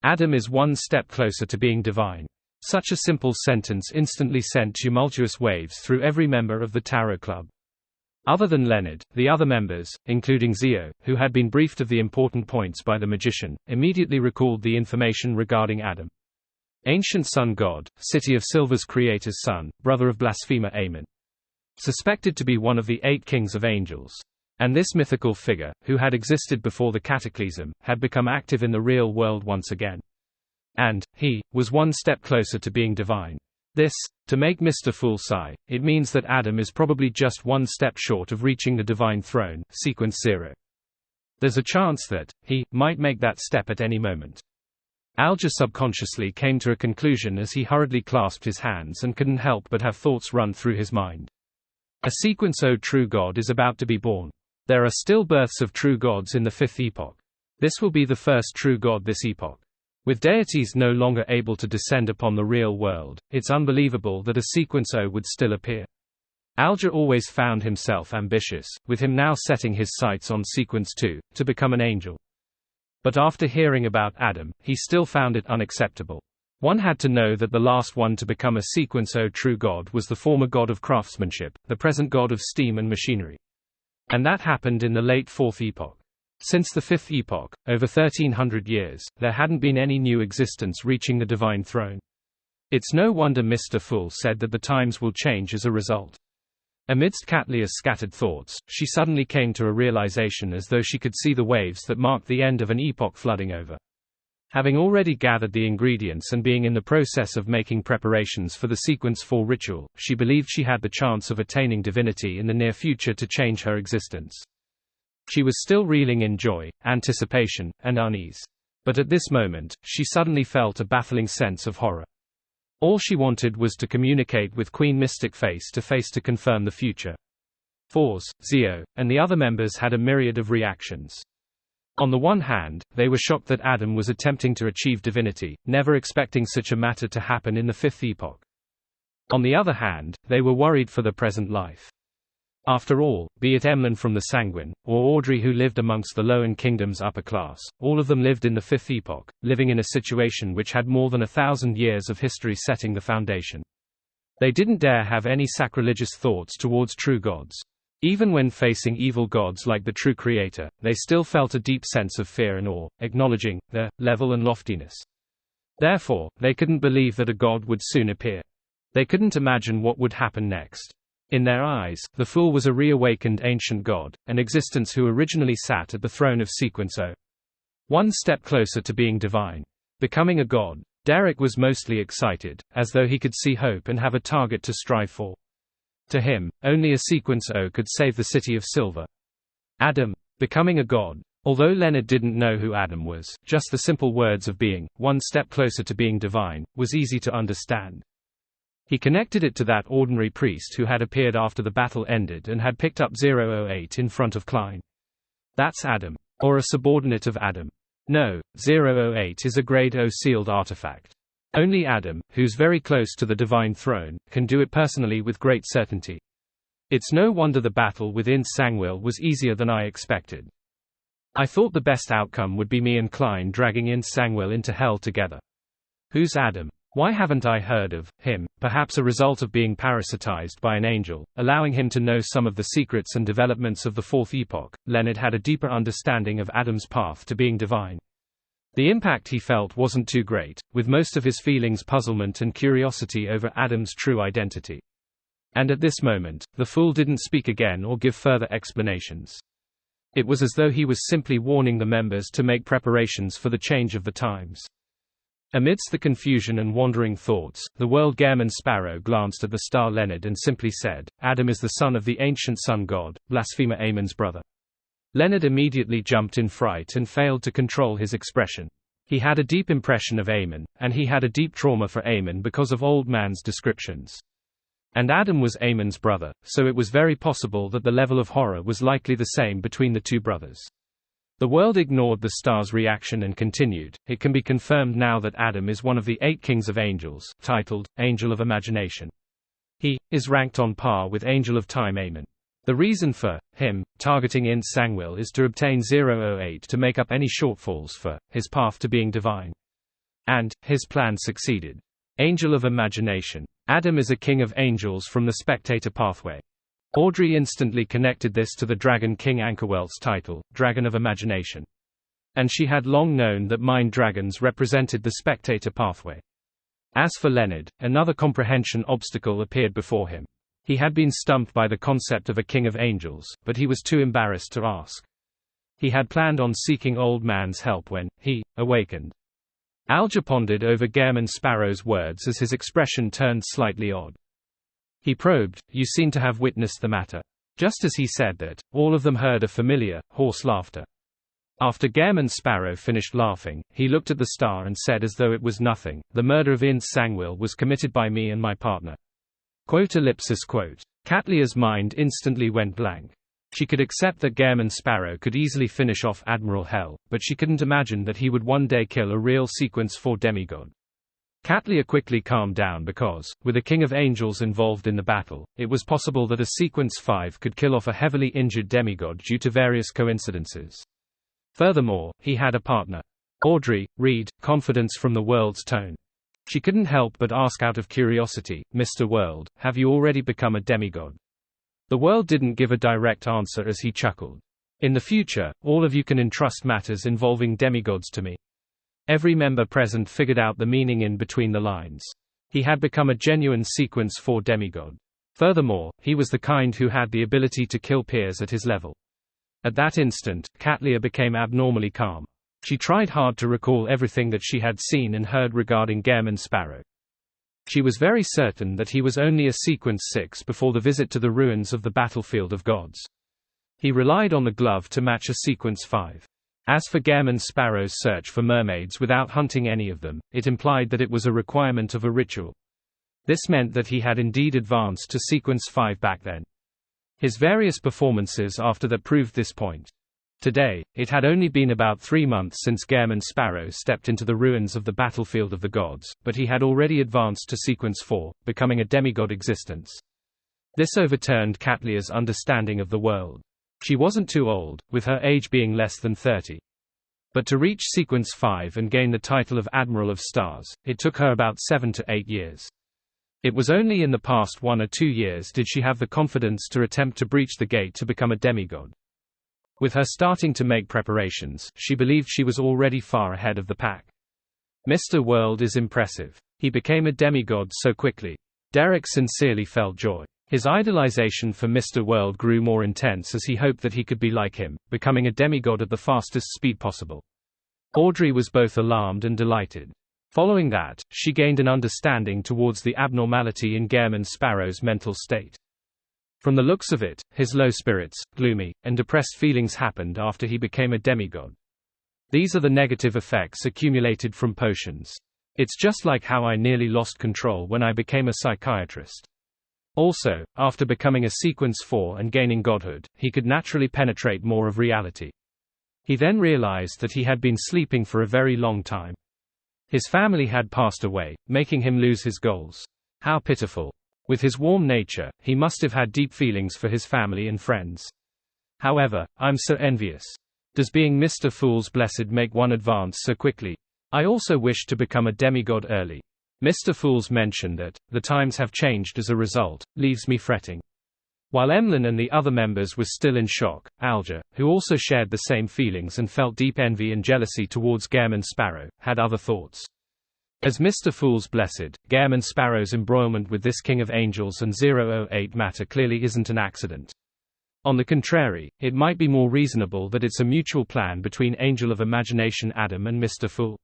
Adam is one step closer to being divine. Such a simple sentence instantly sent tumultuous waves through every member of the Tarot Club. Other than Leonard, the other members, including Zio, who had been briefed of the important points by the magician, immediately recalled the information regarding Adam. Ancient sun god, City of Silver's creator's son, brother of blasphemer Amen. Suspected to be one of the 8 kings of angels. And this mythical figure, who had existed before the cataclysm, had become active in the real world once again. And he was one step closer to being divine. This, to make Mr. Fool sigh, it means that Adam is probably just one step short of reaching the divine throne, sequence 0. There's a chance that he might make that step at any moment. Alger subconsciously came to a conclusion as he hurriedly clasped his hands and couldn't help but have thoughts run through his mind. A sequence O true God is about to be born. There are still births of true gods in the 5th epoch. This will be the first true god this epoch. With deities no longer able to descend upon the real world, it's unbelievable that a sequence O would still appear. Alger always found himself ambitious, with him now setting his sights on sequence 2, to become an angel. But after hearing about Adam, he still found it unacceptable. One had to know that the last one to become a sequence O true god was the former god of craftsmanship, the present god of steam and machinery. And that happened in the late 4th epoch. Since the 5th epoch, over 1300 years, there hadn't been any new existence reaching the divine throne. It's no wonder Mr. Fool said that the times will change as a result. Amidst Catlia's scattered thoughts, she suddenly came to a realization as though she could see the waves that marked the end of an epoch flooding over. Having already gathered the ingredients and being in the process of making preparations for the sequence 4 ritual, she believed she had the chance of attaining divinity in the near future to change her existence. She was still reeling in joy, anticipation, and unease. But at this moment, she suddenly felt a baffling sense of horror. All she wanted was to communicate with Queen Mystic face to face to confirm the future. Fours, Zio, and the other members had a myriad of reactions. On the one hand, they were shocked that Adam was attempting to achieve divinity, never expecting such a matter to happen in the 5th epoch. On the other hand, they were worried for their present life. After all, be it Emlyn from the Sanguine, or Audrey who lived amongst the Lowen Kingdom's upper class, all of them lived in the 5th epoch, living in a situation which had more than 1,000 years of history setting the foundation. They didn't dare have any sacrilegious thoughts towards true gods. Even when facing evil gods like the true creator, they still felt a deep sense of fear and awe, acknowledging their level and loftiness. Therefore, they couldn't believe that a god would soon appear. They couldn't imagine what would happen next. In their eyes, the Fool was a reawakened ancient god, an existence who originally sat at the throne of sequence O. One step closer to being divine. Becoming a god. Derek was mostly excited, as though he could see hope and have a target to strive for. To him, only a sequence O could save the City of Silver. Adam. Becoming a god. Although Leonard didn't know who Adam was, just the simple words of being one step closer to being divine was easy to understand. He connected it to that ordinary priest who had appeared after the battle ended and had picked up 008 in front of Klein. That's Adam. Or a subordinate of Adam. No, 008 is a Grade O sealed artifact. Only Adam, who's very close to the divine throne, can do it personally with great certainty. It's no wonder the battle within Sangwil was easier than I expected. I thought the best outcome would be me and Klein dragging in Sangwil into hell together. Who's Adam? Why haven't I heard of him? Perhaps a result of being parasitized by an angel, allowing him to know some of the secrets and developments of the 4th epoch. Leonard had a deeper understanding of Adam's path to being divine. The impact he felt wasn't too great, with most of his feelings puzzlement and curiosity over Adam's true identity. And at this moment, the Fool didn't speak again or give further explanations. It was as though he was simply warning the members to make preparations for the change of the times. Amidst the confusion and wandering thoughts, the world Gairman Sparrow glanced at the star Leonard and simply said, Adam is the son of the ancient sun god, blasphemer Amon's brother. Leonard immediately jumped in fright and failed to control his expression. He had a deep impression of Amon, and he had a deep trauma for Amon because of Old Man's descriptions. And Adam was Amon's brother, so it was very possible that the level of horror was likely the same between the two brothers. The world ignored the star's reaction and continued. It can be confirmed now that Adam is one of the 8 kings of angels, titled Angel of Imagination. He is ranked on par with Angel of Time Amon. The reason for him targeting in Sangwil is to obtain 008 to make up any shortfalls for his path to being divine. And his plan succeeded. Angel of Imagination. Adam is a king of angels from the spectator pathway. Audrey instantly connected this to the Dragon King Ankerwelt's title, Dragon of Imagination. And she had long known that mind dragons represented the spectator pathway. As for Leonard, another comprehension obstacle appeared before him. He had been stumped by the concept of a king of angels, but he was too embarrassed to ask. He had planned on seeking Old Man's help when he awakened. Alger pondered over Gairman Sparrow's words as his expression turned slightly odd. He probed, "You seem to have witnessed the matter." Just as he said that, all of them heard a familiar, hoarse laughter. After Gairman Sparrow finished laughing, he looked at the star and said as though it was nothing, "The murder of Ince Sangwil was committed by me and my partner." Catlia's mind instantly went blank. She could accept that Gairman Sparrow could easily finish off Admiral Hell, but she couldn't imagine that he would one day kill a real Sequence 4 demigod. Catlia quickly calmed down because, with a king of angels involved in the battle, it was possible that a Sequence 5 could kill off a heavily injured demigod due to various coincidences. Furthermore, he had a partner. Audrey, read, confidence from the world's tone. She couldn't help but ask out of curiosity, "Mr. World, have you already become a demigod?" The world didn't give a direct answer as he chuckled. "In the future, all of you can entrust matters involving demigods to me." Every member present figured out the meaning in between the lines. He had become a genuine Sequence 4 demigod. Furthermore, he was the kind who had the ability to kill peers at his level. At that instant, Catlia became abnormally calm. She tried hard to recall everything that she had seen and heard regarding Gairman Sparrow. She was very certain that he was only a Sequence 6 before the visit to the ruins of the Battlefield of Gods. He relied on the glove to match a Sequence 5. As for Gairman Sparrow's search for mermaids without hunting any of them, it implied that it was a requirement of a ritual. This meant that he had indeed advanced to Sequence 5 back then. His various performances after that proved this point. Today, it had only been about 3 months since Gairman Sparrow stepped into the ruins of the Battlefield of the Gods, but he had already advanced to Sequence 4, becoming a demigod existence. This overturned Catlia's understanding of the world. She wasn't too old, with her age being less than 30. But to reach Sequence 5 and gain the title of Admiral of Stars, it took her about 7 to 8 years. It was only in the past 1 or 2 years did she have the confidence to attempt to breach the gate to become a demigod. With her starting to make preparations, she believed she was already far ahead of the pack. Mr. World is impressive. He became a demigod so quickly. Derek sincerely felt joy. His idolization for Mr. World grew more intense as he hoped that he could be like him, becoming a demigod at the fastest speed possible. Audrey was both alarmed and delighted. Following that, she gained an understanding towards the abnormality in Gairman Sparrow's mental state. From the looks of it, his low spirits, gloomy, and depressed feelings happened after he became a demigod. These are the negative effects accumulated from potions. It's just like how I nearly lost control when I became a psychiatrist. Also, after becoming a Sequence 4 and gaining godhood, he could naturally penetrate more of reality. He then realized that he had been sleeping for a very long time. His family had passed away, making him lose his goals. How pitiful. With his warm nature, he must have had deep feelings for his family and friends. However, I'm so envious. Does being Mr. Fool's blessed make one advance so quickly? I also wish to become a demigod early. Mr. Fool's mention that, the times have changed as a result, leaves me fretting. While Emlyn and the other members were still in shock, Alger, who also shared the same feelings and felt deep envy and jealousy towards Gairman Sparrow, had other thoughts. As Mr. Fool's blessed, Gairman Sparrow's embroilment with this King of Angels and 008 matter clearly isn't an accident. On the contrary, it might be more reasonable that it's a mutual plan between Angel of Imagination Adam and Mr. Fool.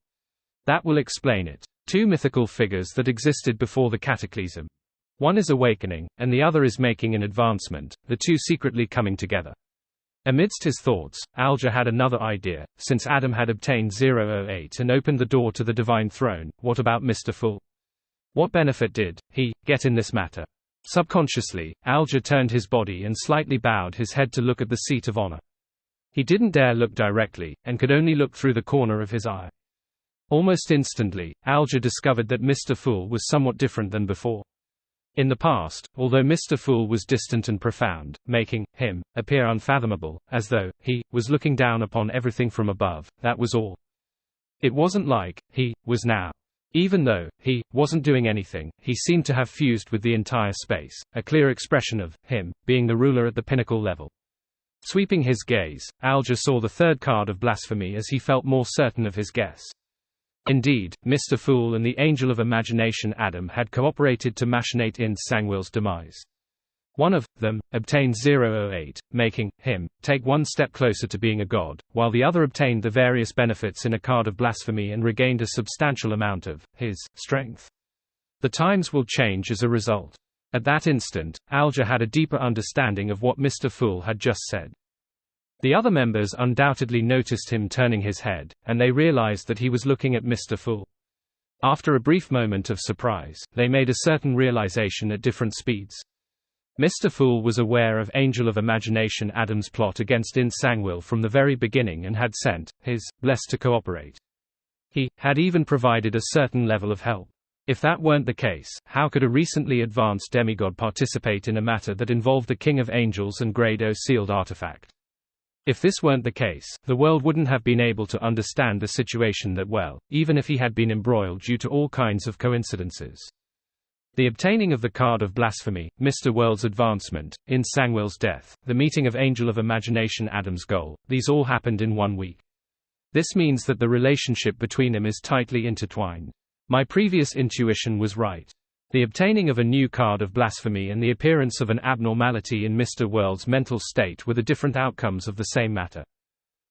That will explain it. 2 mythical figures that existed before the cataclysm. One is awakening, and the other is making an advancement, the two secretly coming together. Amidst his thoughts, Alger had another idea. Since Adam had obtained 008 and opened the door to the divine throne, what about Mr. Fool? What benefit did he get in this matter? Subconsciously, Alger turned his body and slightly bowed his head to look at the seat of honor. He didn't dare look directly, and could only look through the corner of his eye. Almost instantly, Alger discovered that Mr. Fool was somewhat different than before. In the past, although Mr. Fool was distant and profound, making him appear unfathomable, as though he was looking down upon everything from above, that was all. It wasn't like he was now. Even though he wasn't doing anything, he seemed to have fused with the entire space, a clear expression of him being the ruler at the pinnacle level. Sweeping his gaze, Alger saw the third card of blasphemy as he felt more certain of his guess. Indeed, Mr. Fool and the Angel of Imagination Adam had cooperated to machinate in Sangwill's demise. One of them obtained 008, making him take one step closer to being a god, while the other obtained the various benefits in a card of blasphemy and regained a substantial amount of his strength. The times will change as a result. At that instant, Alger had a deeper understanding of what Mr. Fool had just said. The other members undoubtedly noticed him turning his head, and they realized that he was looking at Mr. Fool. After a brief moment of surprise, they made a certain realization at different speeds. Mr. Fool was aware of Angel of Imagination Adam's plot against In Sangwill from the very beginning and had sent his blessed to cooperate. He had even provided a certain level of help. If that weren't the case, how could a recently advanced demigod participate in a matter that involved the King of Angels and Grade O sealed artifact? If this weren't the case, the world wouldn't have been able to understand the situation that well, even if he had been embroiled due to all kinds of coincidences. The obtaining of the card of blasphemy, Mr. World's advancement, In Sangwill's death, the meeting of Angel of Imagination Adam's goal, these all happened in 1 week. This means that the relationship between them is tightly intertwined. My previous intuition was right. The obtaining of a new card of blasphemy and the appearance of an abnormality in Mr. World's mental state were the different outcomes of the same matter.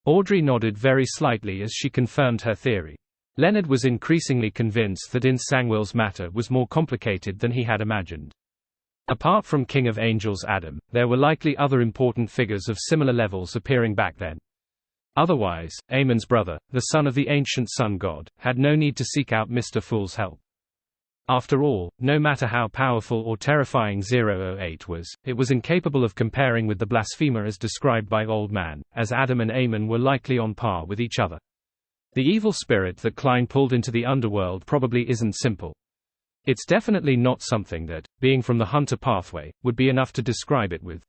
Audrey nodded very slightly as she confirmed her theory. Leonard was increasingly convinced that In Sangwill's matter was more complicated than he had imagined. Apart from King of Angels Adam, there were likely other important figures of similar levels appearing back then. Otherwise, Amon's brother, the son of the ancient sun god, had no need to seek out Mr. Fool's help. After all, no matter how powerful or terrifying 008 was, it was incapable of comparing with the blasphemer as described by Old Man, as Adam and Amon were likely on par with each other. The evil spirit that Klein pulled into the underworld probably isn't simple. It's definitely not something that, being from the Hunter pathway, would be enough to describe it with.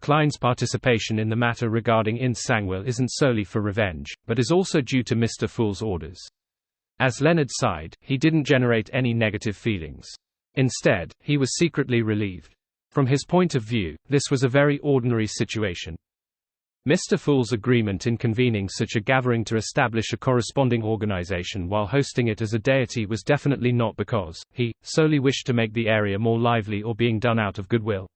Klein's participation in the matter regarding In Sangwill isn't solely for revenge, but is also due to Mr. Fool's orders. As Leonard sighed, he didn't generate any negative feelings. Instead, he was secretly relieved. From his point of view, this was a very ordinary situation. Mr. Fool's agreement in convening such a gathering to establish a corresponding organization while hosting it as a deity was definitely not because he solely wished to make the area more lively or being done out of goodwill.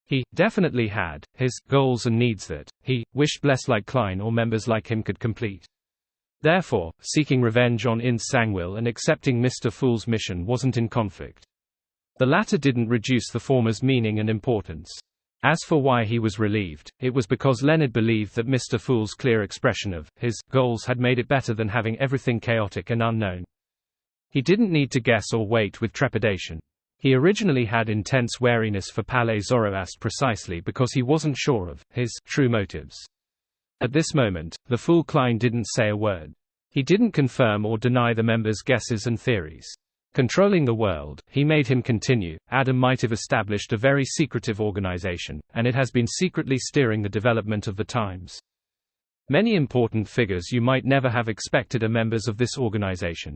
He definitely had his goals and needs that he wished blessed like Klein or members like him could complete. Therefore, seeking revenge on In Sangwill and accepting Mr. Fool's mission wasn't in conflict. The latter didn't reduce the former's meaning and importance. As for why he was relieved, it was because Leonard believed that Mr. Fool's clear expression of his goals had made it better than having everything chaotic and unknown. He didn't need to guess or wait with trepidation. He originally had intense wariness for Palais Zoroast precisely because he wasn't sure of his true motives. At this moment, the Fool Klein didn't say a word. He didn't confirm or deny the members' guesses and theories. Controlling the world, he made him continue. Adam might have established a very secretive organization, and it has been secretly steering the development of the times. Many important figures you might never have expected are members of this organization.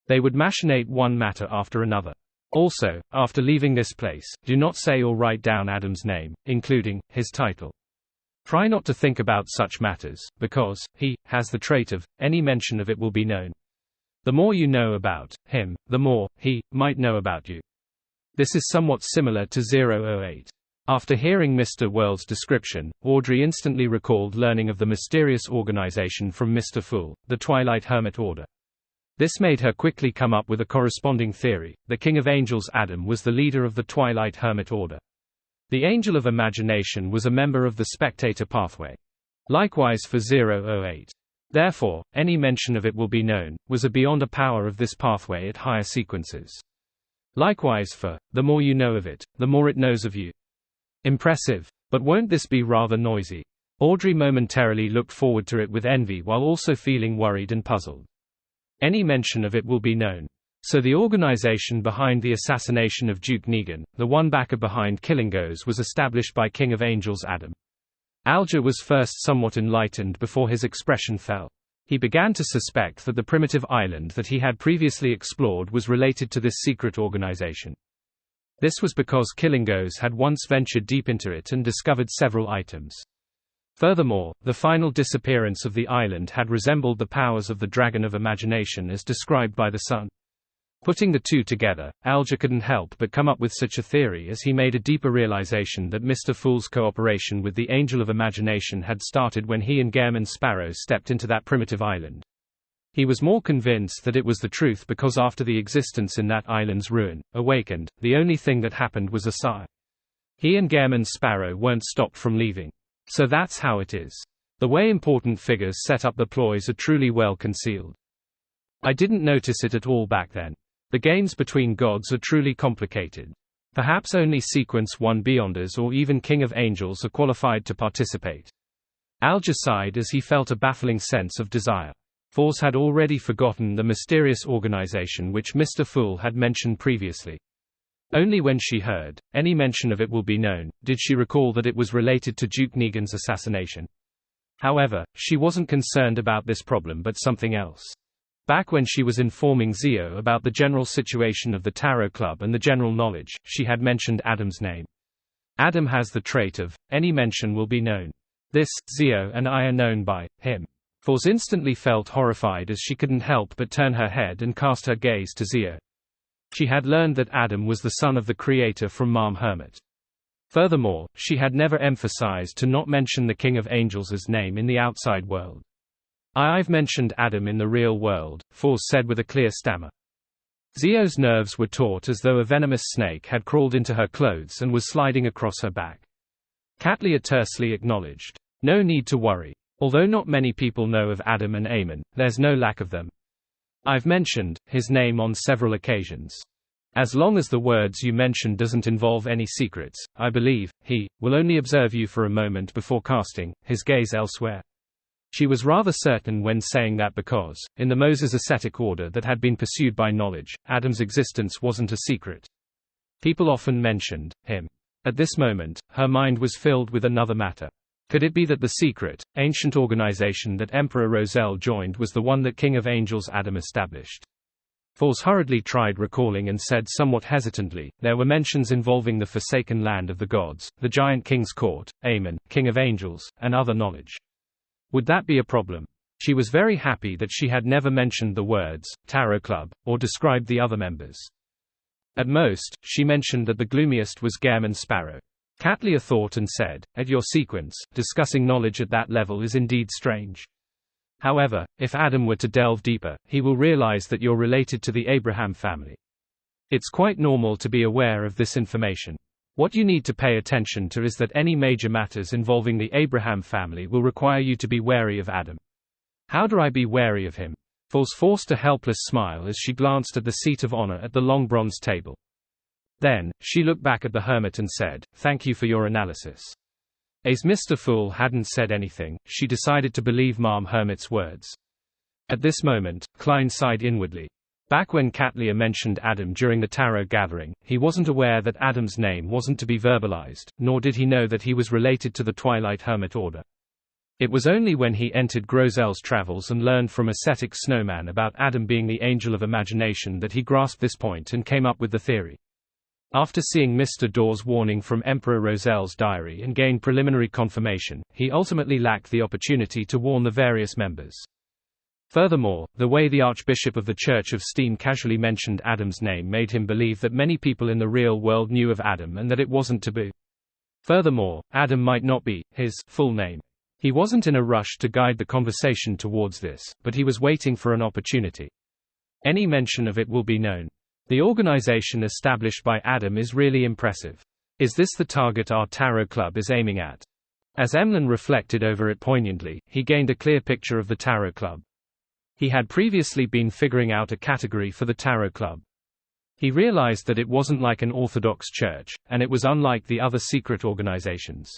They would machinate one matter after another. Also, after leaving this place, do not say or write down Adam's name, including his title. Try not to think about such matters, because he has the trait of any mention of it will be known. The more you know about him, the more he might know about you. This is somewhat similar to 008. After hearing Mr. World's description, Audrey instantly recalled learning of the mysterious organization from Mr. Fool, the Twilight Hermit Order. This made her quickly come up with a corresponding theory. The King of Angels Adam was the leader of the Twilight Hermit Order. The Angel of Imagination was a member of the Spectator Pathway. Likewise for 008. Therefore, any mention of it will be known, was a beyond a power of this pathway at higher sequences. Likewise for, the more you know of it, the more it knows of you. Impressive. But won't this be rather noisy? Audrey momentarily looked forward to it with envy while also feeling worried and puzzled. Any mention of it will be known. So the organization behind the assassination of Duke Negan, the one backer behind Killingos, was established by King of Angels Adam. Alger was first somewhat enlightened before his expression fell. He began to suspect that the primitive island that he had previously explored was related to this secret organization. This was because Killingos had once ventured deep into it and discovered several items. Furthermore, the final disappearance of the island had resembled the powers of the Dragon of Imagination as described by the Sun. Putting the two together, Alger couldn't help but come up with such a theory as he made a deeper realization that Mr. Fool's cooperation with the Angel of Imagination had started when he and Gairman Sparrow stepped into that primitive island. He was more convinced that it was the truth because after the existence in that island's ruin awakened, the only thing that happened was a sigh. He and Gairman Sparrow weren't stopped from leaving. So that's how it is. The way important figures set up the ploys are truly well concealed. I didn't notice it at all back then. The games between gods are truly complicated. Perhaps only Sequence 1 Beyonders or even King of Angels are qualified to participate. Alger sighed as he felt a baffling sense of desire. Force had already forgotten the mysterious organization which Mr. Fool had mentioned previously. Only when she heard any mention of it will be known, did she recall that it was related to Duke Negan's assassination. However, she wasn't concerned about this problem but something else. Back when she was informing Zio about the general situation of the Tarot Club and the general knowledge, she had mentioned Adam's name. Adam has the trait of, any mention will be known. This, Zio and I are known by him. Force instantly felt horrified as she couldn't help but turn her head and cast her gaze to Zio. She had learned that Adam was the son of the creator from Mom Hermit. Furthermore, she had never emphasized to not mention the King of Angels' name in the outside world. I've mentioned Adam in the real world, Force said with a clear stammer. Zio's nerves were taut as though a venomous snake had crawled into her clothes and was sliding across her back. Katlia tersely acknowledged. No need to worry. Although not many people know of Adam and Amon, there's no lack of them. I've mentioned his name on several occasions. As long as the words you mentioned doesn't involve any secrets, I believe he will only observe you for a moment before casting his gaze elsewhere. She was rather certain when saying that because, in the Moses ascetic order that had been pursued by knowledge, Adam's existence wasn't a secret. People often mentioned him. At this moment, her mind was filled with another matter. Could it be that the secret, ancient organization that Emperor Roselle joined was the one that King of Angels Adam established? Force hurriedly tried recalling and said somewhat hesitantly, there were mentions involving the forsaken land of the gods, the giant king's court, Amon, King of Angels, and other knowledge. Would that be a problem? She was very happy that she had never mentioned the words, Tarot Club, or described the other members. At most, she mentioned that the gloomiest was Gairman Sparrow. Katlia thought and said, at your sequence, discussing knowledge at that level is indeed strange. However, if Adam were to delve deeper, he will realize that you're related to the Abraham family. It's quite normal to be aware of this information. What you need to pay attention to is that any major matters involving the Abraham family will require you to be wary of Adam. How do I be wary of him? Force forced a helpless smile as she glanced at the seat of honor at the long bronze table. Then, she looked back at the hermit and said, thank you for your analysis. As Mr. Fool hadn't said anything, she decided to believe Mom Hermit's words. At this moment, Klein sighed inwardly. Back when Katlia mentioned Adam during the tarot gathering, he wasn't aware that Adam's name wasn't to be verbalized, nor did he know that he was related to the Twilight Hermit Order. It was only when he entered Grozel's travels and learned from ascetic Snowman about Adam being the Angel of Imagination that he grasped this point and came up with the theory. After seeing Mr. Dawes' warning from Emperor Rozel's diary and gained preliminary confirmation, he ultimately lacked the opportunity to warn the various members. Furthermore, the way the Archbishop of the Church of Steam casually mentioned Adam's name made him believe that many people in the real world knew of Adam and that it wasn't taboo. Furthermore, Adam might not be his full name. He wasn't in a rush to guide the conversation towards this, but he was waiting for an opportunity. Any mention of it will be known. The organization established by Adam is really impressive. Is this the target our Tarot Club is aiming at? As Emlyn reflected over it poignantly, he gained a clear picture of the Tarot Club. He had previously been figuring out a category for the Tarot Club. He realized that it wasn't like an Orthodox church, and it was unlike the other secret organizations.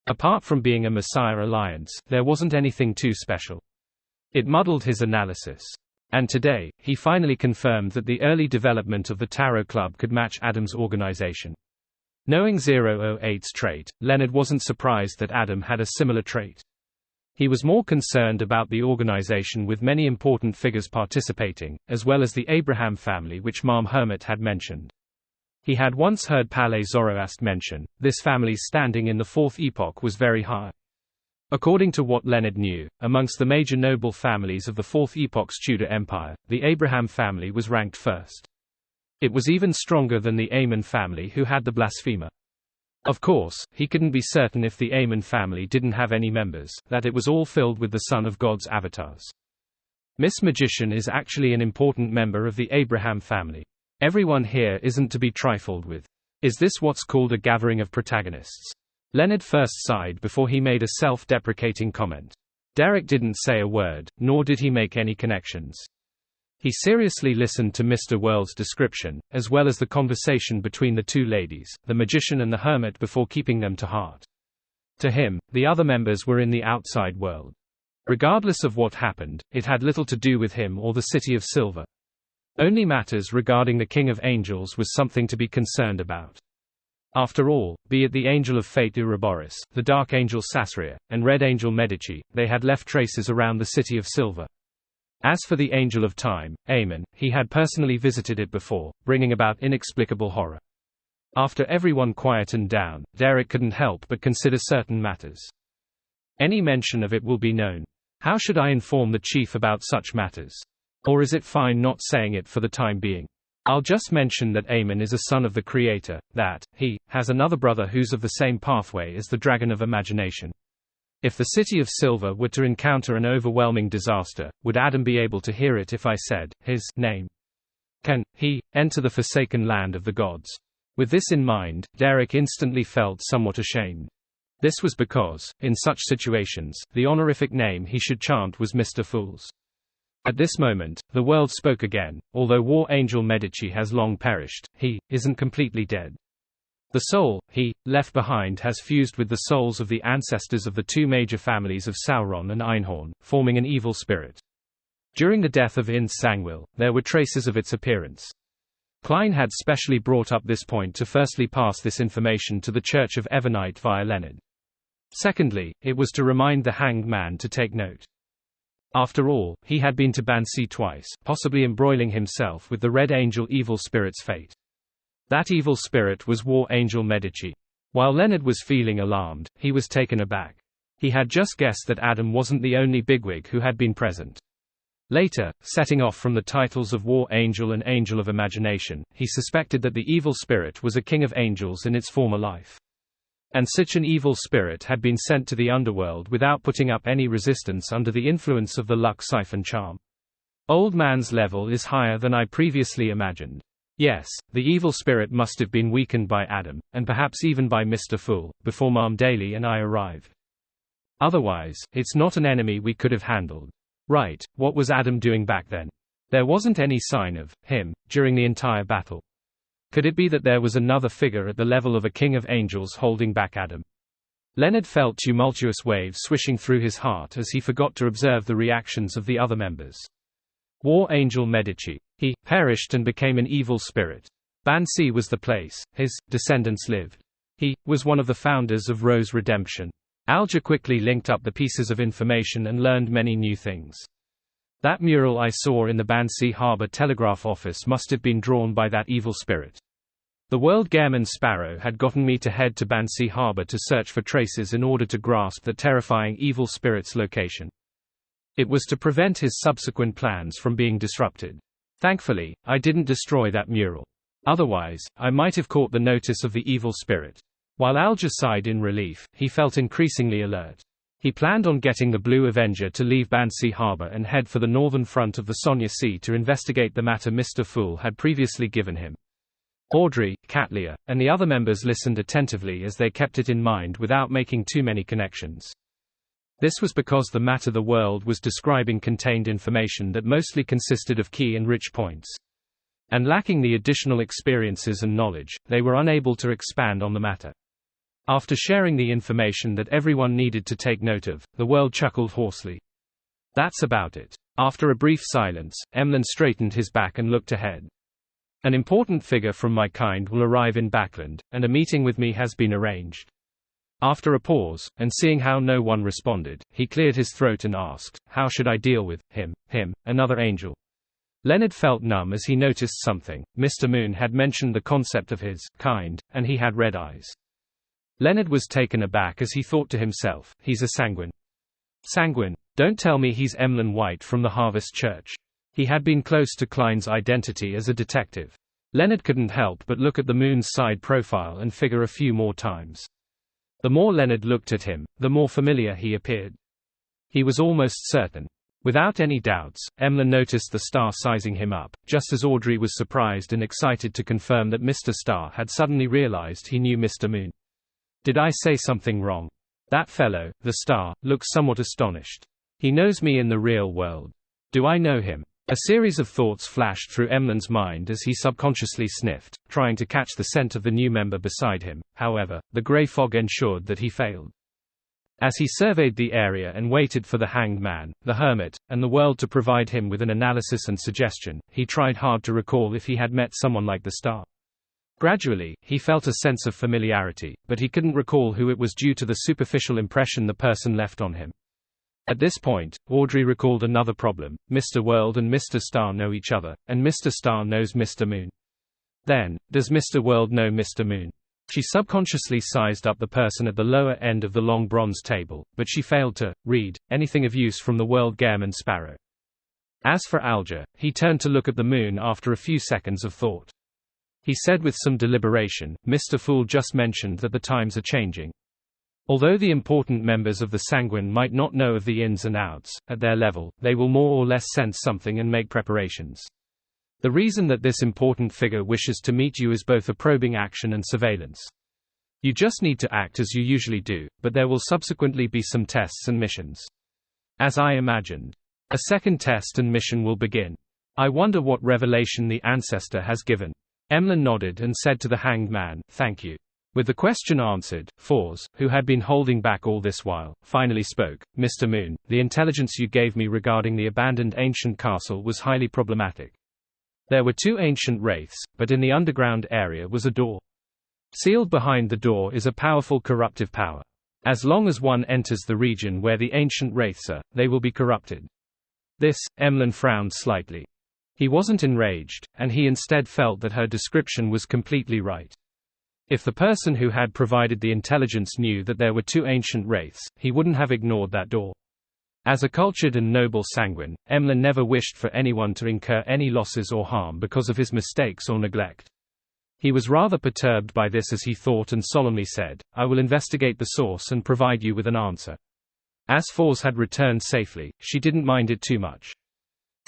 Apart from being a Messiah alliance, there wasn't anything too special. It muddled his analysis. And today, he finally confirmed that the early development of the Tarot Club could match Adam's organization. Knowing 008's trait, Leonard wasn't surprised that Adam had a similar trait. He was more concerned about the organization with many important figures participating, as well as the Abraham family which Imam Hermit had mentioned. He had once heard Palais Zoroaster mention, this family's standing in the fourth epoch was very high. According to what Leonard knew, amongst the major noble families of the fourth epoch's Tudor Empire, the Abraham family was ranked first. It was even stronger than the Amun family who had the blasphemer. Of course, he couldn't be certain if the Amun family didn't have any members, that it was all filled with the Son of God's avatars. Miss Magician is actually an important member of the Abraham family. Everyone here isn't to be trifled with. Is this what's called a gathering of protagonists? Leonard first sighed before he made a self-deprecating comment. Derek didn't say a word, nor did he make any connections. He seriously listened to Mr. World's description, as well as the conversation between the two ladies, the magician and the hermit, before keeping them to heart. To him, the other members were in the outside world. Regardless of what happened, it had little to do with him or the City of Silver. Only matters regarding the King of Angels was something to be concerned about. After all, be it the Angel of Fate Ouroboros, the Dark Angel Sasria, and Red Angel Medici, they had left traces around the City of Silver. As for the Angel of Time, Amun, he had personally visited it before, bringing about inexplicable horror. After everyone quietened down, Derek couldn't help but consider certain matters. Any mention of it will be known. How should I inform the chief about such matters? Or is it fine not saying it for the time being? I'll just mention that Amun is a son of the Creator, that he has another brother who's of the same pathway as the Dragon of Imagination. If the City of Silver were to encounter an overwhelming disaster, would Adam be able to hear it if I said his name? Can he enter the forsaken land of the gods? With this in mind, Derek instantly felt somewhat ashamed. This was because, in such situations, the honorific name he should chant was Mr. Fools. At this moment, the world spoke again. Although War Angel Medici has long perished, he isn't completely dead. The soul he left behind has fused with the souls of the ancestors of the two major families of Sauron and Einhorn, forming an evil spirit. During the death of Ince Sangwil, there were traces of its appearance. Klein had specially brought up this point to firstly pass this information to the Church of Evernite via Leonard. Secondly, it was to remind the hanged man to take note. After all, he had been to Bansi twice, possibly embroiling himself with the Red Angel evil spirit's fate. That evil spirit was War Angel Medici. While Leonard was feeling alarmed, he was taken aback. He had just guessed that Adam wasn't the only bigwig who had been present. Later, setting off from the titles of War Angel and Angel of Imagination, he suspected that the evil spirit was a king of angels in its former life. And such an evil spirit had been sent to the underworld without putting up any resistance under the influence of the luck siphon charm. Old man's level is higher than I previously imagined. Yes, the evil spirit must have been weakened by Adam, and perhaps even by Mr. Fool, before Mom Daly and I arrived. Otherwise, it's not an enemy we could have handled. Right, what was Adam doing back then? There wasn't any sign of him during the entire battle. Could it be that there was another figure at the level of a king of angels holding back Adam? Leonard felt tumultuous waves swishing through his heart as he forgot to observe the reactions of the other members. War Angel Medici. He perished and became an evil spirit. Bansi was the place his descendants lived. He was one of the founders of Rose Redemption. Alger quickly linked up the pieces of information and learned many new things. That mural I saw in the Bansi Harbor telegraph office must have been drawn by that evil spirit. The World Gareman Sparrow had gotten me to head to Bansi Harbor to search for traces in order to grasp the terrifying evil spirit's location. It was to prevent his subsequent plans from being disrupted. Thankfully, I didn't destroy that mural. Otherwise, I might have caught the notice of the evil spirit. While Alger sighed in relief, he felt increasingly alert. He planned on getting the Blue Avenger to leave Bansi Harbor and head for the northern front of the Sonya Sea to investigate the matter Mr. Fool had previously given him. Audrey, Katlia, and the other members listened attentively as they kept it in mind without making too many connections. This was because the matter the world was describing contained information that mostly consisted of key and rich points. And lacking the additional experiences and knowledge, they were unable to expand on the matter. After sharing the information that everyone needed to take note of, the world chuckled hoarsely. That's about it. After a brief silence, Emlyn straightened his back and looked ahead. An important figure from my kind will arrive in Backland, and a meeting with me has been arranged. After a pause, and seeing how no one responded, he cleared his throat and asked, "How should I deal with him, another angel?" Leonard felt numb as he noticed something. Mr. Moon had mentioned the concept of his kind, and he had red eyes. Leonard was taken aback as he thought to himself, "He's a sanguine." Sanguine? Don't tell me he's Emlyn White from the Harvest Church. He had been close to Klein's identity as a detective. Leonard couldn't help but look at the Moon's side profile and figure a few more times. The more Leonard looked at him, the more familiar he appeared. He was almost certain. Without any doubts, Emlyn noticed the Star sizing him up, just as Audrey was surprised and excited to confirm that Mr. Star had suddenly realized he knew Mr. Moon. "Did I say something wrong? That fellow, the Star, looks somewhat astonished. He knows me in the real world. Do I know him?" A series of thoughts flashed through Emlyn's mind as he subconsciously sniffed, trying to catch the scent of the new member beside him. However, the grey fog ensured that he failed. As he surveyed the area and waited for the Hanged Man, the Hermit, and the world to provide him with an analysis and suggestion, he tried hard to recall if he had met someone like the Star. Gradually, he felt a sense of familiarity, but he couldn't recall who it was due to the superficial impression the person left on him. At this point, Audrey recalled another problem. Mr. World and Mr. Star know each other, and Mr. Star knows Mr. Moon. Then, does Mr. World know Mr. Moon? She subconsciously sized up the person at the lower end of the long bronze table, but she failed to read anything of use from the World Gairman Sparrow. As for Alger, he turned to look at the Moon after a few seconds of thought. He said with some deliberation, "Mr. Fool just mentioned that the times are changing. Although the important members of the Sanguine might not know of the ins and outs, at their level, they will more or less sense something and make preparations. The reason that this important figure wishes to meet you is both a probing action and surveillance. You just need to act as you usually do, but there will subsequently be some tests and missions. As I imagined. A second test and mission will begin. I wonder what revelation the ancestor has given." Emlyn nodded and said to the Hanged Man, "Thank you." With the question answered, Fors, who had been holding back all this while, finally spoke. "Mr. Moon, the intelligence you gave me regarding the abandoned ancient castle was highly problematic. There were 2 ancient wraiths, but in the underground area was a door. Sealed behind the door is a powerful corruptive power. As long as one enters the region where the ancient wraiths are, they will be corrupted." This, Emlyn frowned slightly. He wasn't enraged, and he instead felt that her description was completely right. If the person who had provided the intelligence knew that there were 2 ancient wraiths, he wouldn't have ignored that door. As a cultured and noble sanguine, Emlyn never wished for anyone to incur any losses or harm because of his mistakes or neglect. He was rather perturbed by this as he thought and solemnly said, "I will investigate the source and provide you with an answer." As Fors had returned safely, she didn't mind it too much.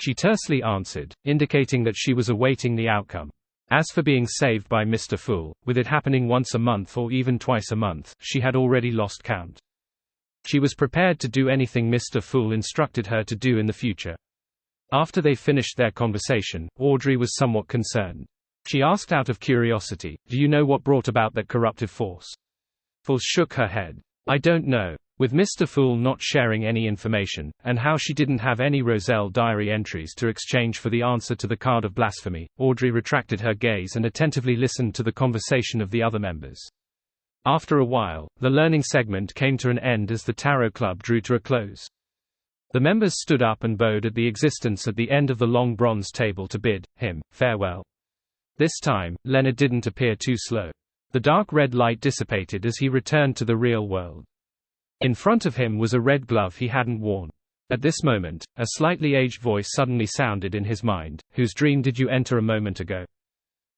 She tersely answered, indicating that she was awaiting the outcome. As for being saved by Mr. Fool, with it happening once a month or even twice a month, she had already lost count. She was prepared to do anything Mr. Fool instructed her to do in the future. After they finished their conversation, Audrey was somewhat concerned. She asked out of curiosity, "Do you know what brought about that corruptive force?" Fors shook her head. "I don't know." With Mr. Fool not sharing any information, and how she didn't have any Roselle diary entries to exchange for the answer to the card of blasphemy, Audrey retracted her gaze and attentively listened to the conversation of the other members. After a while, the learning segment came to an end as the Tarot Club drew to a close. The members stood up and bowed at the existence at the end of the long bronze table to bid him farewell. This time, Leonard didn't appear too slow. The dark red light dissipated as he returned to the real world. In front of him was a red glove he hadn't worn. At this moment, a slightly aged voice suddenly sounded in his mind. "Whose dream did you enter a moment ago?"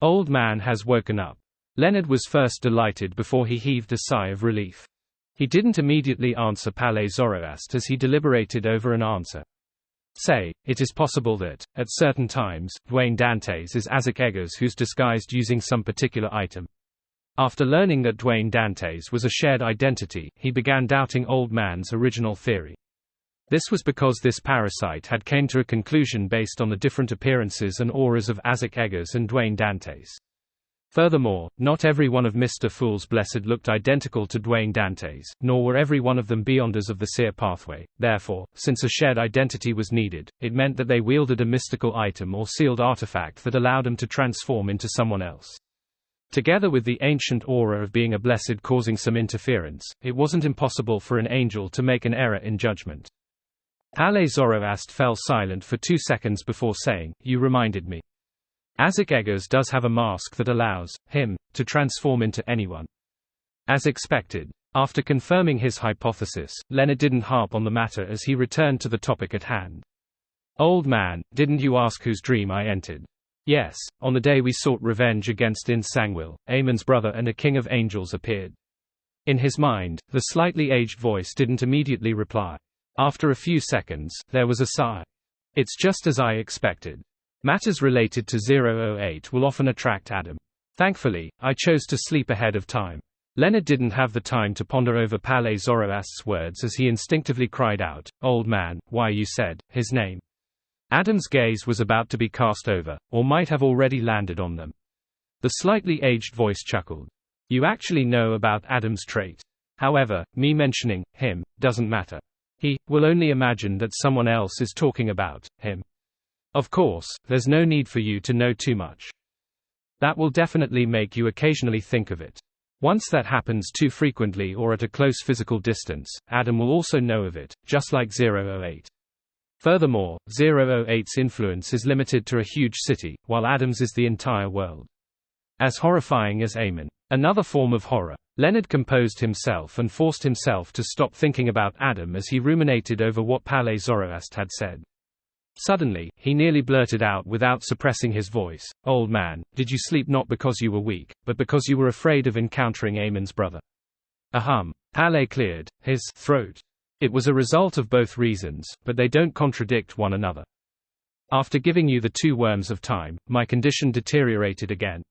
"Old man has woken up." Leonard was first delighted before he heaved a sigh of relief. He didn't immediately answer Palais Zoroast as he deliberated over an answer. Say, it is possible that, at certain times, Dwayne Dantes is Isaac Eggers who's disguised using some particular item. After learning that Dwayne Dantes was a shared identity, he began doubting Old Man's original theory. This was because this parasite had came to a conclusion based on the different appearances and auras of Isaac Eggers and Dwayne Dantes. Furthermore, not every one of Mr. Fool's blessed looked identical to Dwayne Dantes, nor were every one of them beyonders of the seer pathway. Therefore, since a shared identity was needed, it meant that they wielded a mystical item or sealed artifact that allowed them to transform into someone else. Together with the ancient aura of being a blessed causing some interference, it wasn't impossible for an angel to make an error in judgment. Palais Zoroast fell silent for 2 seconds before saying, "You reminded me. Azek Eggers does have a mask that allows him to transform into anyone." As expected. After confirming his hypothesis, Leonard didn't harp on the matter as he returned to the topic at hand. "Old man, didn't you ask whose dream I entered?" "Yes, on the day we sought revenge against In Sangwil, Amon's brother and a king of angels appeared." In his mind, the slightly aged voice didn't immediately reply. After a few seconds, there was a sigh. "It's just as I expected. Matters related to 008 will often attract Adam. Thankfully, I chose to sleep ahead of time." Leonard didn't have the time to ponder over Palais Zoroast's words as he instinctively cried out, "Old man, why you said his name." Adam's gaze was about to be cast over, or might have already landed on them. The slightly aged voice chuckled. "You actually know about Adam's trait. However, me mentioning him doesn't matter. He will only imagine that someone else is talking about him. Of course, there's no need for you to know too much. That will definitely make you occasionally think of it. Once that happens too frequently or at a close physical distance, Adam will also know of it, just like 008. Furthermore, 008's influence is limited to a huge city, while Adam's is the entire world. As horrifying as Amon. Another form of horror. Leonard composed himself and forced himself to stop thinking about Adam as he ruminated over what Palais Zoroast had said. Suddenly, he nearly blurted out without suppressing his voice, "Old man, did you sleep not because you were weak, but because you were afraid of encountering Amon's brother?" Ahem. Palais cleared his throat. It was a result of both reasons, but they don't contradict one another. "After giving you the 2 worms of time, my condition deteriorated again.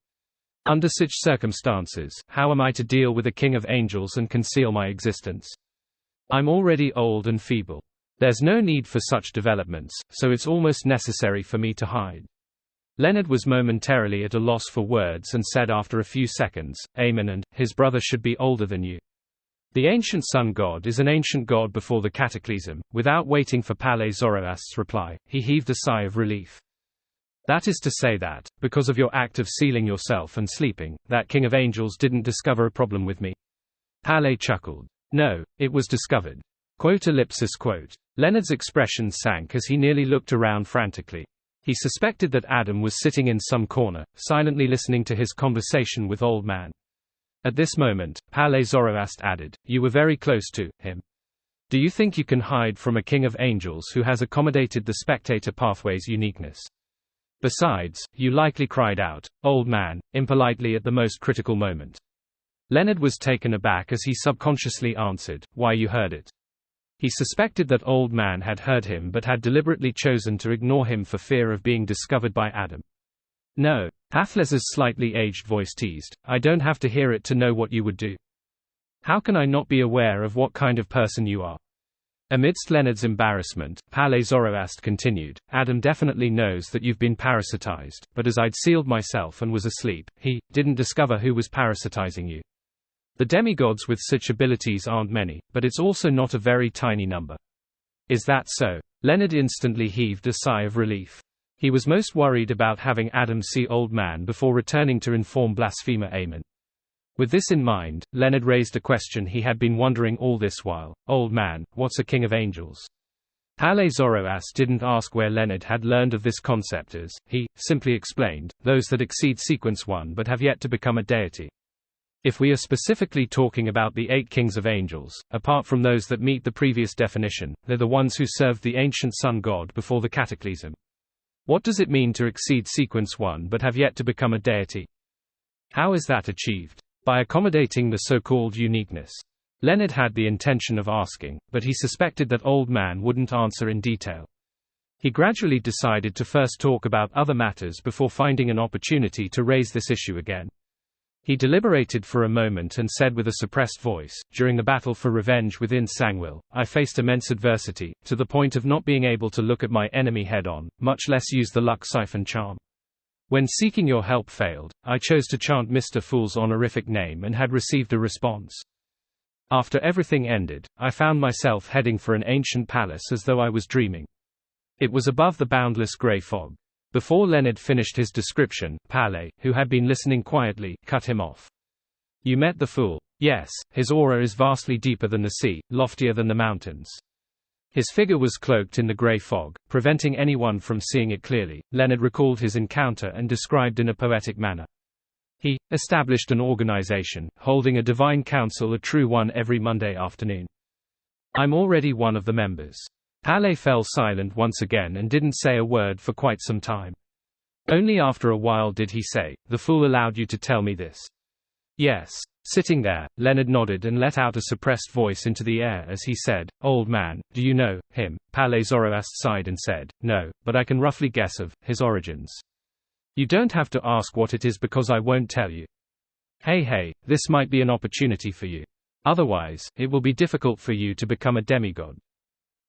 Under such circumstances, how am I to deal with a king of angels and conceal my existence? I'm already old and feeble. There's no need for such developments, so it's almost necessary for me to hide." Leonard was momentarily at a loss for words and said after a few seconds, "Amon and his brother should be older than you. The ancient sun god is an ancient god before the cataclysm." Without waiting for Palais Zoroast's reply, he heaved a sigh of relief. "That is to say that, because of your act of sealing yourself and sleeping, that king of angels didn't discover a problem with me?" Palais chuckled. "No, it was discovered." Quote. Leonard's expression sank as he nearly looked around frantically. He suspected that Adam was sitting in some corner, silently listening to his conversation with Old Man. At this moment, Palais Zoroast added, "You were very close to him. Do you think you can hide from a king of angels who has accommodated the spectator pathway's uniqueness? Besides, you likely cried out, 'Old man,' impolitely at the most critical moment." Leonard was taken aback as he subconsciously answered, "Why, you heard it." He suspected that Old Man had heard him but had deliberately chosen to ignore him for fear of being discovered by Adam. "No," Pathles's slightly aged voice teased, "I don't have to hear it to know what you would do. How can I not be aware of what kind of person you are?" Amidst Leonard's embarrassment, Palais Zoroast continued, "Adam definitely knows that you've been parasitized, but as I'd sealed myself and was asleep, he didn't discover who was parasitizing you. The demigods with such abilities aren't many, but it's also not a very tiny number." "Is that so?" Leonard instantly heaved a sigh of relief. He was most worried about having Adam see Old Man before returning to inform blasphemer Amon. With this in mind, Leonard raised a question he had been wondering all this while. "Old man, what's a king of angels?" Palais Zoroast didn't ask where Leonard had learned of this concept as, he simply explained, "Those that exceed sequence 1 but have yet to become a deity. If we are specifically talking about the 8 kings of angels, apart from those that meet the previous definition, they're the ones who served the ancient sun god before the cataclysm. What does it mean to exceed sequence 1 but have yet to become a deity? How is that achieved? By accommodating the so-called uniqueness." Leonard had the intention of asking, but he suspected that Old Man wouldn't answer in detail. He gradually decided to first talk about other matters before finding an opportunity to raise this issue again. He deliberated for a moment and said with a suppressed voice, "During the battle for revenge within Sangwil, I faced immense adversity, to the point of not being able to look at my enemy head-on, much less use the luck siphon charm. When seeking your help failed, I chose to chant Mr. Fool's honorific name and had received a response. After everything ended, I found myself heading for an ancient palace as though I was dreaming. It was above the boundless grey fog. Before Leonard finished his description, Paley, who had been listening quietly, cut him off. You met the fool. Yes, his aura is vastly deeper than the sea, loftier than the mountains. His figure was cloaked in the grey fog, preventing anyone from seeing it clearly. Leonard recalled his encounter and described in a poetic manner. He established an organization, holding a divine council, a true one, every Monday afternoon. I'm already one of the members. Paley fell silent once again and didn't say a word for quite some time. Only after a while did he say, "The fool allowed you to tell me this?" Yes. Sitting there, Leonard nodded and let out a suppressed voice into the air as he said, "Old man, do you know him?" Paley Zoroaster sighed and said, "No, but I can roughly guess of his origins." "You don't have to ask what it is because I won't tell you." Hey, this might be an opportunity for you. Otherwise, it will be difficult for you to become a demigod."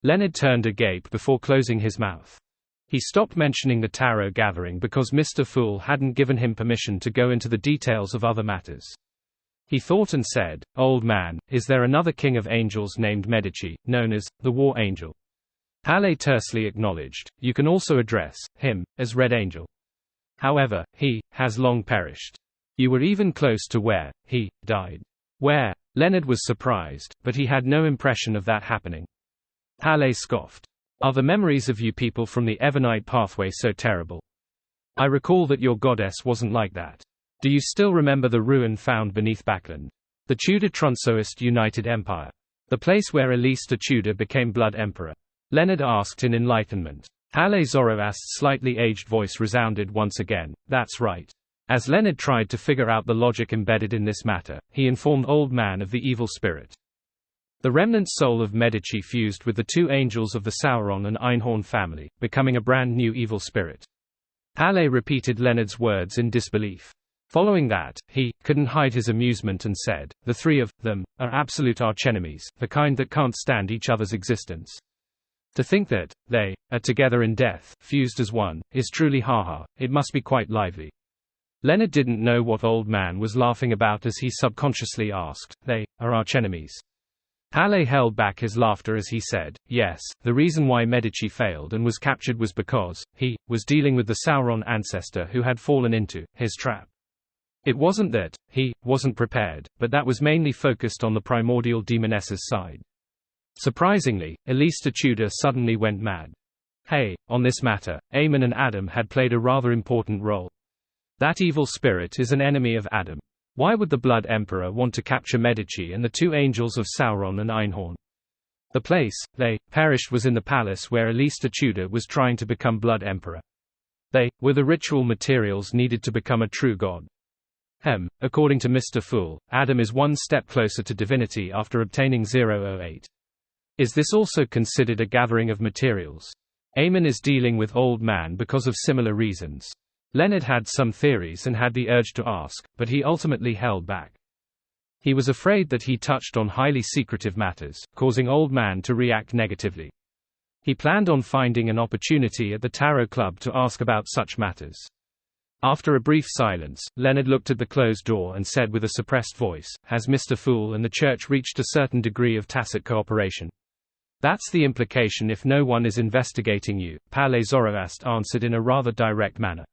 Leonard turned agape before closing his mouth. He stopped mentioning the tarot gathering because Mr. Fool hadn't given him permission to go into the details of other matters. He thought and said, "Old man, is there another king of angels named Medici, known as the War Angel?" Paley tersely acknowledged, "You can also address him as Red Angel. However, he has long perished. You were even close to where he died." "Where?" Leonard was surprised, but he had no impression of that happening. Paley scoffed. "Are the memories of you people from the Evernite pathway so terrible? I recall that your goddess wasn't like that. Do you still remember the ruin found beneath Backland? The Tudor Tronsoist United Empire. The place where Elista Tudor became Blood Emperor?" Leonard asked in enlightenment. Paley Zoroaster's slightly aged voice resounded once again, "That's right." As Leonard tried to figure out the logic embedded in this matter, he informed Old Man of the evil spirit. The remnant soul of Medici fused with the two angels of the Sauron and Einhorn family, becoming a brand new evil spirit. Paley repeated Leonard's words in disbelief. Following that, he couldn't hide his amusement and said, "The three of them are absolute archenemies, the kind that can't stand each other's existence. To think that they are together in death, fused as one, is truly haha, it must be quite lively." Leonard didn't know what Old Man was laughing about as he subconsciously asked, "They are archenemies?" Paley held back his laughter as he said, "Yes, the reason why Medici failed and was captured was because he was dealing with the Sauron ancestor who had fallen into his trap. It wasn't that he wasn't prepared, but that was mainly focused on the primordial demoness's side. Surprisingly, Elista Tudor suddenly went mad. Hey, on this matter, Aemon and Adam had played a rather important role. That evil spirit is an enemy of Adam. Why would the Blood Emperor want to capture Medici and the two angels of Sauron and Einhorn? The place they perished was in the palace where Elista Tudor was trying to become Blood Emperor. They were the ritual materials needed to become a true god. According to Mr. Fool, Adam is one step closer to divinity after obtaining 008. Is this also considered a gathering of materials? Aemon is dealing with Old Man because of similar reasons. Leonard had some theories and had the urge to ask, but he ultimately held back. He was afraid that he touched on highly secretive matters, causing Old Man to react negatively. He planned on finding an opportunity at the Tarot Club to ask about such matters. After a brief silence, Leonard looked at the closed door and said with a suppressed voice, "Has Mr. Fool and the church reached a certain degree of tacit cooperation?" "That's the implication if no one is investigating you," Paley Zoroaster answered in a rather direct manner.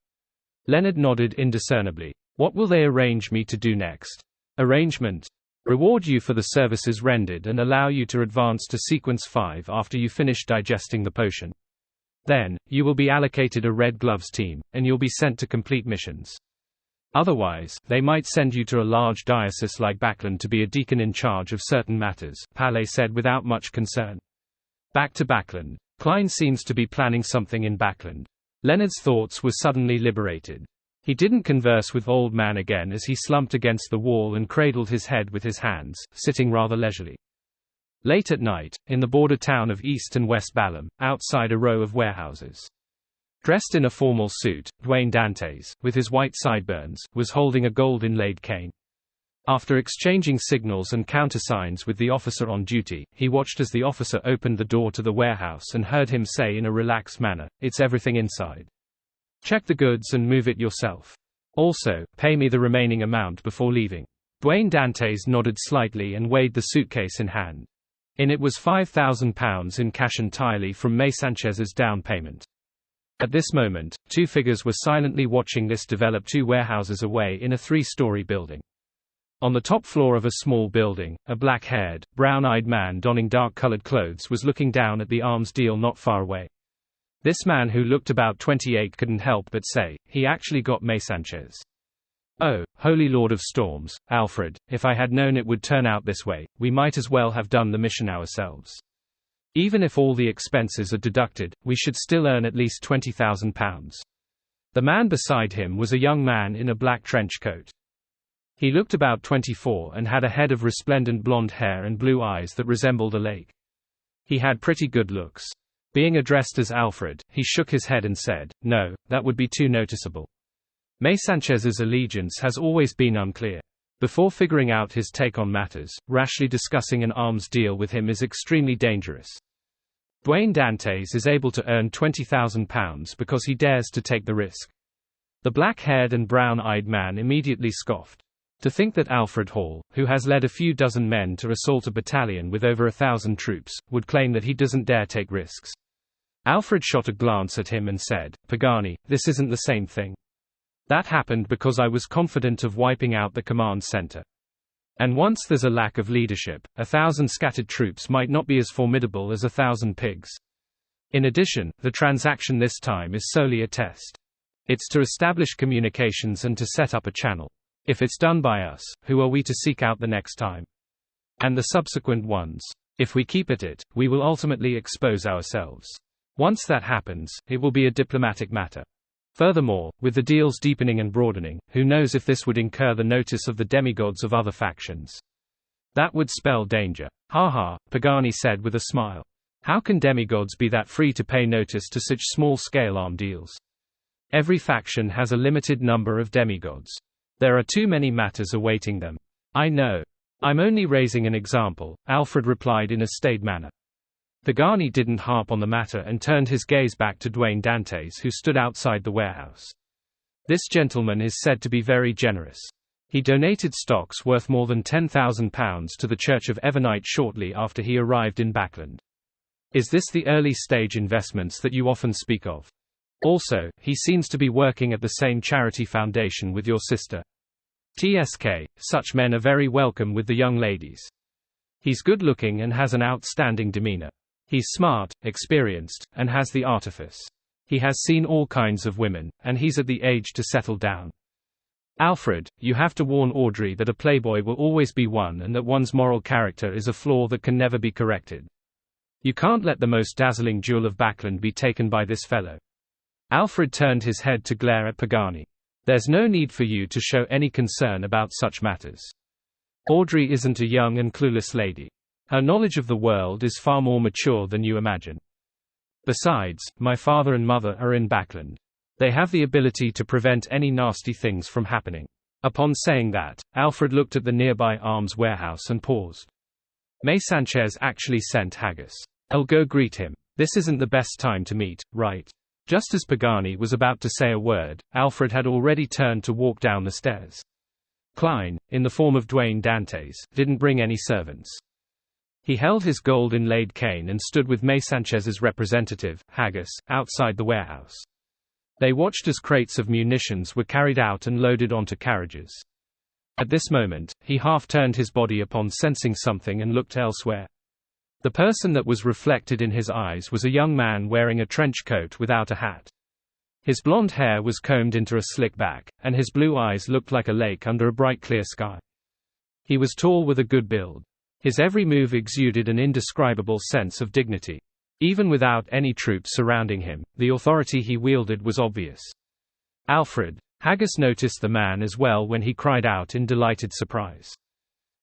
Leonard nodded indiscernibly. "What will they arrange me to do next?" "Arrangement? Reward you for the services rendered and allow you to advance to Sequence 5 after you finish digesting the potion. Then, you will be allocated a Red Gloves team, and you'll be sent to complete missions. Otherwise, they might send you to a large diocese like Backland to be a deacon in charge of certain matters," Paley said without much concern. Back to Backland. Klein seems to be planning something in Backland. Leonard's thoughts were suddenly liberated. He didn't converse with Old Man again as he slumped against the wall and cradled his head with his hands, sitting rather leisurely. Late at night, in the border town of East and West Balam, outside a row of warehouses. Dressed in a formal suit, Dwayne Dantes, with his white sideburns, was holding a gold-inlaid cane. After exchanging signals and countersigns with the officer on duty, he watched as the officer opened the door to the warehouse and heard him say in a relaxed manner, "It's everything inside. Check the goods and move it yourself. Also, pay me the remaining amount before leaving." Dwayne Dantes nodded slightly and weighed the suitcase in hand. In it was £5,000 in cash entirely from May Sanchez's down payment. At this moment, two figures were silently watching this develop 2 warehouses away in a 3-story building. On the top floor of a small building, a black-haired, brown-eyed man donning dark-colored clothes was looking down at the arms deal not far away. This man, who looked about 28, couldn't help but say, he actually got May Sanchez. "Oh, holy Lord of Storms, Alfred, if I had known it would turn out this way, we might as well have done the mission ourselves. Even if all the expenses are deducted, we should still earn at least £20,000. The man beside him was a young man in a black trench coat. He looked about 24 and had a head of resplendent blonde hair and blue eyes that resembled a lake. He had pretty good looks. Being addressed as Alfred, he shook his head and said, "No, that would be too noticeable. May Sanchez's allegiance has always been unclear. Before figuring out his take on matters, rashly discussing an arms deal with him is extremely dangerous. Dwayne Dantes is able to earn £20,000 because he dares to take the risk." The black-haired and brown-eyed man immediately scoffed. To think that Alfred Hall, who has led a few dozen men to assault a battalion with over 1,000 troops, would claim that he doesn't dare take risks. Alfred shot a glance at him and said, "Pagani, this isn't the same thing. That happened because I was confident of wiping out the command center. And once there's a lack of leadership, 1,000 scattered troops might not be as formidable as 1,000 pigs. In addition, the transaction this time is solely a test. It's to establish communications and to set up a channel. If it's done by us, who are we to seek out the next time? And the subsequent ones. If we keep at it, we will ultimately expose ourselves. Once that happens, it will be a diplomatic matter. Furthermore, with the deals deepening and broadening, who knows if this would incur the notice of the demigods of other factions? That would spell danger." "Ha ha," Pagani said with a smile. "How can demigods be that free to pay notice to such small-scale arm deals? Every faction has a limited number of demigods. There are too many matters awaiting them." "I know. I'm only raising an example," Alfred replied in a staid manner. Pagani didn't harp on the matter and turned his gaze back to Dwayne Dantes, who stood outside the warehouse. "This gentleman is said to be very generous. He donated stocks worth more than £10,000 to the Church of Evernite shortly after he arrived in Backland. Is this the early-stage investments that you often speak of? Also, he seems to be working at the same charity foundation with your sister. TSK, such men are very welcome with the young ladies. He's good-looking and has an outstanding demeanor. He's smart, experienced, and has the artifice. He has seen all kinds of women, and he's at the age to settle down. Alfred, you have to warn Audrey that a playboy will always be one and that one's moral character is a flaw that can never be corrected. You can't let the most dazzling jewel of Backland be taken by this fellow." Alfred turned his head to glare at Pagani. "There's no need for you to show any concern about such matters. Audrey isn't a young and clueless lady. Her knowledge of the world is far more mature than you imagine. Besides, my father and mother are in Backland. They have the ability to prevent any nasty things from happening." Upon saying that, Alfred looked at the nearby arms warehouse and paused. "May Sanchez actually sent Haggis. I'll go greet him. This isn't the best time to meet, right?" Just as Pagani was about to say a word, Alfred had already turned to walk down the stairs. Klein, in the form of Dwayne Dantes, didn't bring any servants. He held his gold-inlaid cane and stood with May Sanchez's representative, Haggis, outside the warehouse. They watched as crates of munitions were carried out and loaded onto carriages. At this moment, he half turned his body upon sensing something and looked elsewhere. The person that was reflected in his eyes was a young man wearing a trench coat without a hat. His blonde hair was combed into a slick back, and his blue eyes looked like a lake under a bright clear sky. He was tall with a good build. His every move exuded an indescribable sense of dignity. Even without any troops surrounding him, the authority he wielded was obvious. "Alfred!" Haggis noticed the man as well when he cried out in delighted surprise.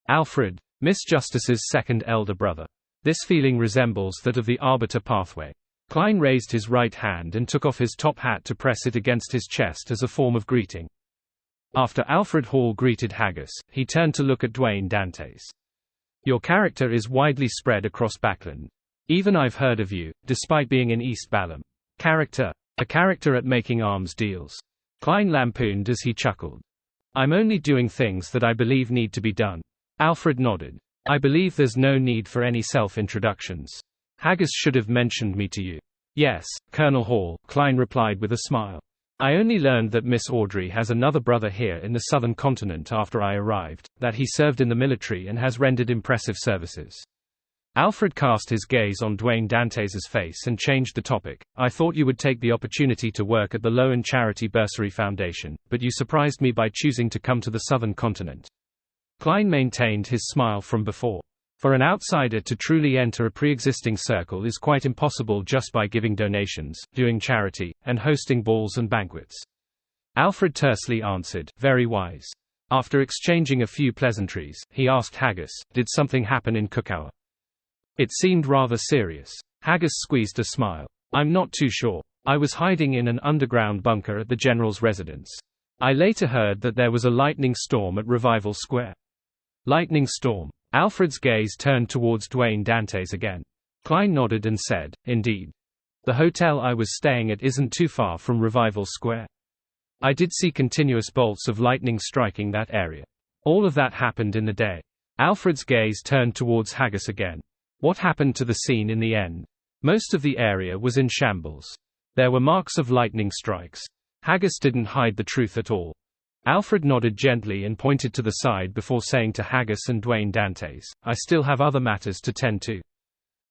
"Alfred, Miss Justice's second elder brother. This feeling resembles that of the Arbiter pathway." Klein raised his right hand and took off his top hat to press it against his chest as a form of greeting. After Alfred Hall greeted Haggis, he turned to look at Dwayne Dantes. "Your character is widely spread across Backland. Even I've heard of you, despite being in East Balham. Character? A character at making arms deals?" Klein lampooned as he chuckled. "I'm only doing things that I believe need to be done." Alfred nodded. "I believe there's no need for any self-introductions. Haggis should have mentioned me to you. Yes, Colonel Hall, Klein replied with a smile. I only learned that Miss Audrey has another brother here in the southern continent after I arrived, that he served in the military and has rendered impressive services. Alfred cast his gaze on Dwayne Dantes' face and changed the topic. I thought you would take the opportunity to work at the Loan Charity Bursary Foundation, but you surprised me by choosing to come to the southern continent. Klein maintained his smile from before. For an outsider to truly enter a pre-existing circle is quite impossible just by giving donations, doing charity, and hosting balls and banquets. Alfred tersely answered, very wise. After exchanging a few pleasantries, he asked Haggis, did something happen in Kookawa? It seemed rather serious. Haggis squeezed a smile. I'm not too sure. I was hiding in an underground bunker at the general's residence. I later heard that there was a lightning storm at Revival Square. Lightning storm. Alfred's gaze turned towards Dwayne Dantes again. Klein nodded and said, indeed. The hotel I was staying at isn't too far from Revival Square. I did see continuous bolts of lightning striking that area. All of that happened in the day. Alfred's gaze turned towards Haggis again. What happened to the scene in the end? Most of the area was in shambles. There were marks of lightning strikes. Haggis didn't hide the truth at all. Alfred nodded gently and pointed to the side before saying to Haggis and Dwayne Dantes, I still have other matters to tend to.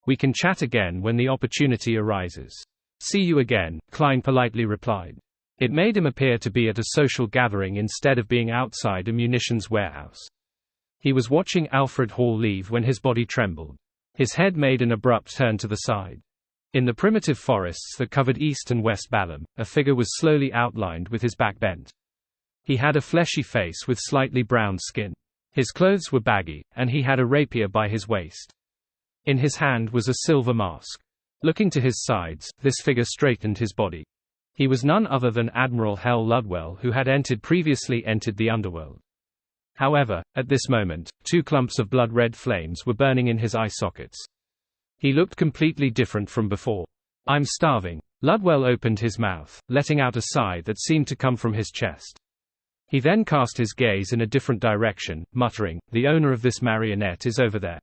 We can chat again when the opportunity arises. See you again, Klein politely replied. It made him appear to be at a social gathering instead of being outside a munitions warehouse. He was watching Alfred Hall leave when his body trembled. His head made an abrupt turn to the side. In the primitive forests that covered East and West Balam, a figure was slowly outlined with his back bent. He had a fleshy face with slightly browned skin. His clothes were baggy, and he had a rapier by his waist. In his hand was a silver mask. Looking to his sides, this figure straightened his body. He was none other than Admiral Hal Ludwell, who had previously entered the underworld. However, at this moment, 2 clumps of blood-red flames were burning in his eye sockets. He looked completely different from before. I'm starving. Ludwell opened his mouth, letting out a sigh that seemed to come from his chest. He then cast his gaze in a different direction, muttering, the owner of this marionette is over there.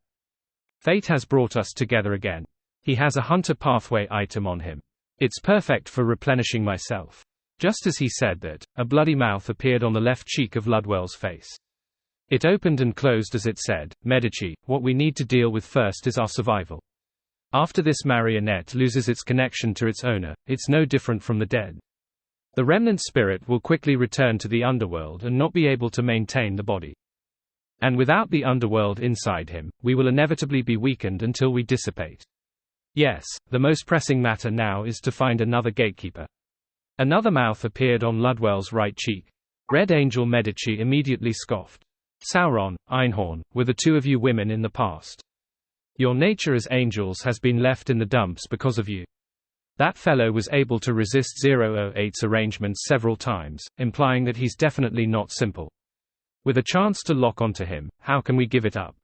Fate has brought us together again. He has a hunter pathway item on him. It's perfect for replenishing myself. Just as he said that, a bloody mouth appeared on the left cheek of Ludwell's face. It opened and closed as it said, Medici, what we need to deal with first is our survival. After this marionette loses its connection to its owner, it's no different from the dead. The remnant spirit will quickly return to the underworld and not be able to maintain the body. And without the underworld inside him, we will inevitably be weakened until we dissipate. Yes, the most pressing matter now is to find another gatekeeper. Another mouth appeared on Ludwell's right cheek. Red Angel Medici immediately scoffed. Sauron, Einhorn, were the 2 of you women in the past. Your nature as angels has been left in the dumps because of you. That fellow was able to resist 008's arrangements several times, implying that he's definitely not simple. With a chance to lock onto him, how can we give it up?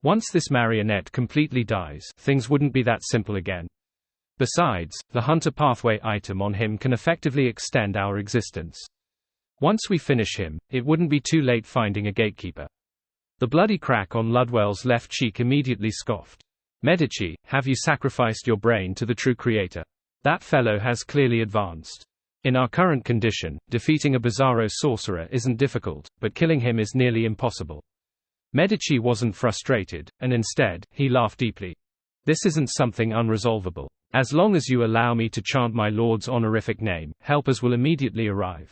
Once this marionette completely dies, things wouldn't be that simple again. Besides, the hunter pathway item on him can effectively extend our existence. Once we finish him, it wouldn't be too late finding a gatekeeper. The bloody crack on Ludwell's left cheek immediately scoffed. Medici, have you sacrificed your brain to the true creator? That fellow has clearly advanced. In our current condition, defeating a Bizarro sorcerer isn't difficult, but killing him is nearly impossible. Medici wasn't frustrated, and instead, he laughed deeply. This isn't something unresolvable. As long as you allow me to chant my lord's honorific name, helpers will immediately arrive.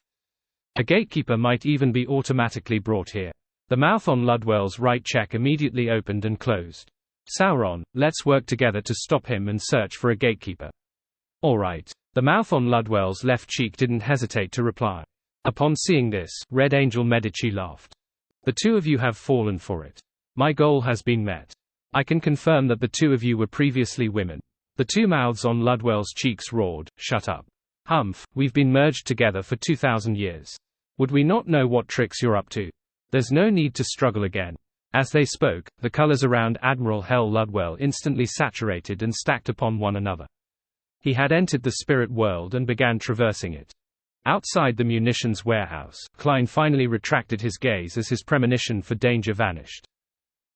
A gatekeeper might even be automatically brought here. The mouth on Ludwell's right cheek immediately opened and closed. Sauron, let's work together to stop him and search for a gatekeeper. All right. The mouth on Ludwell's left cheek didn't hesitate to reply. Upon seeing this, Red Angel Medici laughed. The 2 of you have fallen for it. My goal has been met. I can confirm that the 2 of you were previously women. The 2 mouths on Ludwell's cheeks roared, shut up. Humph, we've been merged together for 2,000 years. Would we not know what tricks you're up to? There's no need to struggle again. As they spoke, the colors around Admiral Hal Ludwell instantly saturated and stacked upon one another. He had entered the spirit world and began traversing it. Outside the munitions warehouse, Klein finally retracted his gaze as his premonition for danger vanished.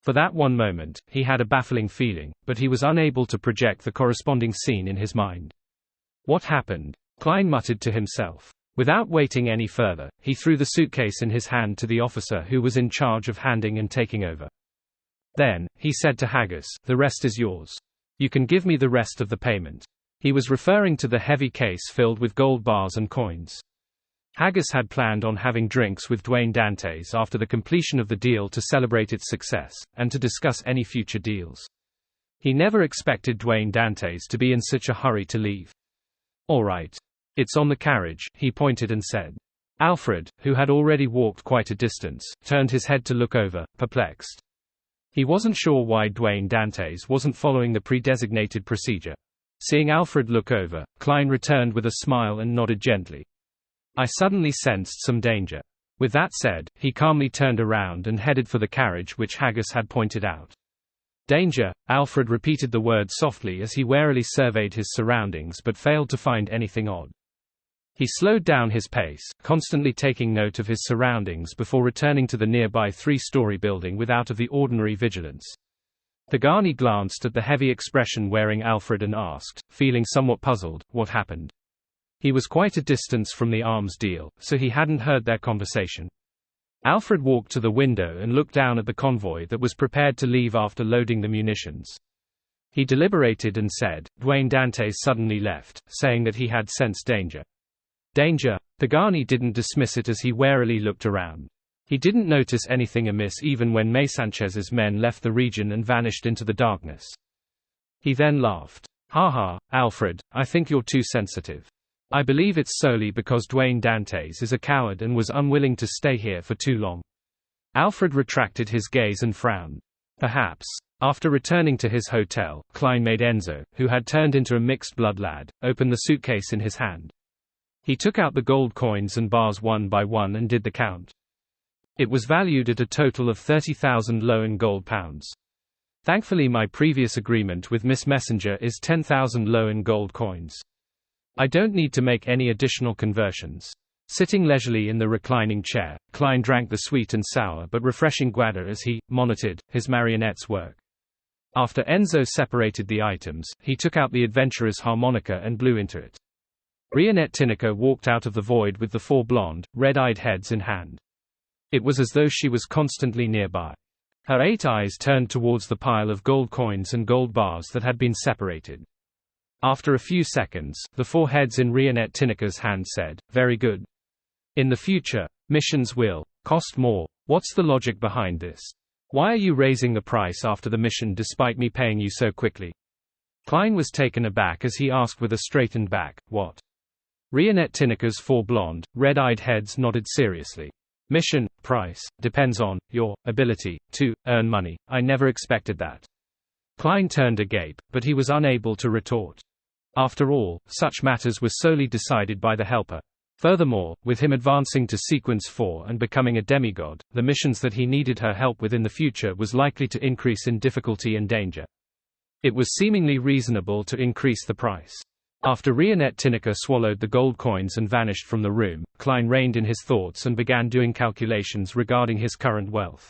For that one moment, he had a baffling feeling, but he was unable to project the corresponding scene in his mind. What happened? Klein muttered to himself. Without waiting any further, he threw the suitcase in his hand to the officer who was in charge of handing and taking over. Then, he said to Haggis, "The rest is yours. You can give me the rest of the payment." He was referring to the heavy case filled with gold bars and coins. Haggis had planned on having drinks with Dwayne Dantes after the completion of the deal to celebrate its success, and to discuss any future deals. He never expected Dwayne Dantes to be in such a hurry to leave. "All right. It's on the carriage," he pointed and said. Alfred, who had already walked quite a distance, turned his head to look over, perplexed. He wasn't sure why Dwayne Dantes wasn't following the pre-designated procedure. Seeing Alfred look over, Klein returned with a smile and nodded gently. "I suddenly sensed some danger." With that said, he calmly turned around and headed for the carriage which Haggis had pointed out. "Danger," Alfred repeated the word softly as he warily surveyed his surroundings but failed to find anything odd. He slowed down his pace, constantly taking note of his surroundings before returning to the nearby three-story building with out of the ordinary vigilance. Pagani glanced at the heavy expression wearing Alfred and asked, feeling somewhat puzzled, what happened. He was quite a distance from the arms deal, so he hadn't heard their conversation. Alfred walked to the window and looked down at the convoy that was prepared to leave after loading the munitions. He deliberated and said, "Dwayne Dantes suddenly left, saying that he had sensed danger." Danger? Pagani didn't dismiss it as he warily looked around. He didn't notice anything amiss even when May Sanchez's men left the region and vanished into the darkness. He then laughed. "Ha ha, Alfred, I think you're too sensitive. I believe it's solely because Dwayne Dantes is a coward and was unwilling to stay here for too long." Alfred retracted his gaze and frowned. Perhaps. After returning to his hotel, Klein made Enzo, who had turned into a mixed-blood lad, open the suitcase in his hand. He took out the gold coins and bars one by one and did the count. It was valued at a total of 30,000 Lowen gold pounds. Thankfully my previous agreement with Miss Messenger is 10,000 Lowen gold coins. I don't need to make any additional conversions. Sitting leisurely in the reclining chair, Klein drank the sweet and sour but refreshing guada as he monitored his marionette's work. After Enzo separated the items, he took out the adventurer's harmonica and blew into it. Rionette Tineke walked out of the void with the four blonde, red-eyed heads in hand. It was as though she was constantly nearby. Her 8 eyes turned towards the pile of gold coins and gold bars that had been separated. After a few seconds, the 4 heads in Rionette Tineke's hand said, "Very good. In the future, missions will cost more. What's the logic behind this? Why are you raising the price after the mission despite me paying you so quickly?" Klein was taken aback as he asked with a straightened back, "What?" Rionette Tineke's 4 blonde, red-eyed heads nodded seriously. "Mission price depends on your ability to earn money. I never expected that." Klein turned agape, but he was unable to retort. After all, such matters were solely decided by the helper. Furthermore, with him advancing to Sequence 4 and becoming a demigod, the missions that he needed her help with in the future was likely to increase in difficulty and danger. It was seemingly reasonable to increase the price. After Rionette Tineke swallowed the gold coins and vanished from the room, Klein reined in his thoughts and began doing calculations regarding his current wealth.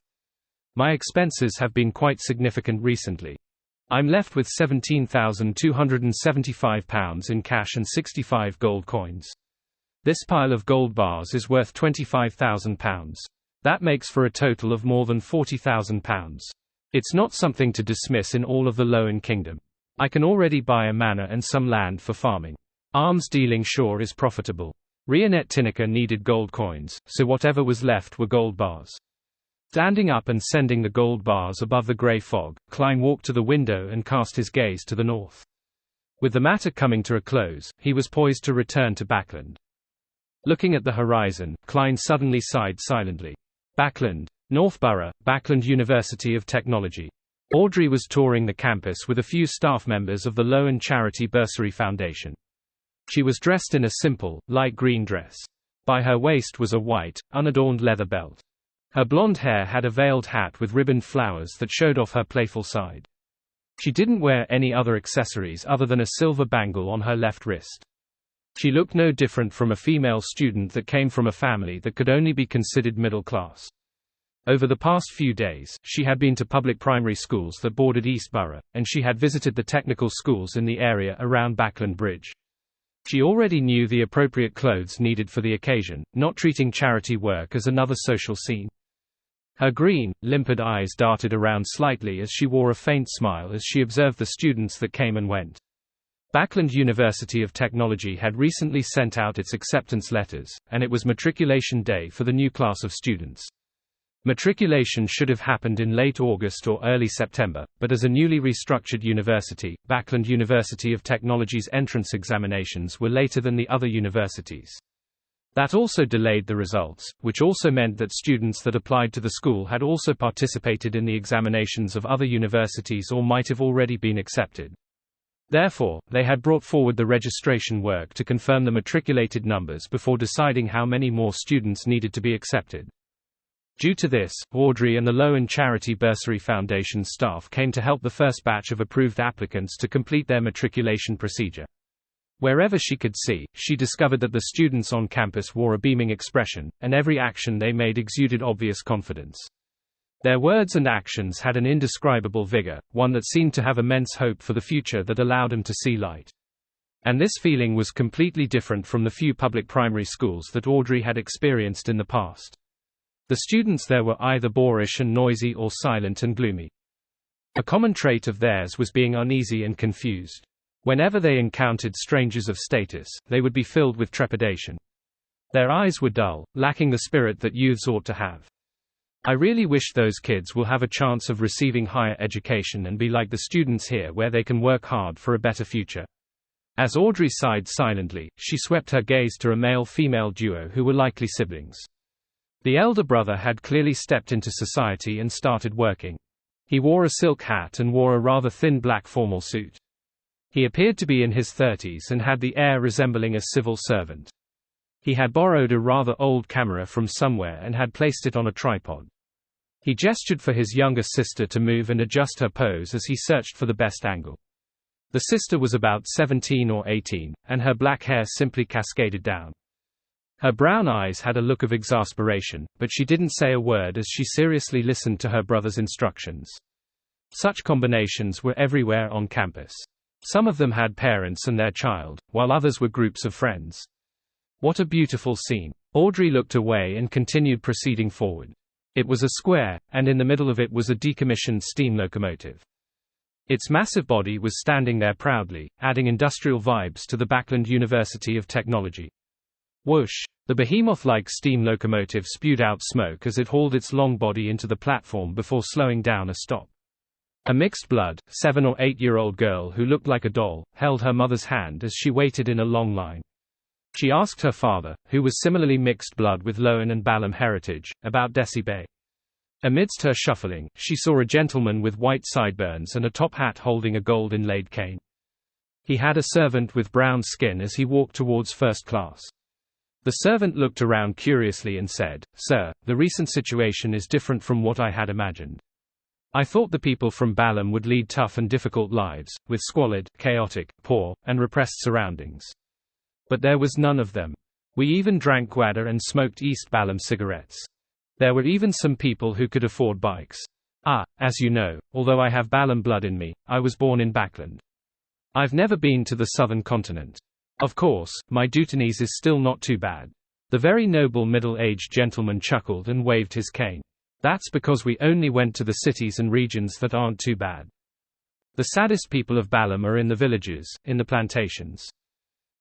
"My expenses have been quite significant recently. I'm left with £17,275 in cash and 65 gold coins. This pile of gold bars is worth £25,000. That makes for a total of more than £40,000. It's not something to dismiss in all of the Lowen Kingdom. I can already buy a manor and some land for farming. Arms dealing sure is profitable." Rionette Tineke needed gold coins, so whatever was left were gold bars. Standing up and sending the gold bars above the grey fog, Klein walked to the window and cast his gaze to the north. With the matter coming to a close, he was poised to return to Backland. Looking at the horizon, Klein suddenly sighed silently. Backland. Northborough, Backland University of Technology. Audrey was touring the campus with a few staff members of the Lowen Charity Bursary Foundation. She was dressed in a simple, light green dress. By her waist was a white, unadorned leather belt. Her blonde hair had a veiled hat with ribboned flowers that showed off her playful side. She didn't wear any other accessories other than a silver bangle on her left wrist. She looked no different from a female student that came from a family that could only be considered middle class. Over the past few days, she had been to public primary schools that bordered East Borough, and she had visited the technical schools in the area around Backland Bridge. She already knew the appropriate clothes needed for the occasion, not treating charity work as another social scene. Her green, limpid eyes darted around slightly as she wore a faint smile as she observed the students that came and went. Backland University of Technology had recently sent out its acceptance letters, and it was matriculation day for the new class of students. Matriculation should have happened in late August or early September, but as a newly restructured university, Backland University of Technology's entrance examinations were later than the other universities. That also delayed the results, which also meant that students that applied to the school had also participated in the examinations of other universities or might have already been accepted. Therefore, they had brought forward the registration work to confirm the matriculated numbers before deciding how many more students needed to be accepted. Due to this, Audrey and the Loan Charity Bursary Foundation staff came to help the first batch of approved applicants to complete their matriculation procedure. Wherever she could see, she discovered that the students on campus wore a beaming expression, and every action they made exuded obvious confidence. Their words and actions had an indescribable vigor, one that seemed to have immense hope for the future that allowed them to see light. And this feeling was completely different from the few public primary schools that Audrey had experienced in the past. The students there were either boorish and noisy or silent and gloomy. A common trait of theirs was being uneasy and confused. Whenever they encountered strangers of status, they would be filled with trepidation. Their eyes were dull, lacking the spirit that youths ought to have. I really wish those kids will have a chance of receiving higher education and be like the students here where they can work hard for a better future. As Audrey sighed silently, she swept her gaze to a male-female duo who were likely siblings. The elder brother had clearly stepped into society and started working. He wore a silk hat and wore a rather thin black formal suit. He appeared to be in his 30s and had the air resembling a civil servant. He had borrowed a rather old camera from somewhere and had placed it on a tripod. He gestured for his younger sister to move and adjust her pose as he searched for the best angle. The sister was about 17 or 18, and her black hair simply cascaded down. Her brown eyes had a look of exasperation, but she didn't say a word as she seriously listened to her brother's instructions. Such combinations were everywhere on campus. Some of them had parents and their child, while others were groups of friends. What a beautiful scene. Audrey looked away and continued proceeding forward. It was a square, and in the middle of it was a decommissioned steam locomotive. Its massive body was standing there proudly, adding industrial vibes to the Backland University of Technology. Whoosh! The behemoth-like steam locomotive spewed out smoke as it hauled its long body into the platform before slowing down a stop. A mixed-blood, 7 or 8-year-old girl who looked like a doll, held her mother's hand as she waited in a long line. She asked her father, who was similarly mixed blood with Loan and Balam heritage, about Desi Bay. Amidst her shuffling, she saw a gentleman with white sideburns and a top hat holding a gold-inlaid cane. He had a servant with brown skin as he walked towards first class. The servant looked around curiously and said, "Sir, the recent situation is different from what I had imagined. I thought the people from Balam would lead tough and difficult lives, with squalid, chaotic, poor, and repressed surroundings. But there was none of them. We even drank guadda and smoked East Balam cigarettes. There were even some people who could afford bikes. As you know, although I have Balam blood in me, I was born in Backland. I've never been to the southern continent. Of course, my Dutanese is still not too bad." The very noble middle-aged gentleman chuckled and waved his cane. "That's because we only went to the cities and regions that aren't too bad. The saddest people of Balam are in the villages, in the plantations.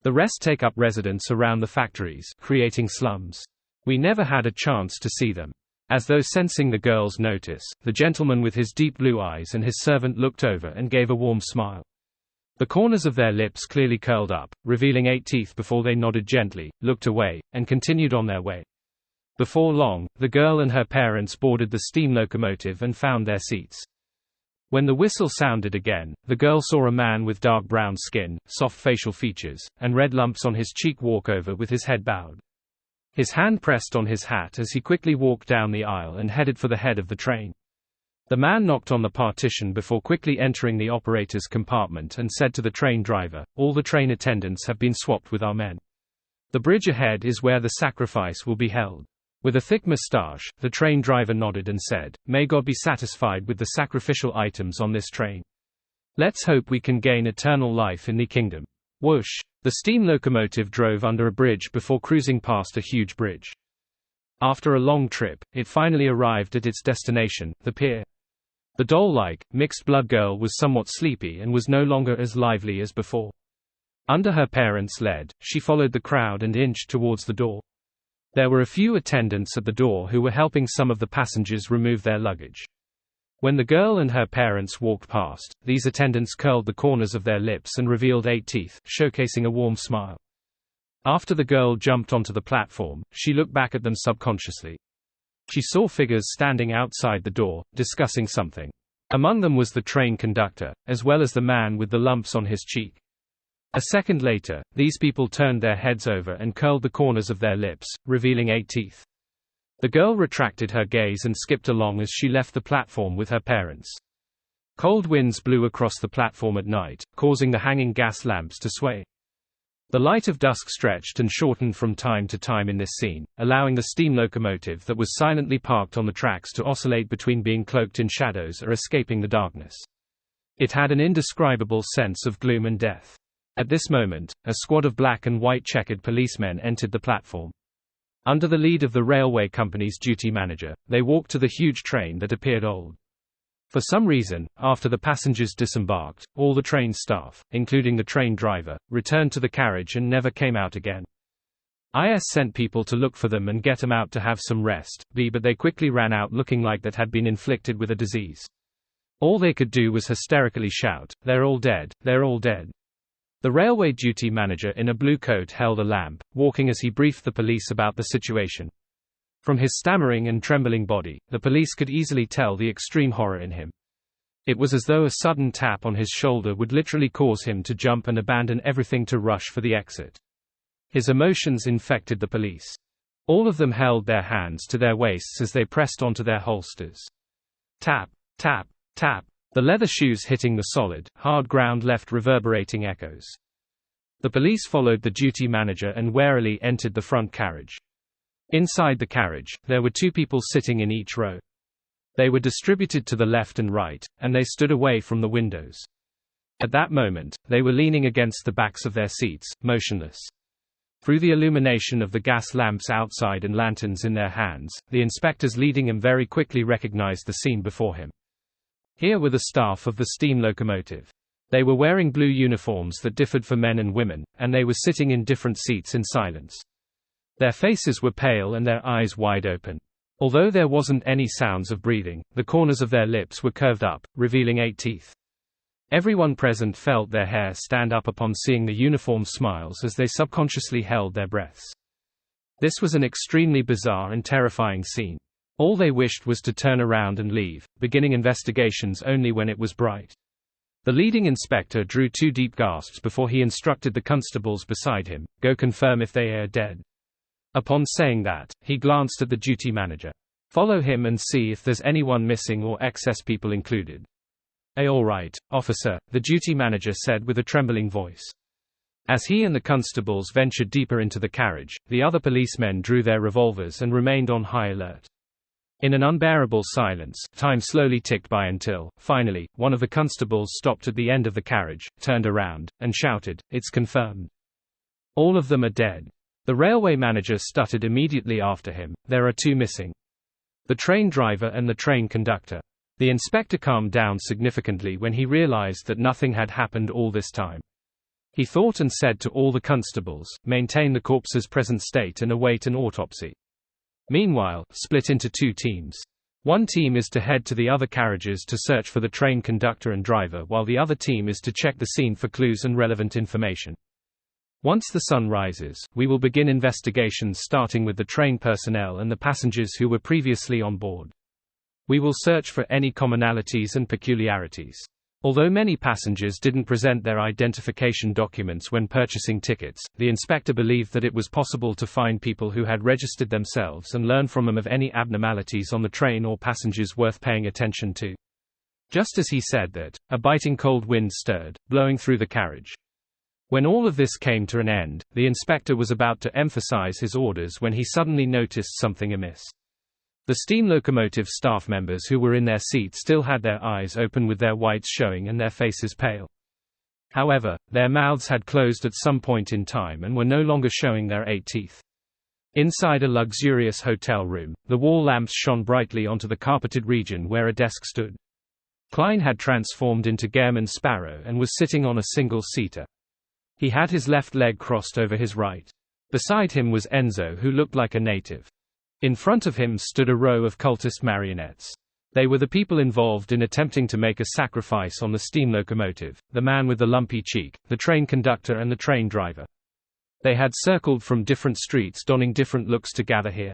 The rest take up residence around the factories, creating slums. We never had a chance to see them." As though sensing the girl's notice, the gentleman with his deep blue eyes and his servant looked over and gave a warm smile. The corners of their lips clearly curled up, revealing 8 teeth before they nodded gently, looked away, and continued on their way. Before long, the girl and her parents boarded the steam locomotive and found their seats. When the whistle sounded again, the girl saw a man with dark brown skin, soft facial features, and red lumps on his cheek walk over with his head bowed. His hand pressed on his hat as he quickly walked down the aisle and headed for the head of the train. The man knocked on the partition before quickly entering the operator's compartment and said to the train driver, "All the train attendants have been swapped with our men. The bridge ahead is where the sacrifice will be held. With a thick moustache, the train driver nodded and said, "May God be satisfied with the sacrificial items on this train. Let's hope we can gain eternal life in the kingdom." Whoosh! The steam locomotive drove under a bridge before cruising past a huge bridge. After a long trip, it finally arrived at its destination, the pier. The doll-like, mixed-blood girl was somewhat sleepy and was no longer as lively as before. Under her parents' lead, she followed the crowd and inched towards the door. There were a few attendants at the door who were helping some of the passengers remove their luggage. When the girl and her parents walked past, these attendants curled the corners of their lips and revealed 8 teeth, showcasing a warm smile. After the girl jumped onto the platform, she looked back at them subconsciously. She saw figures standing outside the door, discussing something. Among them was the train conductor, as well as the man with the lumps on his cheek. A second later, these people turned their heads over and curled the corners of their lips, revealing 8 teeth. The girl retracted her gaze and skipped along as she left the platform with her parents. Cold winds blew across the platform at night, causing the hanging gas lamps to sway. The light of dusk stretched and shortened from time to time in this scene, allowing the steam locomotive that was silently parked on the tracks to oscillate between being cloaked in shadows or escaping the darkness. It had an indescribable sense of gloom and death. At this moment, a squad of black and white checkered policemen entered the platform. Under the lead of the railway company's duty manager, they walked to the huge train that appeared old. For some reason, after the passengers disembarked, all the train staff, including the train driver, returned to the carriage and never came out again. IS sent people to look for them and get them out to have some rest, but they quickly ran out looking like that had been inflicted with a disease. All they could do was hysterically shout, "They're all dead, they're all dead." The railway duty manager in a blue coat held a lamp, walking as he briefed the police about the situation. From his stammering and trembling body, the police could easily tell the extreme horror in him. It was as though a sudden tap on his shoulder would literally cause him to jump and abandon everything to rush for the exit. His emotions infected the police. All of them held their hands to their waists as they pressed onto their holsters. Tap, tap, tap. The leather shoes hitting the solid, hard ground left reverberating echoes. The police followed the duty manager and warily entered the front carriage. Inside the carriage, there were 2 people sitting in each row. They were distributed to the left and right, and they stood away from the windows. At that moment, they were leaning against the backs of their seats, motionless. Through the illumination of the gas lamps outside and lanterns in their hands, the inspectors leading him very quickly recognized the scene before him. Here were the staff of the steam locomotive. They were wearing blue uniforms that differed for men and women, and they were sitting in different seats in silence. Their faces were pale and their eyes wide open. Although there wasn't any sounds of breathing, the corners of their lips were curved up, revealing 8 teeth. Everyone present felt their hair stand up upon seeing the uniform smiles as they subconsciously held their breaths. This was an extremely bizarre and terrifying scene. All they wished was to turn around and leave, beginning investigations only when it was bright. The leading inspector drew 2 deep gasps before he instructed the constables beside him, "Go confirm if they are dead." Upon saying that, he glanced at the duty manager. "Follow him and see if there's anyone missing or excess people included." "All right, officer," the duty manager said with a trembling voice. As he and the constables ventured deeper into the carriage, the other policemen drew their revolvers and remained on high alert. In an unbearable silence, time slowly ticked by until, finally, one of the constables stopped at the end of the carriage, turned around, and shouted, "It's confirmed. All of them are dead." The railway manager stuttered immediately after him, "There are 2 missing. The train driver and the train conductor." The inspector calmed down significantly when he realized that nothing had happened all this time. He thought and said to all the constables, "Maintain the corpse's present state and await an autopsy." Meanwhile, split into 2 teams. One team is to head to the other carriages to search for the train conductor and driver, while the other team is to check the scene for clues and relevant information. Once the sun rises, we will begin investigations starting with the train personnel and the passengers who were previously on board. We will search for any commonalities and peculiarities. Although many passengers didn't present their identification documents when purchasing tickets, the inspector believed that it was possible to find people who had registered themselves and learn from them of any abnormalities on the train or passengers worth paying attention to. Just as he said that, a biting cold wind stirred, blowing through the carriage. When all of this came to an end, the inspector was about to emphasize his orders when he suddenly noticed something amiss. The steam locomotive staff members who were in their seats still had their eyes open with their whites showing and their faces pale. However, their mouths had closed at some point in time and were no longer showing their 8 teeth. Inside a luxurious hotel room, the wall lamps shone brightly onto the carpeted region where a desk stood. Klein had transformed into Gehrman Sparrow and was sitting on a single-seater. He had his left leg crossed over his right. Beside him was Enzo, who looked like a native. In front of him stood a row of cultist marionettes. They were the people involved in attempting to make a sacrifice on the steam locomotive, the man with the lumpy cheek, the train conductor and the train driver. They had circled from different streets donning different looks to gather here.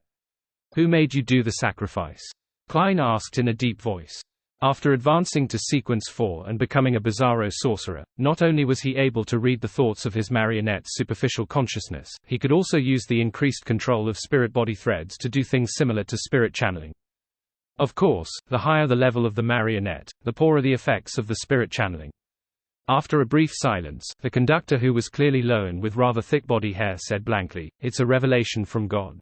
"Who made you do the sacrifice?" Klein asked in a deep voice. After advancing to Sequence 4 and becoming a Bizarro sorcerer, not only was he able to read the thoughts of his marionette's superficial consciousness, he could also use the increased control of spirit body threads to do things similar to spirit channeling. Of course, the higher the level of the marionette, the poorer the effects of the spirit channeling. After a brief silence, the conductor, who was clearly low and with rather thick body hair, said blankly, "It's a revelation from God."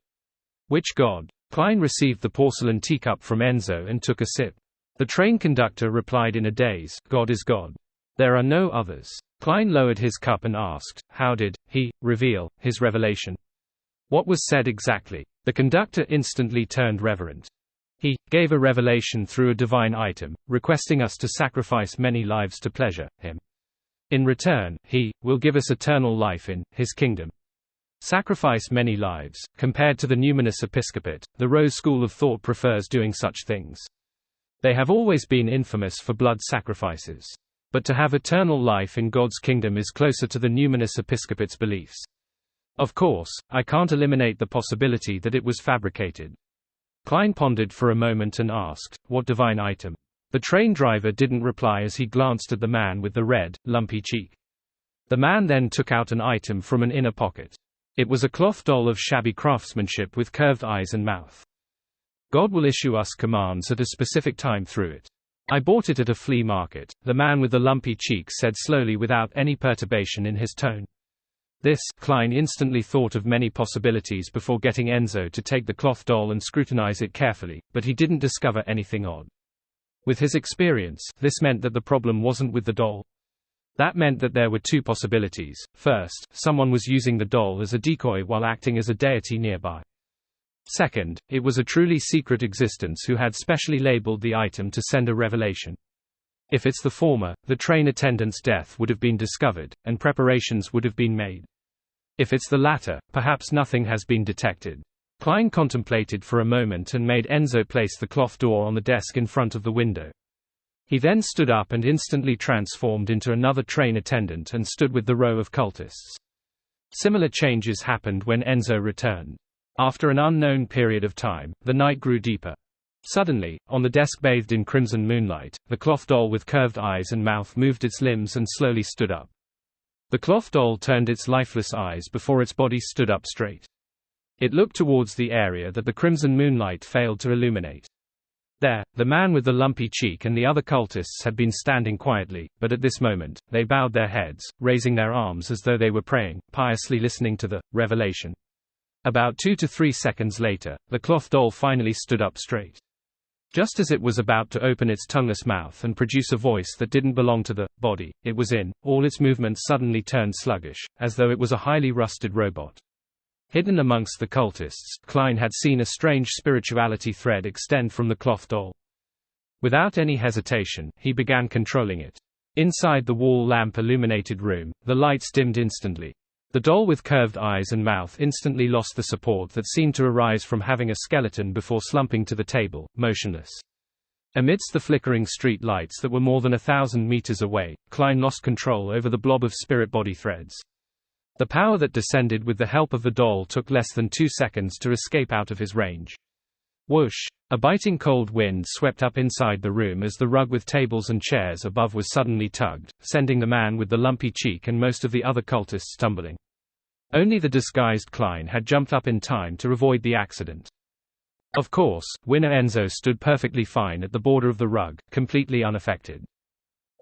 "Which God?" Klein received the porcelain teacup from Enzo and took a sip. The train conductor replied in a daze, "God is God. There are no others." Klein lowered his cup and asked, "How did he reveal his revelation? What was said exactly?" The conductor instantly turned reverent. "He gave a revelation through a divine item, requesting us to sacrifice many lives to pleasure him. In return, he will give us eternal life in his kingdom." Sacrifice many lives. Compared to the numinous episcopate, the Rose school of thought prefers doing such things. They have always been infamous for blood sacrifices. But to have eternal life in God's kingdom is closer to the numinous episcopate's beliefs. Of course, I can't eliminate the possibility that it was fabricated. Klein pondered for a moment and asked, "What divine item?" The train driver didn't reply as he glanced at the man with the red, lumpy cheek. The man then took out an item from an inner pocket. It was a cloth doll of shabby craftsmanship with curved eyes and mouth. "God will issue us commands at a specific time through it. I bought it at a flea market," the man with the lumpy cheek said slowly without any perturbation in his tone. This, Klein instantly thought of many possibilities before getting Enzo to take the cloth doll and scrutinize it carefully, but he didn't discover anything odd. With his experience, this meant that the problem wasn't with the doll. That meant that there were two possibilities. First, someone was using the doll as a decoy while acting as a deity nearby. Second, it was a truly secret existence who had specially labeled the item to send a revelation. If it's the former, the train attendant's death would have been discovered, and preparations would have been made. If it's the latter, perhaps nothing has been detected. Klein contemplated for a moment and made Enzo place the cloth door on the desk in front of the window. He then stood up and instantly transformed into another train attendant and stood with the row of cultists. Similar changes happened when Enzo returned. After an unknown period of time, the night grew deeper. Suddenly, on the desk bathed in crimson moonlight, the cloth doll with curved eyes and mouth moved its limbs and slowly stood up. The cloth doll turned its lifeless eyes before its body stood up straight. It looked towards the area that the crimson moonlight failed to illuminate. There, the man with the lumpy cheek and the other cultists had been standing quietly, but at this moment, they bowed their heads, raising their arms as though they were praying, piously listening to the revelation. About 2 to 3 seconds later, the cloth doll finally stood up straight. Just as it was about to open its tongueless mouth and produce a voice that didn't belong to the body it was in, all its movements suddenly turned sluggish, as though it was a highly rusted robot. Hidden amongst the cultists, Klein had seen a strange spirituality thread extend from the cloth doll. Without any hesitation, he began controlling it. Inside the wall lamp illuminated room, the lights dimmed instantly. The doll with curved eyes and mouth instantly lost the support that seemed to arise from having a skeleton before slumping to the table, motionless. Amidst the flickering street lights that were more than 1,000 meters away, Klein lost control over the blob of spirit body threads. The power that descended with the help of the doll took less than 2 seconds to escape out of his range. Whoosh! A biting cold wind swept up inside the room as the rug with tables and chairs above was suddenly tugged, sending the man with the lumpy cheek and most of the other cultists tumbling. Only the disguised Klein had jumped up in time to avoid the accident. Of course, Winner Enzo stood perfectly fine at the border of the rug, completely unaffected.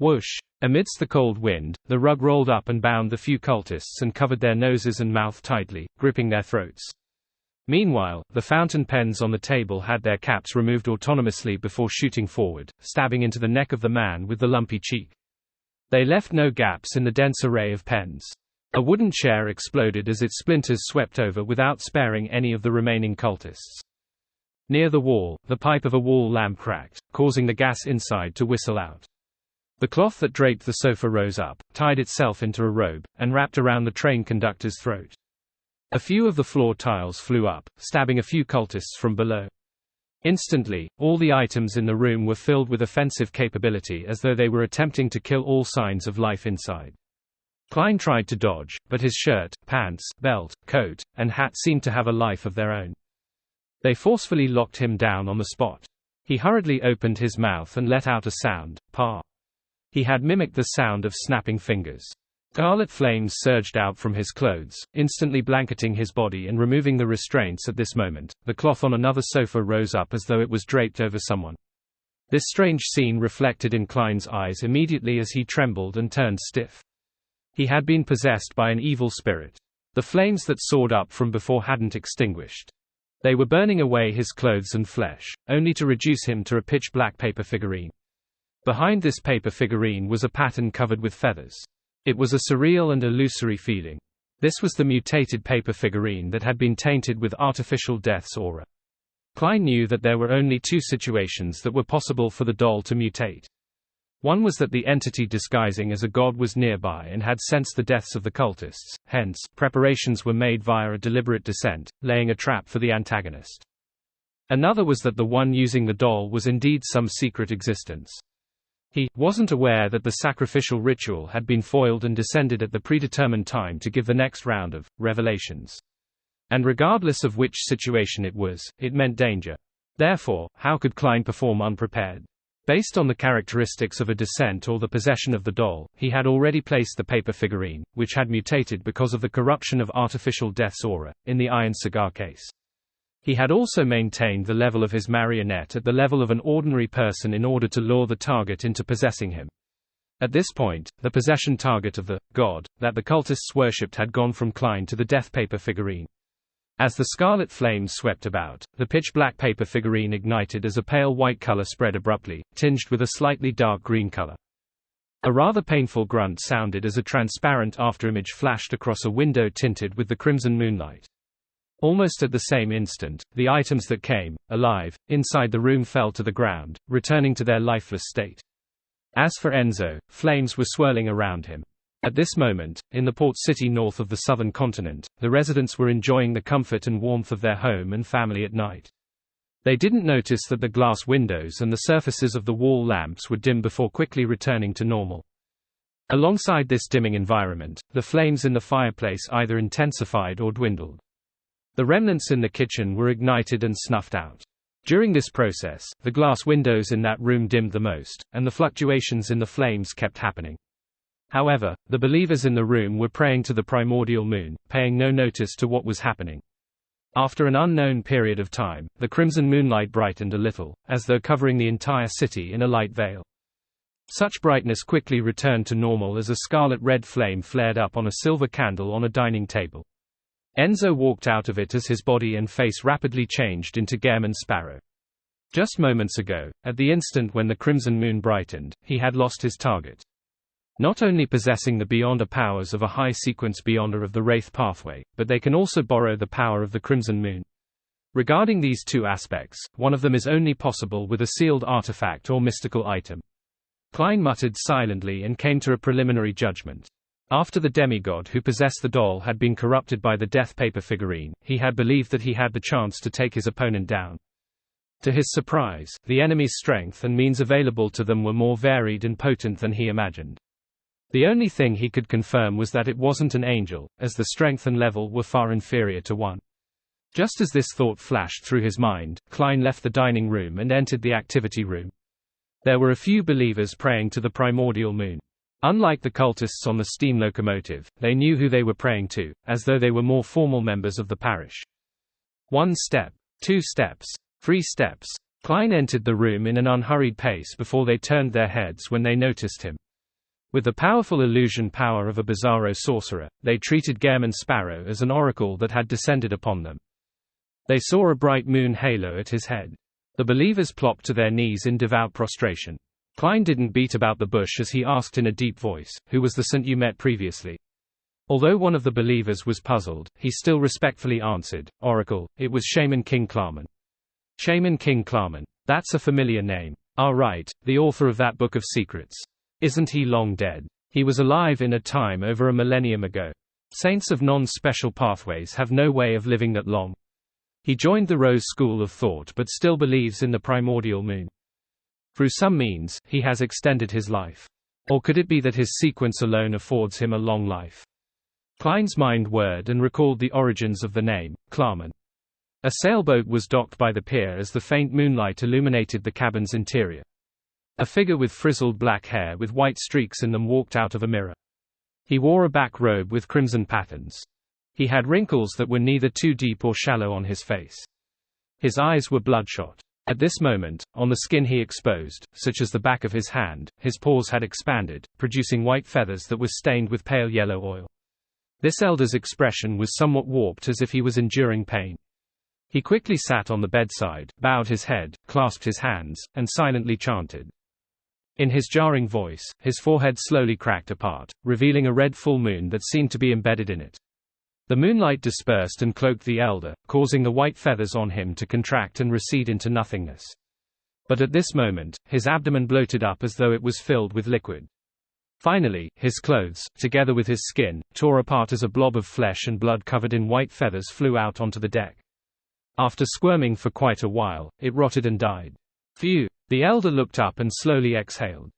Whoosh! Amidst the cold wind, the rug rolled up and bound the few cultists and covered their noses and mouth tightly, gripping their throats. Meanwhile, the fountain pens on the table had their caps removed autonomously before shooting forward, stabbing into the neck of the man with the lumpy cheek. They left no gaps in the dense array of pens. A wooden chair exploded as its splinters swept over without sparing any of the remaining cultists. Near the wall, the pipe of a wall lamp cracked, causing the gas inside to whistle out. The cloth that draped the sofa rose up, tied itself into a robe, and wrapped around the train conductor's throat. A few of the floor tiles flew up, stabbing a few cultists from below. Instantly, all the items in the room were filled with offensive capability as though they were attempting to kill all signs of life inside. Klein tried to dodge, but his shirt, pants, belt, coat, and hat seemed to have a life of their own. They forcefully locked him down on the spot. He hurriedly opened his mouth and let out a sound, pa. He had mimicked the sound of snapping fingers. Scarlet flames surged out from his clothes, instantly blanketing his body and removing the restraints at this moment. The cloth on another sofa rose up as though it was draped over someone. This strange scene reflected in Klein's eyes immediately as he trembled and turned stiff. He had been possessed by an evil spirit. The flames that soared up from before hadn't extinguished. They were burning away his clothes and flesh, only to reduce him to a pitch-black paper figurine. Behind this paper figurine was a pattern covered with feathers. It was a surreal and illusory feeling. This was the mutated paper figurine that had been tainted with artificial death's aura. Klein knew that there were only two situations that were possible for the doll to mutate. One was that the entity disguising as a god was nearby and had sensed the deaths of the cultists, hence, preparations were made via a deliberate descent, laying a trap for the antagonist. Another was that the one using the doll was indeed some secret existence. He wasn't aware that the sacrificial ritual had been foiled and descended at the predetermined time to give the next round of revelations. And regardless of which situation it was, it meant danger. Therefore, how could Klein perform unprepared? Based on the characteristics of a descent or the possession of the doll, he had already placed the paper figurine, which had mutated because of the corruption of artificial death's aura, in the iron cigar case. He had also maintained the level of his marionette at the level of an ordinary person in order to lure the target into possessing him. At this point, the possession target of the god that the cultists worshipped had gone from Klein to the death paper figurine. As the scarlet flames swept about, the pitch-black paper figurine ignited as a pale white color spread abruptly, tinged with a slightly dark green color. A rather painful grunt sounded as a transparent afterimage flashed across a window tinted with the crimson moonlight. Almost at the same instant, the items that came, alive, inside the room fell to the ground, returning to their lifeless state. As for Enzo, flames were swirling around him. At this moment, in the port city north of the southern continent, the residents were enjoying the comfort and warmth of their home and family at night. They didn't notice that the glass windows and the surfaces of the wall lamps were dim before quickly returning to normal. Alongside this dimming environment, the flames in the fireplace either intensified or dwindled. The remnants in the kitchen were ignited and snuffed out. During this process, the glass windows in that room dimmed the most, and the fluctuations in the flames kept happening. However, the believers in the room were praying to the primordial moon, paying no notice to what was happening. After an unknown period of time, the crimson moonlight brightened a little, as though covering the entire city in a light veil. Such brightness quickly returned to normal as a scarlet-red flame flared up on a silver candle on a dining table. Enzo walked out of it as his body and face rapidly changed into Gehrman Sparrow. Just moments ago, at the instant when the crimson moon brightened, he had lost his target. Not only possessing the Beyonder powers of a high-sequence Beyonder of the Wraith pathway, but they can also borrow the power of the Crimson Moon. Regarding these two aspects, one of them is only possible with a sealed artifact or mystical item. Klein muttered silently and came to a preliminary judgment. After the demigod who possessed the doll had been corrupted by the death paper figurine, he had believed that he had the chance to take his opponent down. To his surprise, the enemy's strength and means available to them were more varied and potent than he imagined. The only thing he could confirm was that it wasn't an angel, as the strength and level were far inferior to one. Just as this thought flashed through his mind, Klein left the dining room and entered the activity room. There were a few believers praying to the primordial moon. Unlike the cultists on the steam locomotive, they knew who they were praying to, as though they were more formal members of the parish. 1 step, 2 steps, 3 steps. Klein entered the room in an unhurried pace before they turned their heads when they noticed him. With the powerful illusion power of a bizarro sorcerer, they treated Gehrman Sparrow as an oracle that had descended upon them. They saw a bright moon halo at his head. The believers plopped to their knees in devout prostration. Klein didn't beat about the bush as he asked in a deep voice, "Who was the saint you met previously?" Although one of the believers was puzzled, he still respectfully answered, "Oracle, it was Shaman King Klarman." Shaman King Klarman. That's a familiar name. Ah, right, the author of that book of secrets. Isn't he long dead? He was alive in a time over a millennium ago. Saints of non-special pathways have no way of living that long. He joined the Rose School of Thought but still believes in the primordial moon. Through some means, he has extended his life. Or could it be that his sequence alone affords him a long life? Klein's mind whirred and recalled the origins of the name, Klarman. A sailboat was docked by the pier as the faint moonlight illuminated the cabin's interior. A figure with frizzled black hair with white streaks in them walked out of a mirror. He wore a back robe with crimson patterns. He had wrinkles that were neither too deep or shallow on his face. His eyes were bloodshot. At this moment, on the skin he exposed, such as the back of his hand, his paws had expanded, producing white feathers that were stained with pale yellow oil. This elder's expression was somewhat warped as if he was enduring pain. He quickly sat on the bedside, bowed his head, clasped his hands, and silently chanted. In his jarring voice, his forehead slowly cracked apart, revealing a red full moon that seemed to be embedded in it. The moonlight dispersed and cloaked the elder, causing the white feathers on him to contract and recede into nothingness. But at this moment, his abdomen bloated up as though it was filled with liquid. Finally, his clothes, together with his skin, tore apart as a blob of flesh and blood covered in white feathers flew out onto the deck. After squirming for quite a while, it rotted and died. Phew! The elder looked up and slowly exhaled.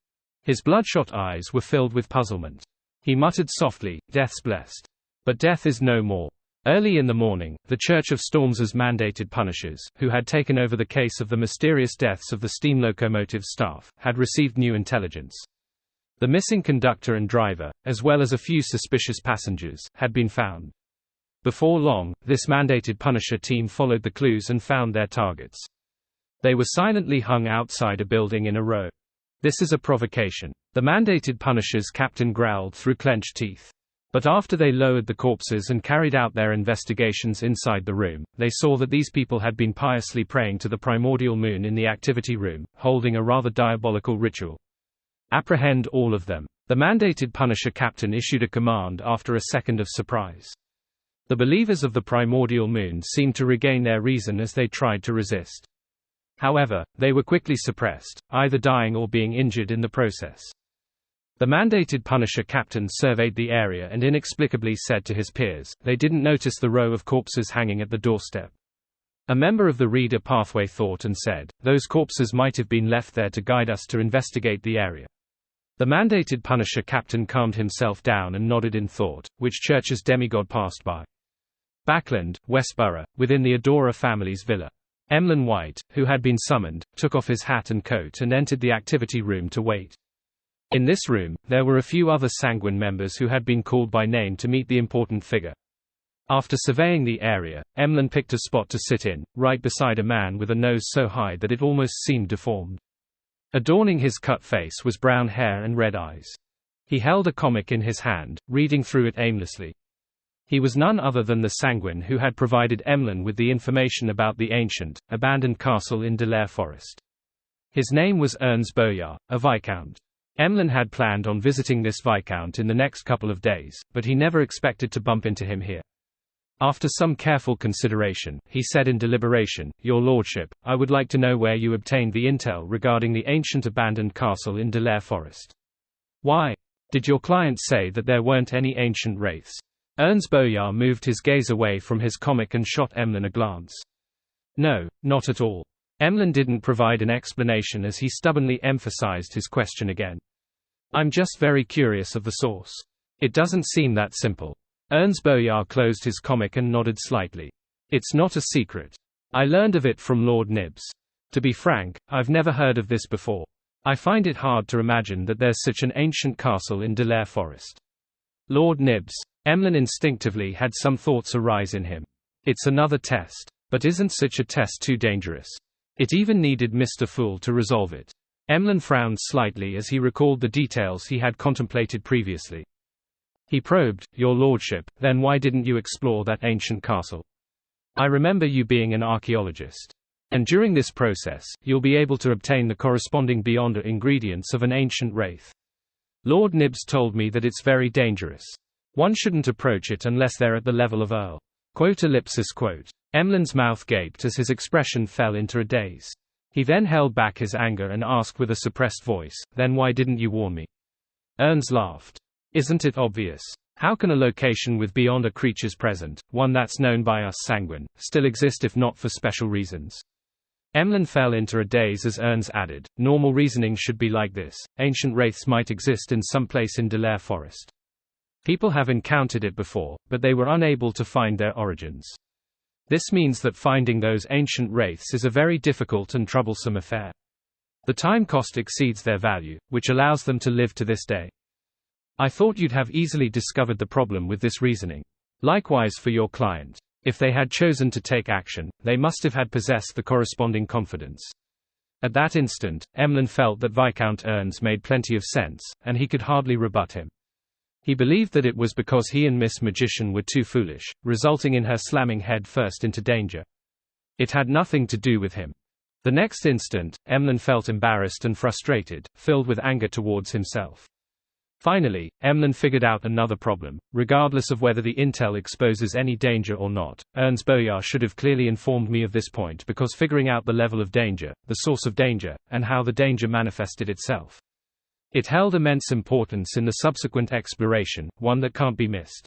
His bloodshot eyes were filled with puzzlement. He muttered softly, "Death's blessed. But death is no more." Early in the morning, the Church of Storms's mandated punishers, who had taken over the case of the mysterious deaths of the steam locomotive staff, had received new intelligence. The missing conductor and driver, as well as a few suspicious passengers, had been found. Before long, this mandated punisher team followed the clues and found their targets. They were silently hung outside a building in a row. "This is a provocation," the mandated punisher's captain growled through clenched teeth. But after they lowered the corpses and carried out their investigations inside the room, they saw that these people had been piously praying to the primordial moon in the activity room, holding a rather diabolical ritual. "Apprehend all of them." The mandated punisher captain issued a command after a second of surprise. The believers of the primordial moon seemed to regain their reason as they tried to resist. However, they were quickly suppressed, either dying or being injured in the process. The mandated punisher captain surveyed the area and inexplicably said to his peers, they didn't notice the row of corpses hanging at the doorstep. A member of the Reader Pathway thought and said, "Those corpses might have been left there to guide us to investigate the area." The mandated punisher captain calmed himself down and nodded in thought. Which church's demigod passed by? Backland, Westborough, within the Adora family's villa. Emlyn White, who had been summoned, took off his hat and coat and entered the activity room to wait. In this room, there were a few other Sanguine members who had been called by name to meet the important figure. After surveying the area, Emlyn picked a spot to sit in, right beside a man with a nose so high that it almost seemed deformed. Adorning his cut face was brown hair and red eyes. He held a comic in his hand, reading through it aimlessly. He was none other than the Sanguine who had provided Emlyn with the information about the ancient, abandoned castle in Delaire Forest. His name was Ernst Boyar, a viscount. Emlyn had planned on visiting this viscount in the next couple of days, but he never expected to bump into him here. After some careful consideration, he said in deliberation, "Your lordship, I would like to know where you obtained the intel regarding the ancient abandoned castle in Delaire Forest. Why? Did your client say that there weren't any ancient wraiths?" Ernst Boyar moved his gaze away from his comic and shot Emlyn a glance. "No, not at all." Emlyn didn't provide an explanation as he stubbornly emphasized his question again. "I'm just very curious of the source. It doesn't seem that simple." Ernst Boyar closed his comic and nodded slightly. "It's not a secret. I learned of it from Lord Nibs. To be frank, I've never heard of this before. I find it hard to imagine that there's such an ancient castle in Delaire Forest." Lord Nibs. Emlyn instinctively had some thoughts arise in him. It's another test. But isn't such a test too dangerous? It even needed Mr. Fool to resolve it. Emlyn frowned slightly as he recalled the details he had contemplated previously. He probed, "Your lordship, then why didn't you explore that ancient castle? I remember you being an archaeologist. And during this process, you'll be able to obtain the corresponding Beyonder ingredients of an ancient wraith. Lord Nibs told me that it's very dangerous. One shouldn't approach it unless they're at the level of Earl." Emlyn's mouth gaped as his expression fell into a daze. He then held back his anger and asked with a suppressed voice, "Then why didn't you warn me?" Ernst laughed. "Isn't it obvious? How can a location with Beyonder creatures present, one that's known by us sanguine, still exist if not for special reasons?" Emlyn fell into a daze as Ernst added, "Normal reasoning should be like this. Ancient wraiths might exist in some place in Delair Forest. People have encountered it before, but they were unable to find their origins. This means that finding those ancient wraiths is a very difficult and troublesome affair. The time cost exceeds their value, which allows them to live to this day. I thought you'd have easily discovered the problem with this reasoning. Likewise for your client. If they had chosen to take action, they must have had possessed the corresponding confidence." At that instant, Emlyn felt that Viscount Ernst made plenty of sense, and he could hardly rebut him. He believed that it was because he and Miss Magician were too foolish, resulting in her slamming head first into danger. It had nothing to do with him. The next instant, Emlyn felt embarrassed and frustrated, filled with anger towards himself. Finally, Emlyn figured out another problem. Regardless of whether the intel exposes any danger or not, Ernst Boyar should have clearly informed me of this point, because figuring out the level of danger, the source of danger, and how the danger manifested itself. It held immense importance in the subsequent exploration, one that can't be missed.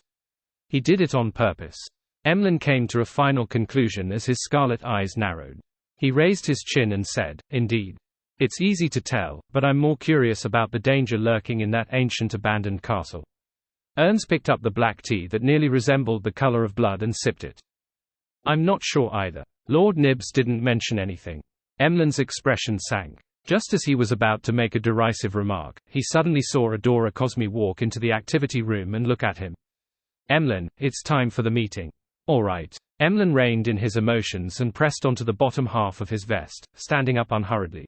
He did it on purpose. Emlyn came to a final conclusion as his scarlet eyes narrowed. He raised his chin and said, "Indeed. It's easy to tell, but I'm more curious about the danger lurking in that ancient abandoned castle." Ernst picked up the black tea that nearly resembled the color of blood and sipped it. "I'm not sure either. Lord Nibs didn't mention anything." Emlyn's expression sank. Just as he was about to make a derisive remark, he suddenly saw Adora Cosme walk into the activity room and look at him. "Emlyn, it's time for the meeting." "All right." Emlyn reined in his emotions and pressed onto the bottom half of his vest, standing up unhurriedly.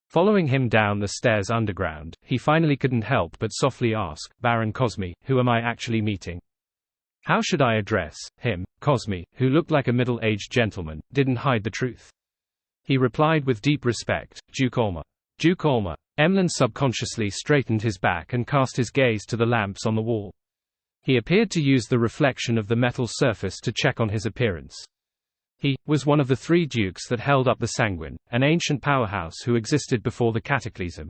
Following him down the stairs underground, he finally couldn't help but softly ask, "Baron Cosme, who am I actually meeting?" How should I address him? Cosme, who looked like a middle-aged gentleman, didn't hide the truth. He replied with deep respect, "Duke Olmer." "Duke Olmer." Emlyn subconsciously straightened his back and cast his gaze to the lamps on the wall. He appeared to use the reflection of the metal surface to check on his appearance. He was one of the three dukes that held up the Sanguine, an ancient powerhouse who existed before the Cataclysm.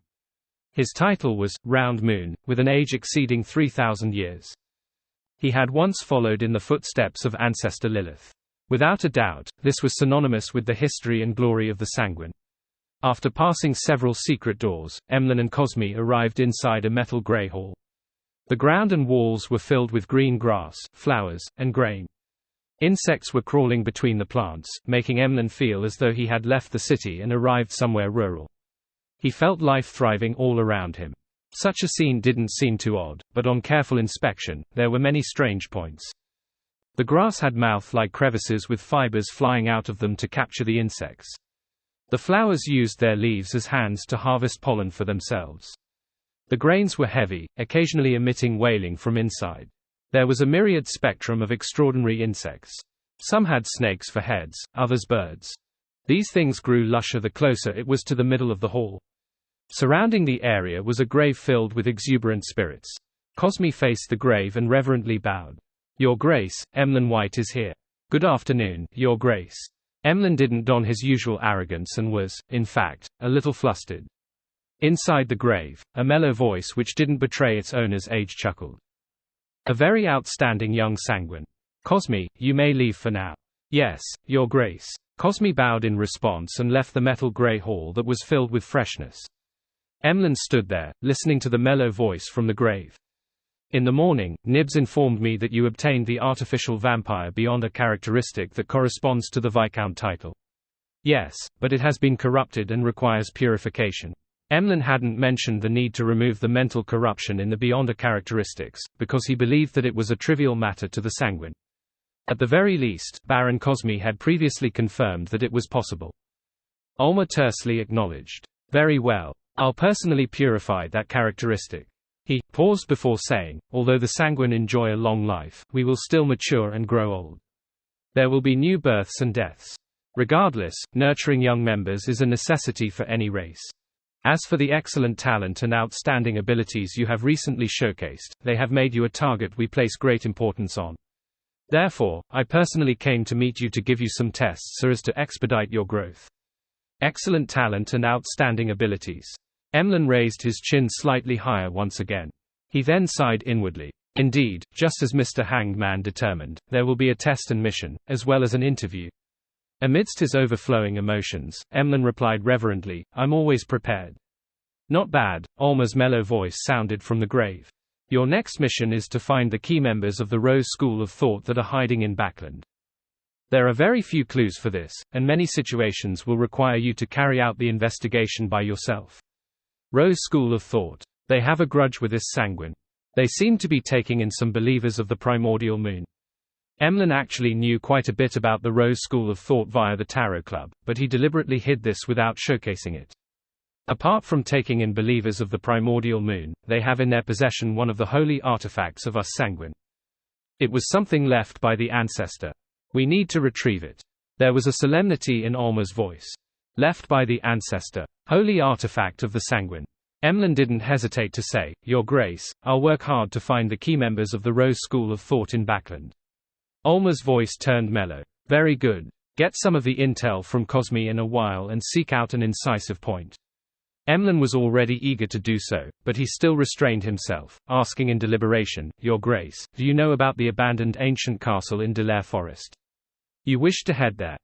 His title was Round Moon, with an age exceeding 3,000 years. He had once followed in the footsteps of ancestor Lilith. Without a doubt, this was synonymous with the history and glory of the Sanguine. After passing several secret doors, Emlyn and Cosme arrived inside a metal grey hall. The ground and walls were filled with green grass, flowers, and grain. Insects were crawling between the plants, making Emlyn feel as though he had left the city and arrived somewhere rural. He felt life thriving all around him. Such a scene didn't seem too odd, but on careful inspection, there were many strange points. The grass had mouth-like crevices with fibers flying out of them to capture the insects. The flowers used their leaves as hands to harvest pollen for themselves. The grains were heavy, occasionally emitting wailing from inside. There was a myriad spectrum of extraordinary insects. Some had snakes for heads, others birds. These things grew lusher the closer it was to the middle of the hall. Surrounding the area was a grave filled with exuberant spirits. Cosme faced the grave and reverently bowed. "Your Grace, Emlyn White is here." "Good afternoon, Your Grace." Emlyn didn't don his usual arrogance and was, in fact, a little flustered. Inside the grave, a mellow voice which didn't betray its owner's age chuckled. "A very outstanding young Sanguine. Cosme, you may leave for now." "Yes, Your Grace." Cosme bowed in response and left the metal grey hall that was filled with freshness. Emlyn stood there, listening to the mellow voice from the grave. "In the morning, Nibs informed me that you obtained the artificial vampire beyond a characteristic that corresponds to the Viscount title." "Yes, but it has been corrupted and requires purification." Emlyn hadn't mentioned the need to remove the mental corruption in the Beyonder characteristics, because he believed that it was a trivial matter to the Sanguine. At the very least, Baron Cosme had previously confirmed that it was possible. Olmer tersely acknowledged. "Very well. I'll personally purify that characteristic. He paused before saying, although the sanguine enjoy a long life, we will still mature and grow old. There will be new births and deaths. Regardless, nurturing young members is a necessity for any race. As for the excellent talent and outstanding abilities you have recently showcased, they have made you a target we place great importance on. Therefore, I personally came to meet you to give you some tests so as to expedite your growth. Excellent talent and outstanding abilities. Emlyn raised his chin slightly higher once again. He then sighed inwardly. Indeed, just as Mr. Hanged Man determined, there will be a test and mission, as well as an interview. Amidst his overflowing emotions, Emlyn replied reverently, I'm always prepared. Not bad, Alma's mellow voice sounded from the grave. Your next mission is to find the key members of the Rose School of Thought that are hiding in Backland. There are very few clues for this, and many situations will require you to carry out the investigation by yourself. Rose School of Thought. They have a grudge with this sanguine. They seem to be taking in some believers of the primordial moon. Emlyn actually knew quite a bit about the Rose School of Thought via the Tarot Club, but he deliberately hid this without showcasing it. Apart from taking in believers of the primordial moon, they have in their possession one of the holy artifacts of us sanguine. It was something left by the ancestor. We need to retrieve it. There was a solemnity in Alma's voice. Left by the ancestor. Holy artifact of the sanguine. Emlyn didn't hesitate to say, Your Grace, I'll work hard to find the key members of the Rose School of Thought in Backland. Alma's voice turned mellow. Very good. Get some of the intel from Cosme in a while and seek out an incisive point. Emlyn was already eager to do so, but he still restrained himself, asking in deliberation, Your Grace, do you know about the abandoned ancient castle in Delaire Forest? You wish to head there?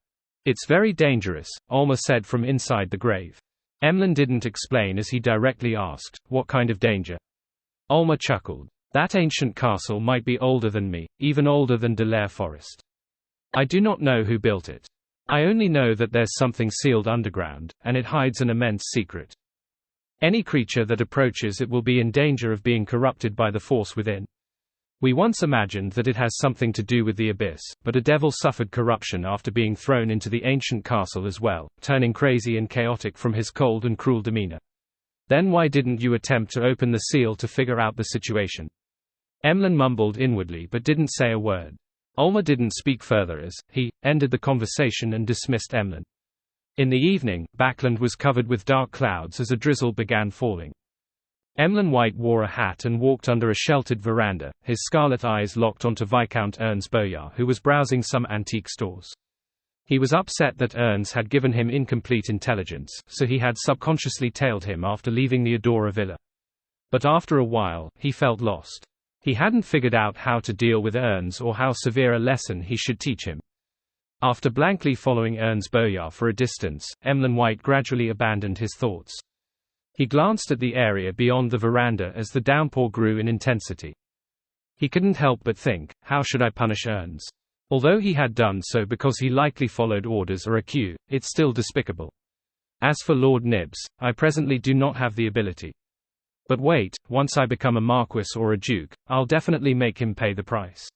It's very dangerous, Alma said from inside the grave. Emlyn didn't explain as he directly asked, What kind of danger? Alma chuckled. That ancient castle might be older than me, even older than Delaire Forest. I do not know who built it. I only know that there's something sealed underground, and it hides an immense secret. Any creature that approaches it will be in danger of being corrupted by the force within. We once imagined that it has something to do with the abyss, but a devil suffered corruption after being thrown into the ancient castle as well, turning crazy and chaotic from his cold and cruel demeanor. Then why didn't you attempt to open the seal to figure out the situation? Emlyn mumbled inwardly but didn't say a word. Alma didn't speak further as he ended the conversation and dismissed Emlyn. In the evening, Backland was covered with dark clouds as a drizzle began falling. Emlyn White wore a hat and walked under a sheltered veranda, his scarlet eyes locked onto Viscount Ernst Boyar, who was browsing some antique stores. He was upset that Ernst had given him incomplete intelligence, so he had subconsciously tailed him after leaving the Adora villa. But after a while, he felt lost. He hadn't figured out how to deal with Ernst or how severe a lesson he should teach him. After blankly following Ernst Boyar for a distance, Emlyn White gradually abandoned his thoughts. He glanced at the area beyond the veranda as the downpour grew in intensity. He couldn't help but think, how should I punish Ernst? Although he had done so because he likely followed orders or a cue, it's still despicable. As for Lord Nibs, I presently do not have the ability. But wait, once I become a marquis or a duke, I'll definitely make him pay the price.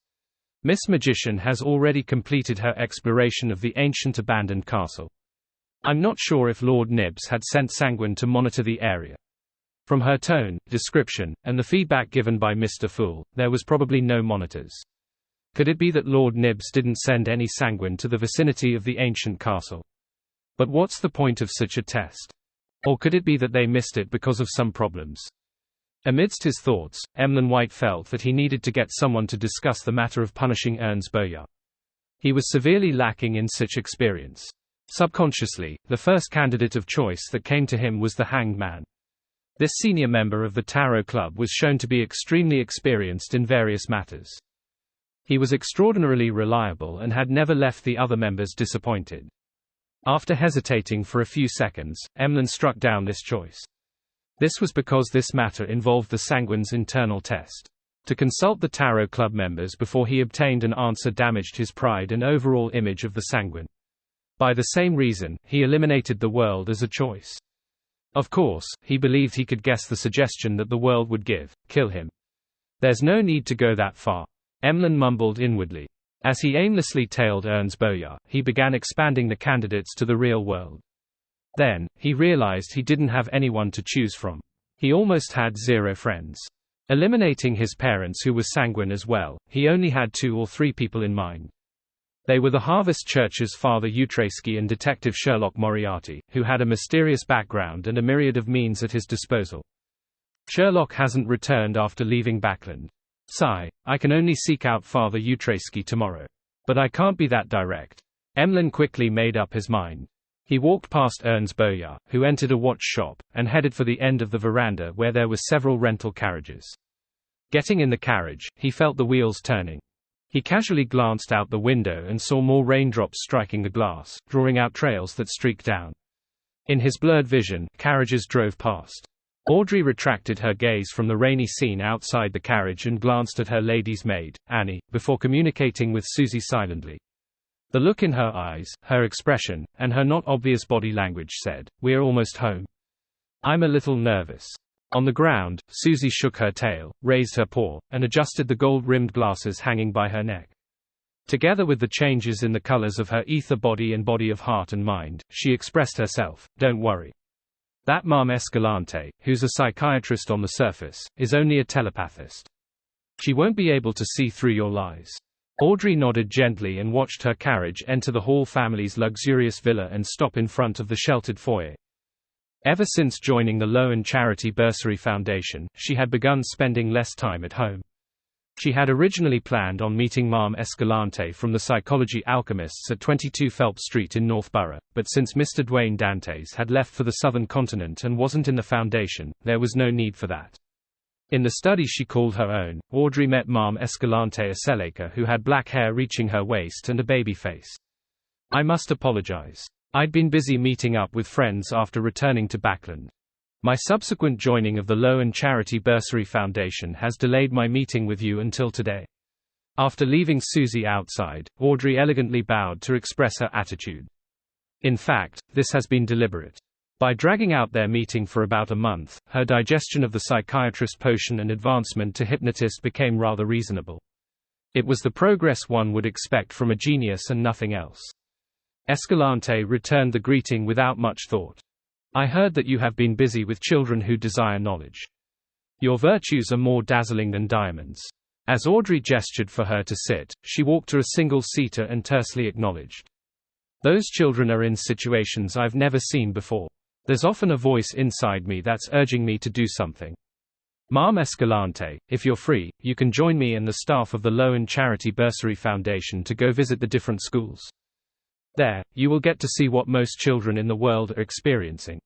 Miss Magician has already completed her exploration of the ancient abandoned castle. I'm not sure if Lord Nibs had sent Sanguine to monitor the area. From her tone, description, and the feedback given by Mr. Fool, there was probably no monitors. Could it be that Lord Nibs didn't send any Sanguine to the vicinity of the ancient castle? But what's the point of such a test? Or could it be that they missed it because of some problems? Amidst his thoughts, Emlyn White felt that he needed to get someone to discuss the matter of punishing Ernst Boyar. He was severely lacking in such experience. Subconsciously, the first candidate of choice that came to him was the Hanged Man. This senior member of the Tarot Club was shown to be extremely experienced in various matters. He was extraordinarily reliable and had never left the other members disappointed. After hesitating for a few seconds, Emlyn struck down this choice. This was because this matter involved the Sanguine's internal test. To consult the Tarot Club members before he obtained an answer damaged his pride and overall image of the Sanguine. By the same reason, he eliminated the world as a choice. Of course, he believed he could guess the suggestion that the world would give: kill him. There's no need to go that far. Emlyn mumbled inwardly. As he aimlessly tailed Ernst Boyar, he began expanding the candidates to the real world. Then, he realized he didn't have anyone to choose from. He almost had 0 friends. Eliminating his parents, who were sanguine as well, he only had 2 or 3 people in mind. They were the Harvest Church's Father Utreski and Detective Sherlock Moriarty, who had a mysterious background and a myriad of means at his disposal. Sherlock hasn't returned after leaving Backland. Sigh, I can only seek out Father Utreski tomorrow. But I can't be that direct. Emlyn quickly made up his mind. He walked past Ernst Boyer, who entered a watch shop, and headed for the end of the veranda where there were several rental carriages. Getting in the carriage, he felt the wheels turning. He casually glanced out the window and saw more raindrops striking the glass, drawing out trails that streaked down. In his blurred vision, carriages drove past. Audrey retracted her gaze from the rainy scene outside the carriage and glanced at her lady's maid, Annie, before communicating with Susie silently. The look in her eyes, her expression, and her not obvious body language said, "We're almost home." "I'm a little nervous." On the ground, Susie shook her tail, raised her paw, and adjusted the gold-rimmed glasses hanging by her neck. Together with the changes in the colors of her ether body and body of heart and mind, she expressed herself, "Don't worry. That Ma'am Escalante, who's a psychiatrist on the surface, is only a telepathist. She won't be able to see through your lies." Audrey nodded gently and watched her carriage enter the Hall family's luxurious villa and stop in front of the sheltered foyer. Ever since joining the Loan Charity Bursary Foundation, she had begun spending less time at home. She had originally planned on meeting Ma'am Escalante from the Psychology Alchemists at 22 Phelps Street in Northborough, but since Mr. Dwayne Dantes had left for the southern continent and wasn't in the foundation, there was no need for that. In the study she called her own, Audrey met Ma'am Escalante Aceleca, who had black hair reaching her waist and a baby face. "I must apologize. I'd been busy meeting up with friends after returning to Backland. My subsequent joining of the Loan Charity Bursary Foundation has delayed my meeting with you until today." After leaving Susie outside, Audrey elegantly bowed to express her attitude. In fact, this has been deliberate. By dragging out their meeting for about a month, her digestion of the psychiatrist potion and advancement to hypnotist became rather reasonable. It was the progress one would expect from a genius and nothing else. Escalante returned the greeting without much thought. "I heard that you have been busy with children who desire knowledge. Your virtues are more dazzling than diamonds." As Audrey gestured for her to sit, she walked to a single-seater and tersely acknowledged, "Those children are in situations I've never seen before. There's often a voice inside me that's urging me to do something. Ma'am Escalante, if you're free, you can join me and the staff of the Loan Charity Bursary Foundation to go visit the different schools. There, you will get to see what most children in the world are experiencing."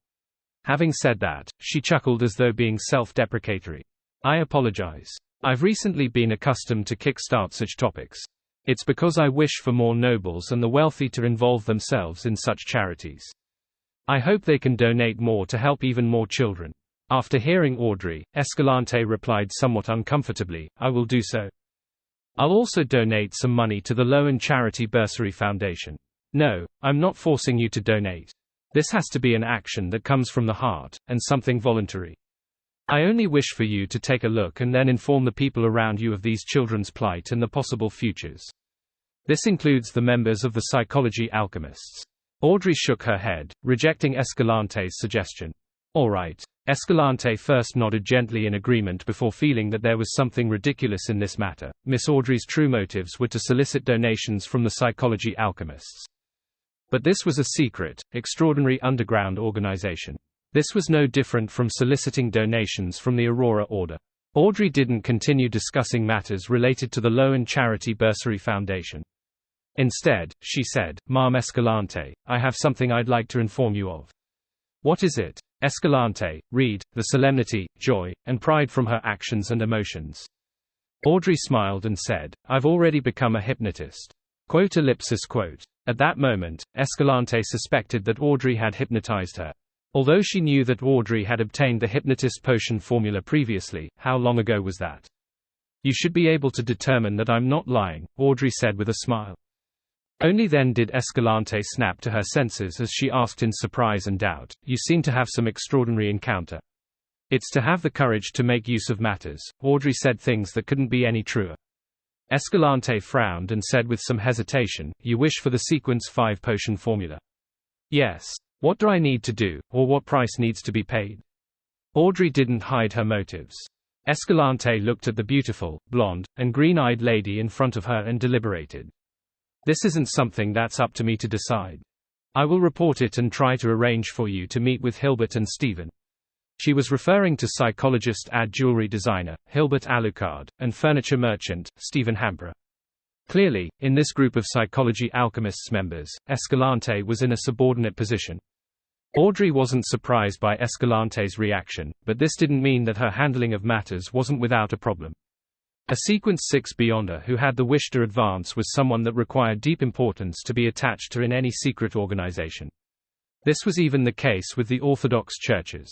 Having said that, she chuckled as though being self-deprecatory. "I apologize. I've recently been accustomed to kickstart such topics. It's because I wish for more nobles and the wealthy to involve themselves in such charities. I hope they can donate more to help even more children." After hearing Audrey, Escalante replied somewhat uncomfortably, "I will do so. I'll also donate some money to the Loan Charity Bursary Foundation." "No, I'm not forcing you to donate. This has to be an action that comes from the heart, and something voluntary. I only wish for you to take a look and then inform the people around you of these children's plight and the possible futures. This includes the members of the Psychology Alchemists." Audrey shook her head, rejecting Escalante's suggestion. "All right." Escalante first nodded gently in agreement before feeling that there was something ridiculous in this matter. Miss Audrey's true motives were to solicit donations from the Psychology Alchemists. But this was a secret, extraordinary underground organization. This was no different from soliciting donations from the Aurora Order. Audrey didn't continue discussing matters related to the Loan Charity Bursary Foundation. Instead, she said, "Ma'am Escalante, I have something I'd like to inform you of." "What is it?" Escalante read the solemnity, joy, and pride from her actions and emotions. Audrey smiled and said, "I've already become a hypnotist." Quote ellipsis quote. At that moment, Escalante suspected that Audrey had hypnotized her. Although she knew that Audrey had obtained the hypnotist potion formula previously, how long ago was that? "You should be able to determine that I'm not lying," Audrey said with a smile. Only then did Escalante snap to her senses as she asked in surprise and doubt, "You seem to have some extraordinary encounter." "It's to have the courage to make use of matters." Audrey said things that couldn't be any truer. Escalante frowned and said with some hesitation, "You wish for the Sequence 5 potion formula?" "Yes. What do I need to do, or what price needs to be paid? Audrey didn't hide her motives. Escalante looked at the beautiful, blonde, and green-eyed lady in front of her and deliberated. This isn't something that's up to me to decide. I will report it and try to arrange for you to meet with Hilbert and Stephen. She was referring to psychologist and jewelry designer, Hilbert Alucard, and furniture merchant, Stephen Hampera. Clearly, in this group of Psychology Alchemists members, Escalante was in a subordinate position. Audrey wasn't surprised by Escalante's reaction, but this didn't mean that her handling of matters wasn't without a problem. A Sequence 6 Beyonder who had the wish to advance was someone that required deep importance to be attached to in any secret organization. This was even the case with the Orthodox churches.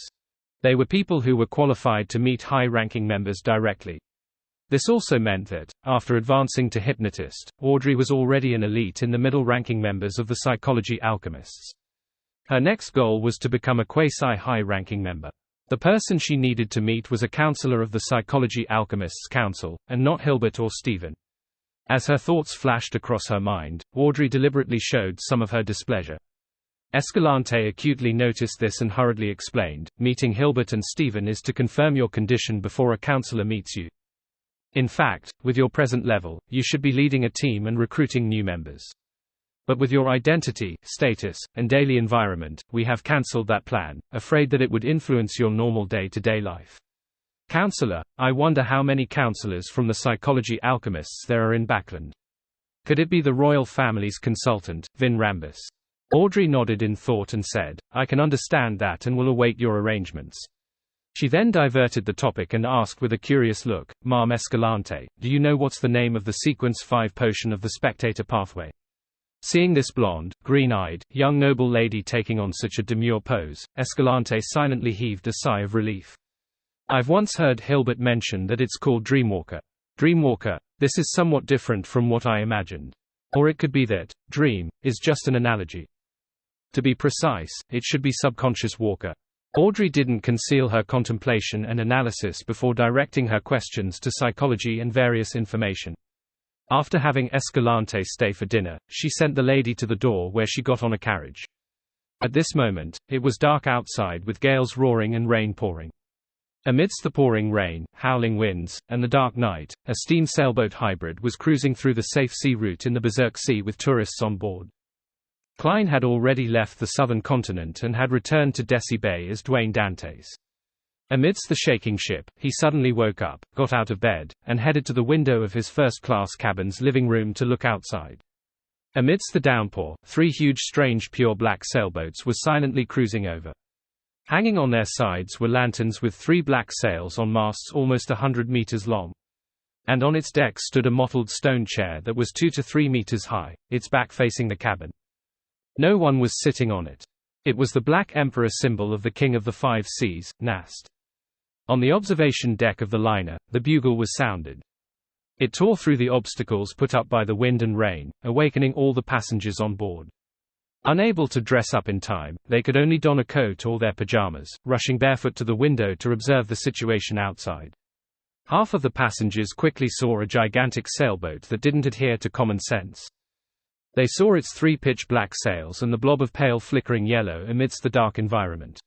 They were people who were qualified to meet high-ranking members directly. This also meant that, after advancing to hypnotist, Audrey was already an elite in the middle-ranking members of the Psychology Alchemists. Her next goal was to become a quasi-high-ranking member. The person she needed to meet was a counselor of the Psychology Alchemists Council, and not Hilbert or Stephen. As her thoughts flashed across her mind, Audrey deliberately showed some of her displeasure. Escalante acutely noticed this and hurriedly explained, meeting Hilbert and Stephen is to confirm your condition before a counselor meets you. In fact, with your present level, you should be leading a team and recruiting new members. But with your identity, status, and daily environment, we have cancelled that plan, afraid that it would influence your normal day-to-day life. Counselor, I wonder how many counselors from the Psychology Alchemists there are in Backland. Could it be the royal family's consultant, Vin Rambus? Audrey nodded in thought and said, I can understand that and will await your arrangements. She then diverted the topic and asked with a curious look, Ma'am Escalante, do you know what's the name of the Sequence 5 potion of the Spectator Pathway? Seeing this blonde, green-eyed, young noble lady taking on such a demure pose, Escalante silently heaved a sigh of relief. I've once heard Hilbert mention that it's called Dreamwalker. Dreamwalker, this is somewhat different from what I imagined. Or it could be that, dream, is just an analogy. To be precise, it should be subconscious walker. Audrey didn't conceal her contemplation and analysis before directing her questions to psychology and various information. After having Escalante stay for dinner, she sent the lady to the door where she got on a carriage. At this moment, it was dark outside with gales roaring and rain pouring. Amidst the pouring rain, howling winds, and the dark night, a steam sailboat hybrid was cruising through the safe sea route in the Berserk Sea with tourists on board. Klein had already left the southern continent and had returned to Deci Bay as Dwayne Dantes. Amidst the shaking ship, he suddenly woke up, got out of bed, and headed to the window of his first-class cabin's living room to look outside. Amidst the downpour, 3 huge strange pure black sailboats were silently cruising over. Hanging on their sides were lanterns with 3 black sails on masts almost 100 meters long. And on its deck stood a mottled stone chair that was 2 to 3 meters high, its back facing the cabin. No one was sitting on it. It was the Black Emperor symbol of the King of the Five Seas, Nast. On the observation deck of the liner, the bugle was sounded. It tore through the obstacles put up by the wind and rain, awakening all the passengers on board. Unable to dress up in time, they could only don a coat or their pajamas, rushing barefoot to the window to observe the situation outside. Half of the passengers quickly saw a gigantic sailboat that didn't adhere to common sense. They saw its 3 pitch-black sails and the blob of pale flickering yellow amidst the dark environment.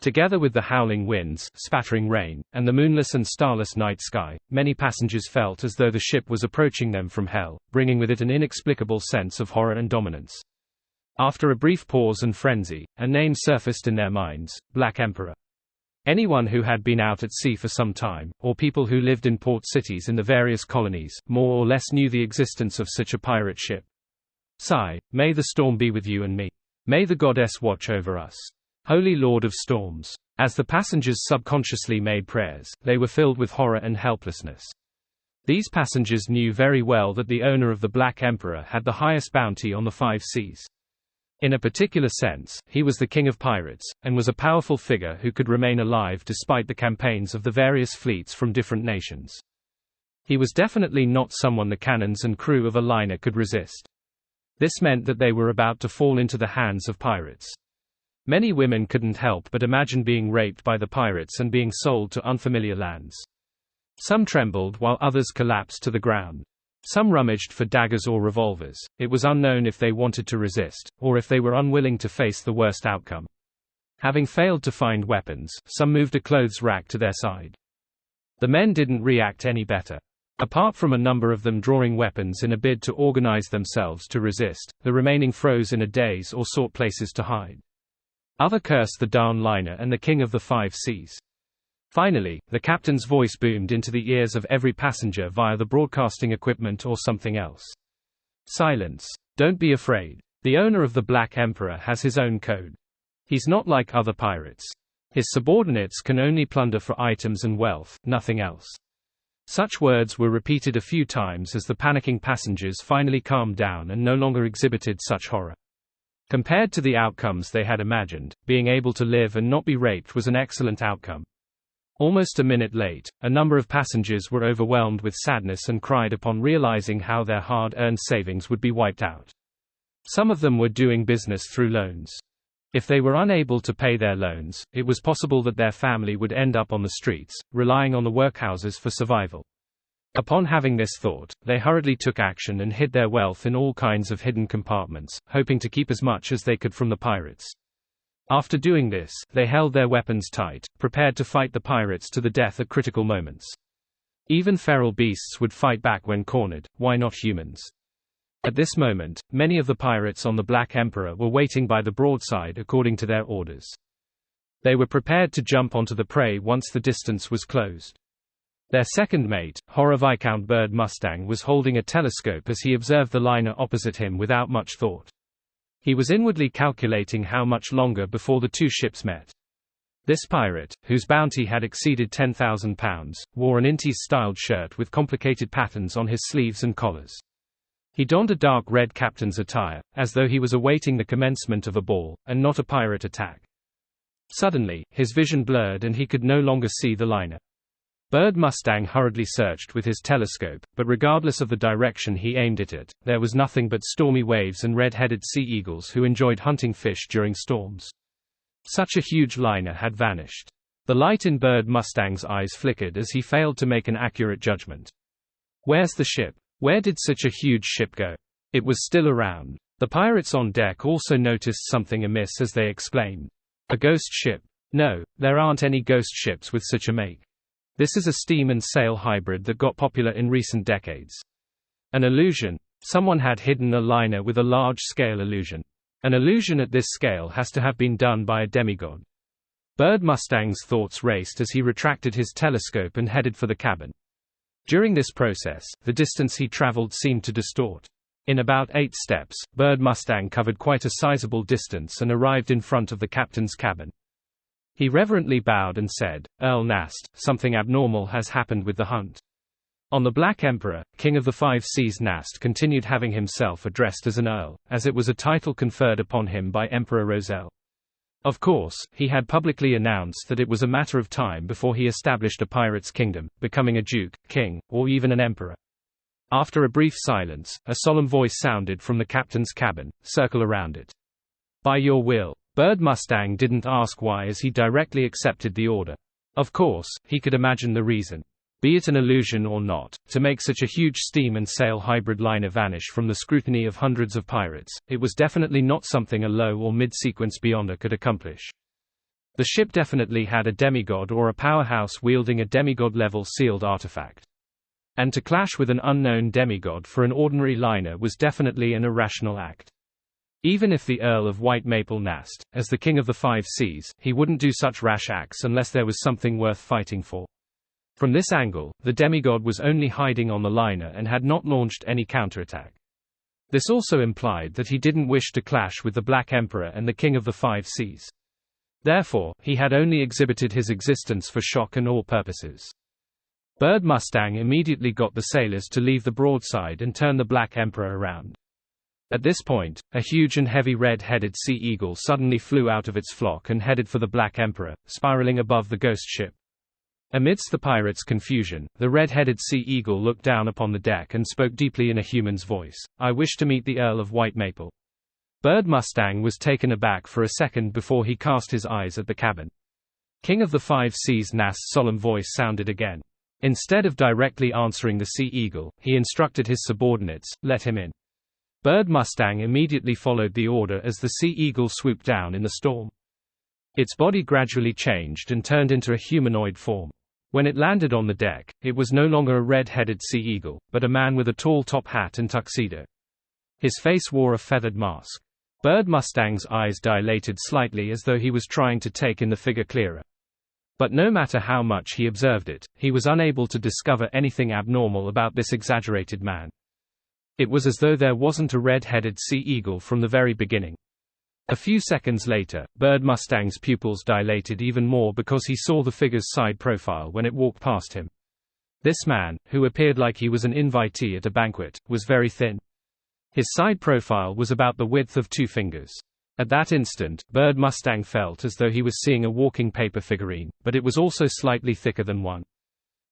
Together with the howling winds, spattering rain, and the moonless and starless night sky, many passengers felt as though the ship was approaching them from hell, bringing with it an inexplicable sense of horror and dominance. After a brief pause and frenzy, a name surfaced in their minds, Black Emperor. Anyone who had been out at sea for some time, or people who lived in port cities in the various colonies, more or less knew the existence of such a pirate ship. Sigh, may the storm be with you and me. May the goddess watch over us. Holy Lord of Storms. As the passengers subconsciously made prayers, they were filled with horror and helplessness. These passengers knew very well that the owner of the Black Emperor had the highest bounty on the 5 seas. In a particular sense, he was the king of pirates, and was a powerful figure who could remain alive despite the campaigns of the various fleets from different nations. He was definitely not someone the cannons and crew of a liner could resist. This meant that they were about to fall into the hands of pirates. Many women couldn't help but imagine being raped by the pirates and being sold to unfamiliar lands. Some trembled while others collapsed to the ground. Some rummaged for daggers or revolvers. It was unknown if they wanted to resist, or if they were unwilling to face the worst outcome. Having failed to find weapons, some moved a clothes rack to their side. The men didn't react any better. Apart from a number of them drawing weapons in a bid to organize themselves to resist, the remaining froze in a daze or sought places to hide. Others cursed the down liner and the King of the Five Seas. Finally, the captain's voice boomed into the ears of every passenger via the broadcasting equipment or something else. Silence. Don't be afraid. The owner of the Black Emperor has his own code. He's not like other pirates. His subordinates can only plunder for items and wealth, nothing else. Such words were repeated a few times as the panicking passengers finally calmed down and no longer exhibited such horror. Compared to the outcomes they had imagined, being able to live and not be raped was an excellent outcome. Almost a minute late, a number of passengers were overwhelmed with sadness and cried upon realizing how their hard-earned savings would be wiped out. Some of them were doing business through loans. If they were unable to pay their loans, it was possible that their family would end up on the streets, relying on the workhouses for survival. Upon having this thought, they hurriedly took action and hid their wealth in all kinds of hidden compartments, hoping to keep as much as they could from the pirates. After doing this, they held their weapons tight, prepared to fight the pirates to the death at critical moments. Even feral beasts would fight back when cornered, why not humans? At this moment, many of the pirates on the Black Emperor were waiting by the broadside according to their orders. They were prepared to jump onto the prey once the distance was closed. Their second mate, Horror Viscount Bird Mustang, was holding a telescope as he observed the liner opposite him without much thought. He was inwardly calculating how much longer before the two ships met. This pirate, whose bounty had exceeded £10,000, wore an Inties-styled shirt with complicated patterns on his sleeves and collars. He donned a dark red captain's attire, as though he was awaiting the commencement of a ball, and not a pirate attack. Suddenly, his vision blurred and he could no longer see the liner. Bird Mustang hurriedly searched with his telescope, but regardless of the direction he aimed it at, there was nothing but stormy waves and red-headed sea eagles who enjoyed hunting fish during storms. Such a huge liner had vanished. The light in Bird Mustang's eyes flickered as he failed to make an accurate judgment. Where's the ship? Where did such a huge ship go? It was still around. The pirates on deck also noticed something amiss as they exclaimed, "A ghost ship? No, there aren't any ghost ships with such a make. This is a steam and sail hybrid that got popular in recent decades." An illusion. Someone had hidden a liner with a large-scale illusion. An illusion at this scale has to have been done by a demigod. Bird Mustang's thoughts raced as he retracted his telescope and headed for the cabin. During this process, the distance he traveled seemed to distort. In about 8 steps, Bird Mustang covered quite a sizable distance and arrived in front of the captain's cabin. He reverently bowed and said, "Earl Nast, something abnormal has happened with the hunt." On the Black Emperor, King of the Five Seas, Nast continued having himself addressed as an earl, as it was a title conferred upon him by Emperor Roselle. Of course, he had publicly announced that it was a matter of time before he established a pirate's kingdom, becoming a duke, king, or even an emperor. After a brief silence, a solemn voice sounded from the captain's cabin, "Circle around it." "By your will." Bird Mustang didn't ask why as he directly accepted the order. Of course, he could imagine the reason. Be it an illusion or not, to make such a huge steam and sail hybrid liner vanish from the scrutiny of hundreds of pirates, it was definitely not something a low or mid-sequence beyonder could accomplish. The ship definitely had a demigod or a powerhouse wielding a demigod-level sealed artifact. And to clash with an unknown demigod for an ordinary liner was definitely an irrational act. Even if the Earl of White Maple Nast, as the King of the Five Seas, he wouldn't do such rash acts unless there was something worth fighting for. From this angle, the demigod was only hiding on the liner and had not launched any counterattack. This also implied that he didn't wish to clash with the Black Emperor and the King of the Five Seas. Therefore, he had only exhibited his existence for shock and awe purposes. Bird Mustang immediately got the sailors to leave the broadside and turn the Black Emperor around. At this point, a huge and heavy red-headed sea eagle suddenly flew out of its flock and headed for the Black Emperor, spiraling above the ghost ship. Amidst the pirates' confusion, the red-headed sea eagle looked down upon the deck and spoke deeply in a human's voice. "I wish to meet the Earl of White Maple." Bird Mustang was taken aback for a second before he cast his eyes at the cabin. King of the Five Seas Nast's solemn voice sounded again. Instead of directly answering the Sea Eagle, he instructed his subordinates, "Let him in." Bird Mustang immediately followed the order as the Sea Eagle swooped down in the storm. Its body gradually changed and turned into a humanoid form. When it landed on the deck, it was no longer a red-headed Sea Eagle, but a man with a tall top hat and tuxedo. His face wore a feathered mask. Bird Mustang's eyes dilated slightly as though he was trying to take in the figure clearer. But no matter how much he observed it, he was unable to discover anything abnormal about this exaggerated man. It was as though there wasn't a red-headed Sea Eagle from the very beginning. A few seconds later, Bird Mustang's pupils dilated even more because he saw the figure's side profile when it walked past him. This man, who appeared like he was an invitee at a banquet, was very thin. His side profile was about the width of 2 fingers. At that instant, Bird Mustang felt as though he was seeing a walking paper figurine, but it was also slightly thicker than one.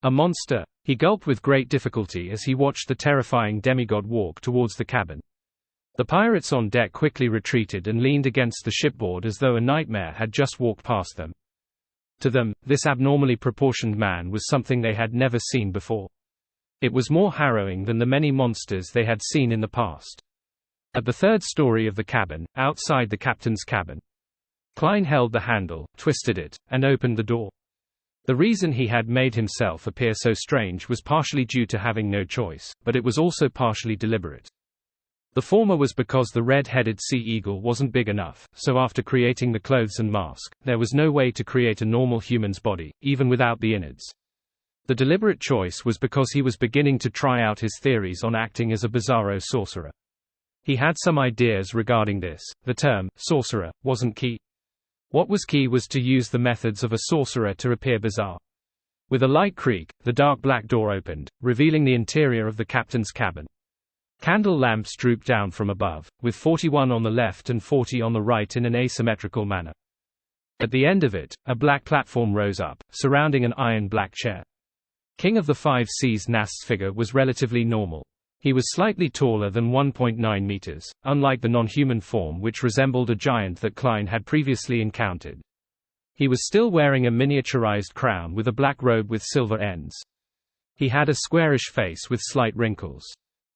A monster. He gulped with great difficulty as he watched the terrifying demigod walk towards the cabin. The pirates on deck quickly retreated and leaned against the shipboard as though a nightmare had just walked past them. To them, this abnormally proportioned man was something they had never seen before. It was more harrowing than the many monsters they had seen in the past. At the 3rd story of the cabin, outside the captain's cabin, Klein held the handle, twisted it, and opened the door. The reason he had made himself appear so strange was partially due to having no choice, but it was also partially deliberate. The former was because the red-headed Sea Eagle wasn't big enough, so after creating the clothes and mask, there was no way to create a normal human's body, even without the innards. The deliberate choice was because he was beginning to try out his theories on acting as a bizarro sorcerer. He had some ideas regarding this. The term, sorcerer, wasn't key. What was key was to use the methods of a sorcerer to appear bizarre. With a light creak, the dark black door opened, revealing the interior of the captain's cabin. Candle lamps drooped down from above, with 41 on the left and 40 on the right in an asymmetrical manner. At the end of it, a black platform rose up, surrounding an iron black chair. King of the Five Seas Nast's figure was relatively normal. He was slightly taller than 1.9 meters, unlike the non-human form which resembled a giant that Klein had previously encountered. He was still wearing a miniaturized crown with a black robe with silver ends. He had a squarish face with slight wrinkles.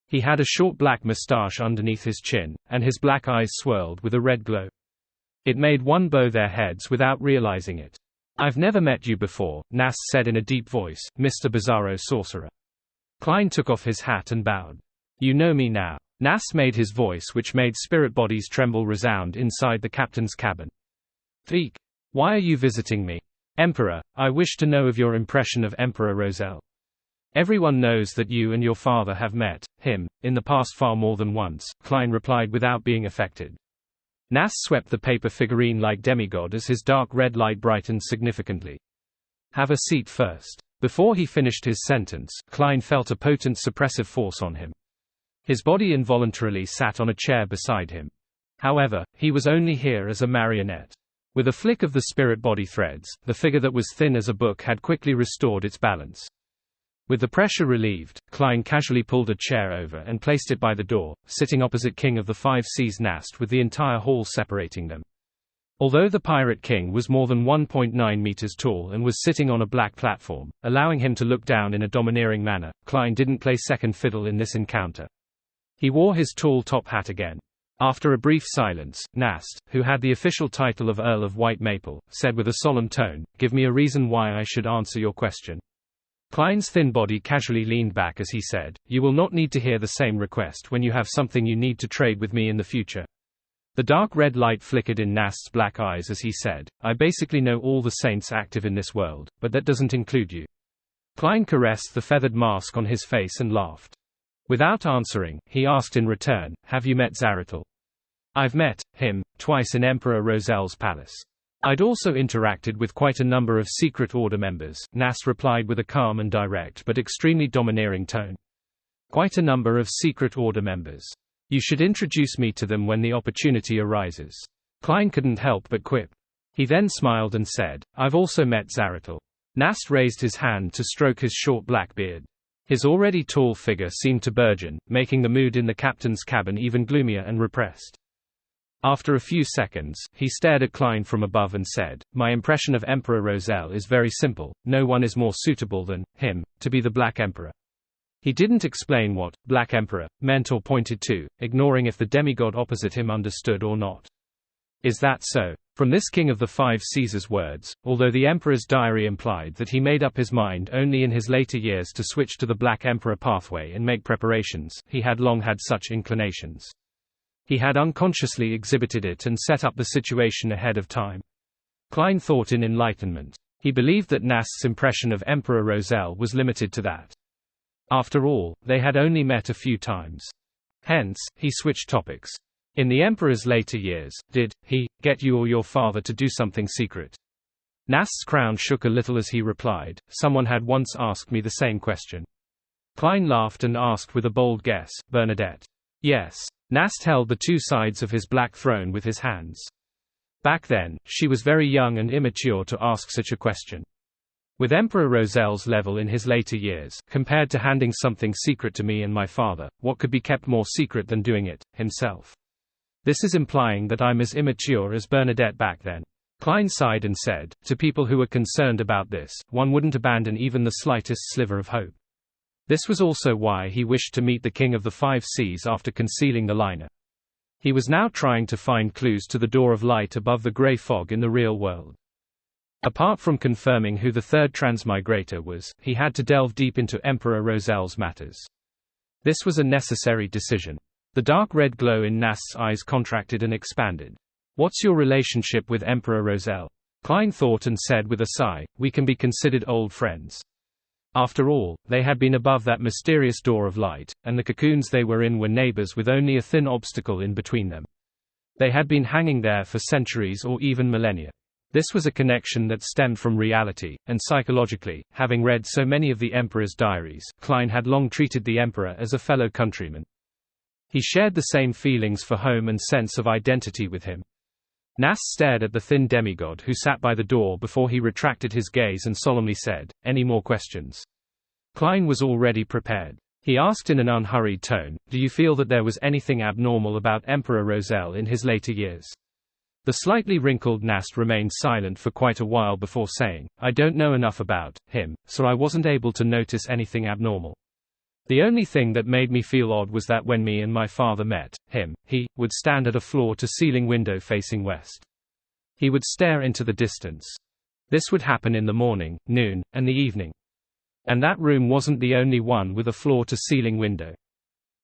He had a short black mustache underneath his chin, and his black eyes swirled with a red glow. It made one bow their heads without realizing it. "I've never met you before," Nast said in a deep voice, "Mr. Bizarro Sorcerer." Klein took off his hat and bowed. "You know me now." Nast made his voice, which made spirit bodies tremble, resound inside the captain's cabin. "Theek. Why are you visiting me?" "Emperor, I wish to know of your impression of Emperor Roselle. Everyone knows that you and your father have met him in the past far more than once," Klein replied without being affected. Nast swept the paper figurine like demigod as his dark red light brightened significantly. "Have a seat first." Before he finished his sentence, Klein felt a potent suppressive force on him. His body involuntarily sat on a chair beside him. However, he was only here as a marionette. With a flick of the spirit body threads, the figure that was thin as a book had quickly restored its balance. With the pressure relieved, Klein casually pulled a chair over and placed it by the door, sitting opposite King of the Five Seas Nast with the entire hall separating them. Although the Pirate King was more than 1.9 meters tall and was sitting on a black platform, allowing him to look down in a domineering manner, Klein didn't play second fiddle in this encounter. He wore his tall top hat again. After a brief silence, Nast, who had the official title of Earl of White Maple, said with a solemn tone, "Give me a reason why I should answer your question." Klein's thin body casually leaned back as he said, "You will not need to hear the same request when you have something you need to trade with me in the future." The dark red light flickered in Nast's black eyes as he said, "I basically know all the saints active in this world, but that doesn't include you." Klein caressed the feathered mask on his face and laughed. Without answering, he asked in return, "Have you met Zaratul?" "I've met him twice in Emperor Roselle's palace. I'd also interacted with quite a number of Secret Order members," Nast replied with a calm and direct but extremely domineering tone. "Quite a number of Secret Order members. You should introduce me to them when the opportunity arises." Klein couldn't help but quip. He then smiled and said, "I've also met Zaratul." Nast raised his hand to stroke his short black beard. His already tall figure seemed to burgeon, making the mood in the captain's cabin even gloomier and repressed. After a few seconds, he stared at Klein from above and said, "My impression of Emperor Roselle is very simple. No one is more suitable than him to be the Black Emperor." He didn't explain what Black Emperor meant or pointed to, ignoring if the demigod opposite him understood or not. Is that so? From this King of the Five Caesars words, although the Emperor's diary implied that he made up his mind only in his later years to switch to the Black Emperor pathway and make preparations, he had long had such inclinations. He had unconsciously exhibited it and set up the situation ahead of time. Klein thought in enlightenment. He believed that Nast's impression of Emperor Roselle was limited to that. After all, they had only met a few times. Hence, he switched topics. In the Emperor's later years, did he get you or your father to do something secret? Nast's crown shook a little as he replied, "Someone had once asked me the same question." Klein laughed and asked with a bold guess, "Bernadette?" Yes. Nast held the two sides of his black throne with his hands. Back then, she was very young and immature to ask such a question. With Emperor Roselle's level in his later years, compared to handing something secret to me and my father, what could be kept more secret than doing it himself? This is implying that I'm as immature as Bernadette back then. Klein sighed and said, "To people who are concerned about this, one wouldn't abandon even the slightest sliver of hope." This was also why he wished to meet the King of the Five Seas after concealing the liner. He was now trying to find clues to the door of light above the grey fog in the real world. Apart from confirming who the third transmigrator was, he had to delve deep into Emperor Roselle's matters. This was a necessary decision. The dark red glow in Nast's eyes contracted and expanded. "What's your relationship with Emperor Roselle?" Klein thought and said with a sigh, "We can be considered old friends." After all, they had been above that mysterious door of light, and the cocoons they were in were neighbors with only a thin obstacle in between them. They had been hanging there for centuries or even millennia. This was a connection that stemmed from reality, and psychologically, having read so many of the Emperor's diaries, Klein had long treated the Emperor as a fellow countryman. He shared the same feelings for home and sense of identity with him. Nast stared at the thin demigod who sat by the door before he retracted his gaze and solemnly said, "Any more questions?" Klein was already prepared. He asked in an unhurried tone, "Do you feel that there was anything abnormal about Emperor Roselle in his later years?" The slightly wrinkled Nast remained silent for quite a while before saying, "I don't know enough about him, so I wasn't able to notice anything abnormal. The only thing that made me feel odd was that when me and my father met him, he would stand at a floor-to-ceiling window facing west. He would stare into the distance. This would happen in the morning, noon, and the evening. And that room wasn't the only one with a floor-to-ceiling window.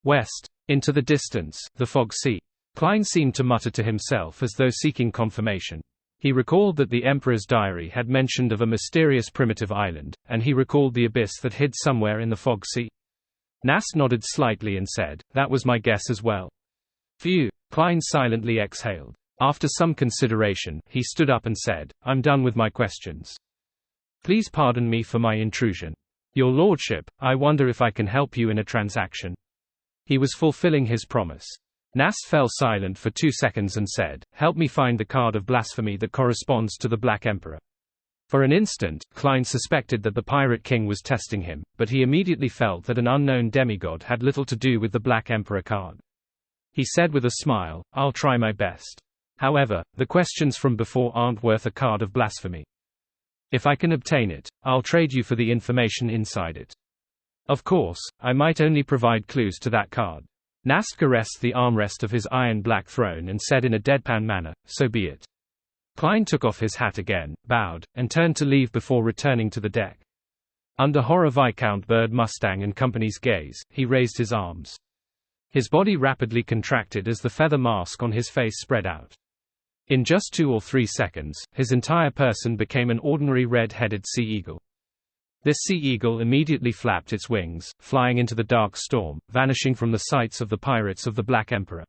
West. Into the distance, the fog sea." Klein seemed to mutter to himself as though seeking confirmation. He recalled that the Emperor's diary had mentioned of a mysterious primitive island, and he recalled the abyss that hid somewhere in the fog sea. Nast nodded slightly and said, "That was my guess as well." Phew. Klein silently exhaled. After some consideration, he stood up and said, "I'm done with my questions. Please pardon me for my intrusion. Your Lordship, I wonder if I can help you in a transaction." He was fulfilling his promise. Nast fell silent for 2 seconds and said, "Help me find the card of blasphemy that corresponds to the Black Emperor." For an instant, Klein suspected that the Pirate King was testing him, but he immediately felt that an unknown demigod had little to do with the Black Emperor card. He said with a smile, "I'll try my best. However, the questions from before aren't worth a card of blasphemy. If I can obtain it, I'll trade you for the information inside it. Of course, I might only provide clues to that card." Nast caressed the armrest of his iron black throne and said in a deadpan manner, "So be it." Klein took off his hat again, bowed, and turned to leave before returning to the deck. Under Horror Viscount Bird Mustang and Company's gaze, he raised his arms. His body rapidly contracted as the feather mask on his face spread out. In just 2 or 3 seconds, his entire person became an ordinary red-headed sea eagle. This sea eagle immediately flapped its wings, flying into the dark storm, vanishing from the sights of the pirates of the Black Emperor.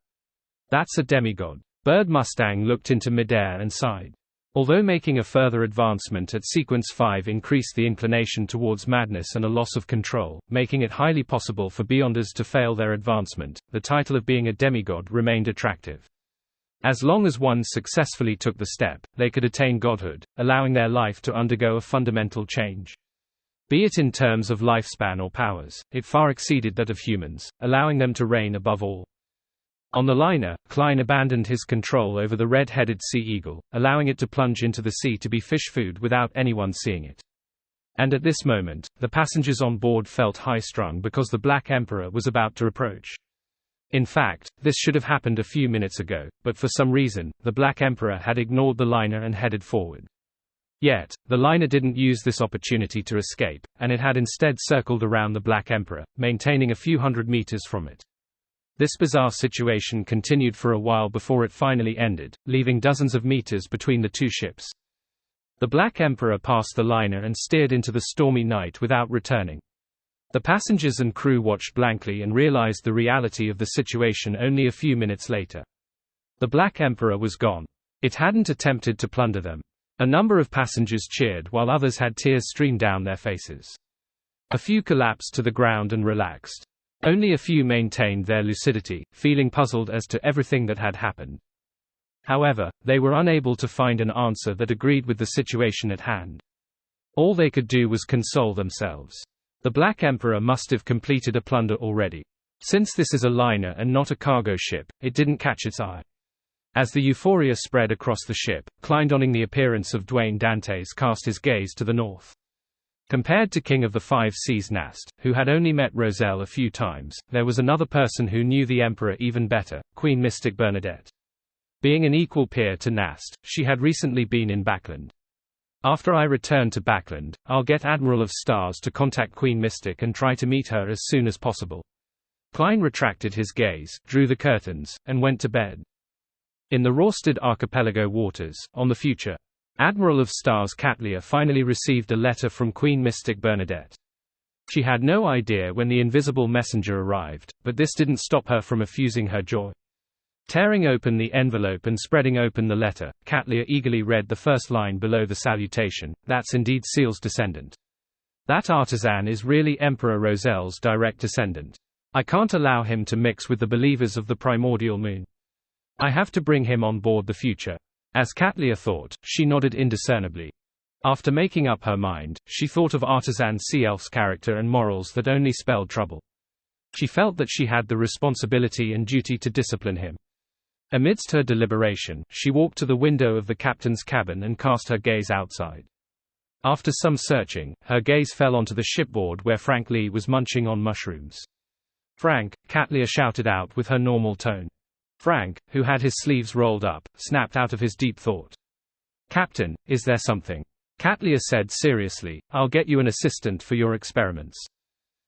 "That's a demigod." Bird Mustang looked into midair and sighed. Although making a further advancement at Sequence 5 increased the inclination towards madness and a loss of control, making it highly possible for Beyonders to fail their advancement, the title of being a demigod remained attractive. As long as one successfully took the step, they could attain godhood, allowing their life to undergo a fundamental change. Be it in terms of lifespan or powers, it far exceeded that of humans, allowing them to reign above all. On the liner, Klein abandoned his control over the red-headed Sea Eagle, allowing it to plunge into the sea to be fish food without anyone seeing it. And at this moment, the passengers on board felt high-strung because the Black Emperor was about to approach. In fact, this should have happened a few minutes ago, but for some reason, the Black Emperor had ignored the liner and headed forward. Yet, the liner didn't use this opportunity to escape, and it had instead circled around the Black Emperor, maintaining a few hundred meters from it. This bizarre situation continued for a while before it finally ended, leaving dozens of meters between the two ships. The Black Emperor passed the liner and steered into the stormy night without returning. The passengers and crew watched blankly and realized the reality of the situation only a few minutes later. The Black Emperor was gone. It hadn't attempted to plunder them. A number of passengers cheered while others had tears stream down their faces. A few collapsed to the ground and relaxed. Only a few maintained their lucidity, feeling puzzled as to everything that had happened. However, they were unable to find an answer that agreed with the situation at hand. All they could do was console themselves. The Black Emperor must have completed a plunder already. Since this is a liner and not a cargo ship, it didn't catch its eye. As the euphoria spread across the ship, Klein, donning the appearance of Dwayne Dantes, cast his gaze to the north. Compared to King of the Five Seas Nast, who had only met Roselle a few times, there was another person who knew the Emperor even better, Queen Mystic Bernadette. Being an equal peer to Nast, she had recently been in Backland. After I return to Backland, I'll get Admiral of Stars to contact Queen Mystic and try to meet her as soon as possible. Klein retracted his gaze, drew the curtains, and went to bed. In the Rorstad Archipelago waters, on the future, Admiral of Stars Katlia finally received a letter from Queen Mystic Bernadette. She had no idea when the invisible messenger arrived, but this didn't stop her from effusing her joy. Tearing open the envelope and spreading open the letter, Katlia eagerly read the first line below the salutation: "That's indeed Seal's descendant. That artisan is really Emperor Roselle's direct descendant. I can't allow him to mix with the believers of the primordial moon. I have to bring him on board the future." As Katlia thought, she nodded indiscernibly. After making up her mind, she thought of artisan Sea Elf's character and morals that only spelled trouble. She felt that she had the responsibility and duty to discipline him. Amidst her deliberation, she walked to the window of the captain's cabin and cast her gaze outside. After some searching, her gaze fell onto the shipboard where Frank Lee was munching on mushrooms. "Frank," Katlia shouted out with her normal tone. Frank, who had his sleeves rolled up, snapped out of his deep thought. "Captain, is there something?" Katlia said seriously, "I'll get you an assistant for your experiments."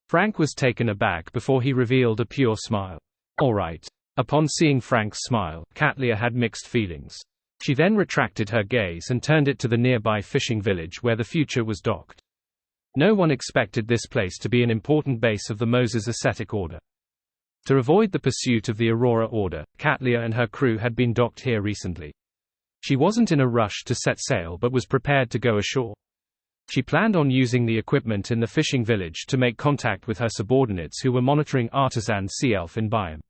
Frank was taken aback before he revealed a pure smile. "All right." Upon seeing Frank's smile, Katlia had mixed feelings. She then retracted her gaze and turned it to the nearby fishing village where the future was docked. No one expected this place to be an important base of the Moses Ascetic Order. To avoid the pursuit of the Aurora Order, Katlia and her crew had been docked here recently. She wasn't in a rush to set sail but was prepared to go ashore. She planned on using the equipment in the fishing village to make contact with her subordinates who were monitoring artisan Sea Elf in Biome.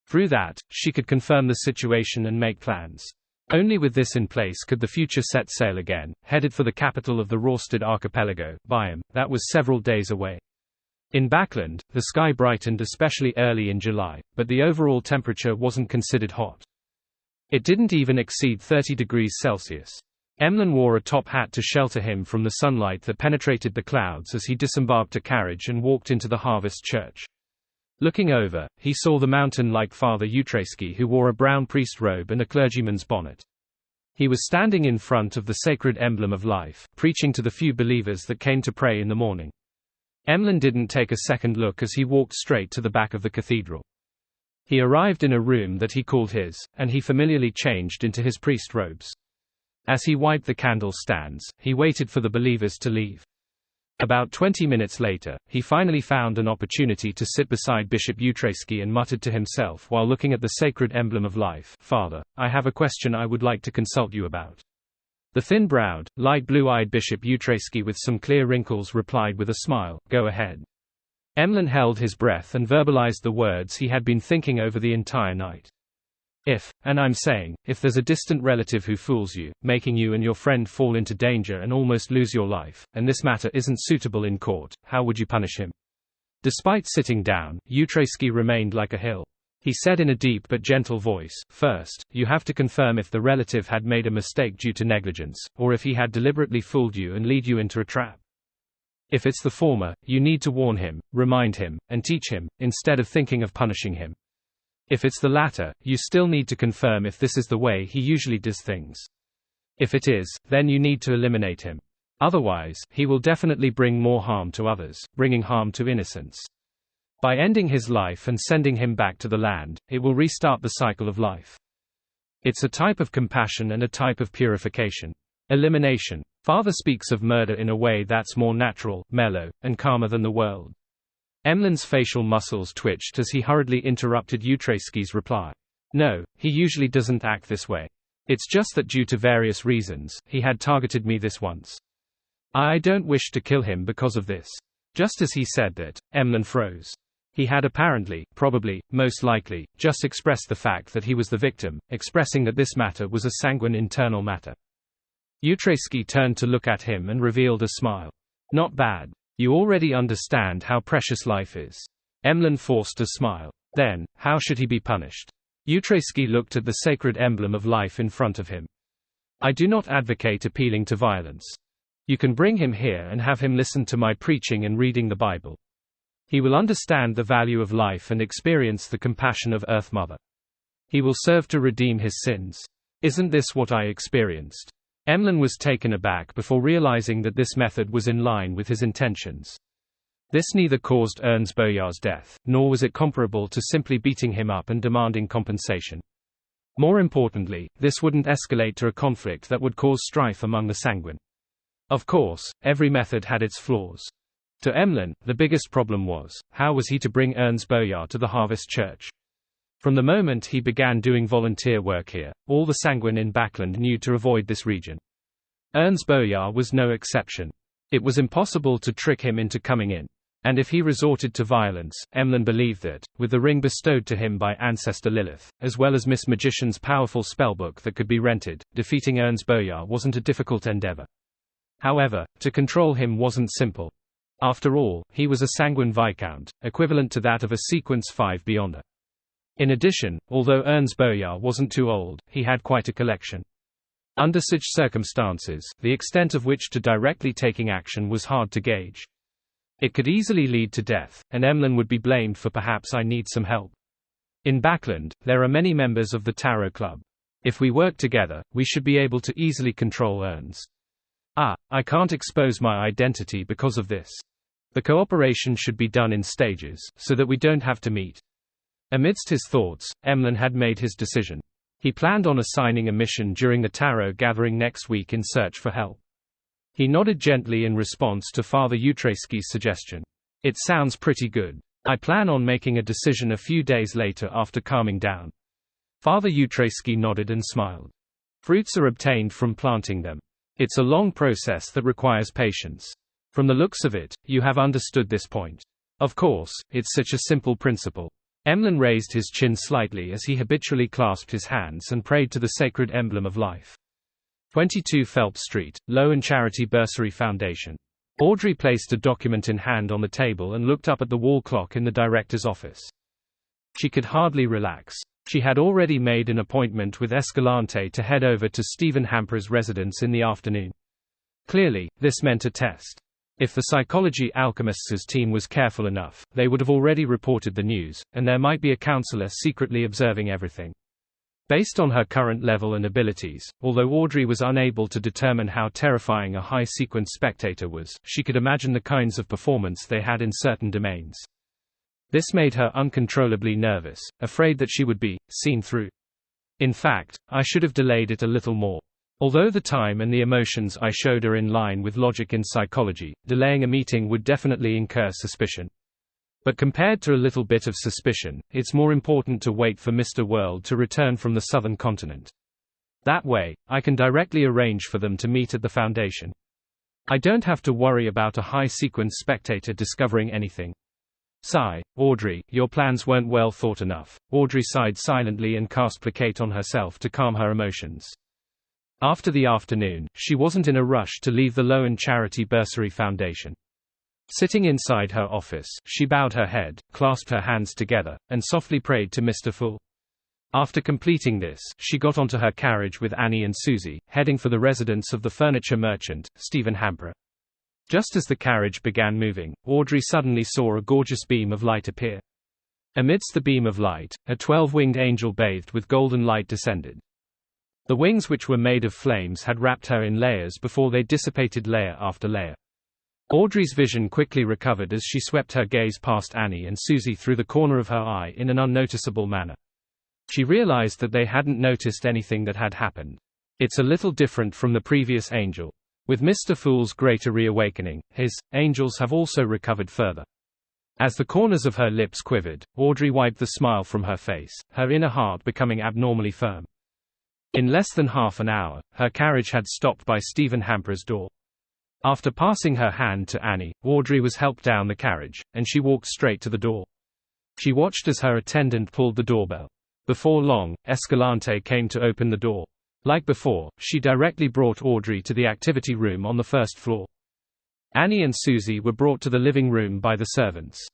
Through that, she could confirm the situation and make plans. Only with this in place could the future set sail again, headed for the capital of the Rorstad Archipelago, Biome, that was several days away. In Backland, the sky brightened especially early in July, but the overall temperature wasn't considered hot. It didn't even exceed 30 degrees Celsius. Emlyn wore a top hat to shelter him from the sunlight that penetrated the clouds as he disembarked a carriage and walked into the Harvest Church. Looking over, he saw the mountain-like Father Utreski, who wore a brown priest robe and a clergyman's bonnet. He was standing in front of the sacred emblem of life, preaching to the few believers that came to pray in the morning. Emlyn didn't take a second look as he walked straight to the back of the cathedral. He arrived in a room that he called his, and he familiarly changed into his priest robes. As he wiped the candle stands, he waited for the believers to leave. About 20 minutes later, he finally found an opportunity to sit beside Bishop Utreski and muttered to himself while looking at the sacred emblem of life, "Father, I have a question I would like to consult you about." The thin-browed, light blue-eyed Bishop Utreski with some clear wrinkles replied with a smile, "Go ahead." Emlyn held his breath and verbalized the words he had been thinking over the entire night. And I'm saying, if there's a distant relative who fools you, making you and your friend fall into danger and almost lose your life, and this matter isn't suitable in court, how would you punish him?" Despite sitting down, Utreski remained like a hill. He said in a deep but gentle voice, "First, you have to confirm if the relative had made a mistake due to negligence, or if he had deliberately fooled you and lead you into a trap. If it's the former, you need to warn him, remind him, and teach him, instead of thinking of punishing him. If it's the latter, you still need to confirm if this is the way he usually does things. If it is, then you need to eliminate him. Otherwise, he will definitely bring more harm to others, bringing harm to innocents. By ending his life and sending him back to the land, it will restart the cycle of life. It's a type of compassion and a type of purification. Elimination. Father speaks of murder in a way that's more natural, mellow, and calmer than the world." Emlyn's facial muscles twitched as he hurriedly interrupted Utreski's reply. "No, he usually doesn't act this way. It's just that due to various reasons, he had targeted me this once. I don't wish to kill him because of this." Just as he said that, Emlyn froze. He had apparently, probably, most likely, just expressed the fact that he was the victim, expressing that this matter was a sanguine internal matter. Utreski turned to look at him and revealed a smile. "Not bad. You already understand how precious life is." Emlyn forced a smile. "Then, how should he be punished?" Utreski looked at the sacred emblem of life in front of him. "I do not advocate appealing to violence. You can bring him here and have him listen to my preaching and reading the Bible. He will understand the value of life and experience the compassion of Earth Mother. He will serve to redeem his sins. Isn't this what I experienced?" Emlyn was taken aback before realizing that this method was in line with his intentions. This neither caused Ernst Boyar's death, nor was it comparable to simply beating him up and demanding compensation. More importantly, this wouldn't escalate to a conflict that would cause strife among the sanguine. Of course, every method had its flaws. To Emlyn, the biggest problem was, how was he to bring Ernst Boyar to the Harvest Church? From the moment he began doing volunteer work here, all the sanguine in Backland knew to avoid this region. Ernst Boyar was no exception. It was impossible to trick him into coming in. And if he resorted to violence, Emlyn believed that, with the ring bestowed to him by Ancestor Lilith, as well as Miss Magician's powerful spellbook that could be rented, defeating Ernst Boyar wasn't a difficult endeavor. However, to control him wasn't simple. After all, he was a sanguine viscount, equivalent to that of a Sequence 5 Beyonder. In addition, although Ernst Boyar wasn't too old, he had quite a collection. Under such circumstances, the extent of which to directly taking action was hard to gauge. It could easily lead to death, and Emlyn would be blamed for perhaps I need some help. In Backland, there are many members of the Tarot Club. If we work together, we should be able to easily control Ernst. I can't expose my identity because of this. The cooperation should be done in stages, so that we don't have to meet. Amidst his thoughts, Emlyn had made his decision. He planned on assigning a mission during the tarot gathering next week in search for help. He nodded gently in response to Father Utreski's suggestion. "It sounds pretty good. I plan on making a decision a few days later after calming down." Father Utreski nodded and smiled. "Fruits are obtained from planting them. It's a long process that requires patience. From the looks of it, you have understood this point. Of course, it's such a simple principle." Emlyn raised his chin slightly as he habitually clasped his hands and prayed to the sacred emblem of life. 22 Phelps Street, Loan Charity Bursary Foundation. Audrey placed a document in hand on the table and looked up at the wall clock in the director's office. She could hardly relax. She had already made an appointment with Escalante to head over to Stephen Hamper's residence in the afternoon. Clearly, this meant a test. If the Psychology Alchemists' team was careful enough, they would have already reported the news, and there might be a counselor secretly observing everything. Based on her current level and abilities, although Audrey was unable to determine how terrifying a high-sequence spectator was, she could imagine the kinds of performance they had in certain domains. This made her uncontrollably nervous, afraid that she would be seen through. In fact, I should have delayed it a little more. Although the time and the emotions I showed are in line with logic in psychology, delaying a meeting would definitely incur suspicion. But compared to a little bit of suspicion, it's more important to wait for Mr. World to return from the southern continent. That way, I can directly arrange for them to meet at the Foundation. I don't have to worry about a high-sequence spectator discovering anything. Sigh, Audrey, your plans weren't well thought enough. Audrey sighed silently and cast placate on herself to calm her emotions. After the afternoon, she wasn't in a rush to leave the Loan Charity Bursary Foundation. Sitting inside her office, she bowed her head, clasped her hands together, and softly prayed to Mr. Fool. After completing this, she got onto her carriage with Annie and Susie, heading for the residence of the furniture merchant, Stephen Hamper. Just as the carriage began moving, Audrey suddenly saw a gorgeous beam of light appear. Amidst the beam of light, a 12-winged angel bathed with golden light descended. The wings, which were made of flames, had wrapped her in layers before they dissipated layer after layer. Audrey's vision quickly recovered as she swept her gaze past Annie and Susie through the corner of her eye in an unnoticeable manner. She realized that they hadn't noticed anything that had happened. It's a little different from the previous angel. With Mr. Fool's greater reawakening, his angels have also recovered further. As the corners of her lips quivered, Audrey wiped the smile from her face, her inner heart becoming abnormally firm. In less than half an hour, her carriage had stopped by Stephen Hamper's door. After passing her hand to Annie, Audrey was helped down the carriage, and she walked straight to the door. She watched as her attendant pulled the doorbell. Before long, Escalante came to open the door. Like before, she directly brought Audrey to the activity room on the first floor. Annie and Susie were brought to the living room by the servants.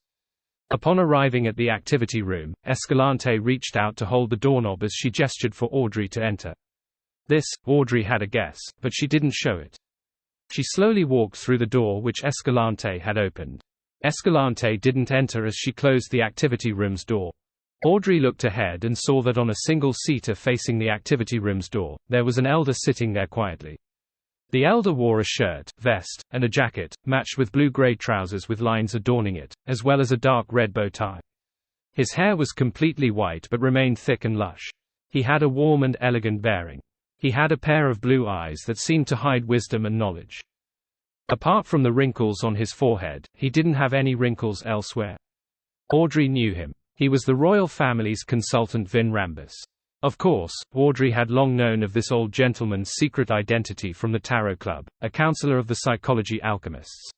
Upon arriving at the activity room, Escalante reached out to hold the doorknob as she gestured for Audrey to enter. This, Audrey had a guess, but she didn't show it. She slowly walked through the door which Escalante had opened. Escalante didn't enter as she closed the activity room's door. Audrey looked ahead and saw that on a single-seater facing the activity room's door, there was an elder sitting there quietly. The elder wore a shirt, vest, and a jacket, matched with blue-gray trousers with lines adorning it, as well as a dark red bow tie. His hair was completely white but remained thick and lush. He had a warm and elegant bearing. He had a pair of blue eyes that seemed to hide wisdom and knowledge. Apart from the wrinkles on his forehead, he didn't have any wrinkles elsewhere. Audrey knew him. He was the royal family's consultant Vin Rambus. Of course, Audrey had long known of this old gentleman's secret identity from the Tarot Club, a counselor of the psychology alchemists.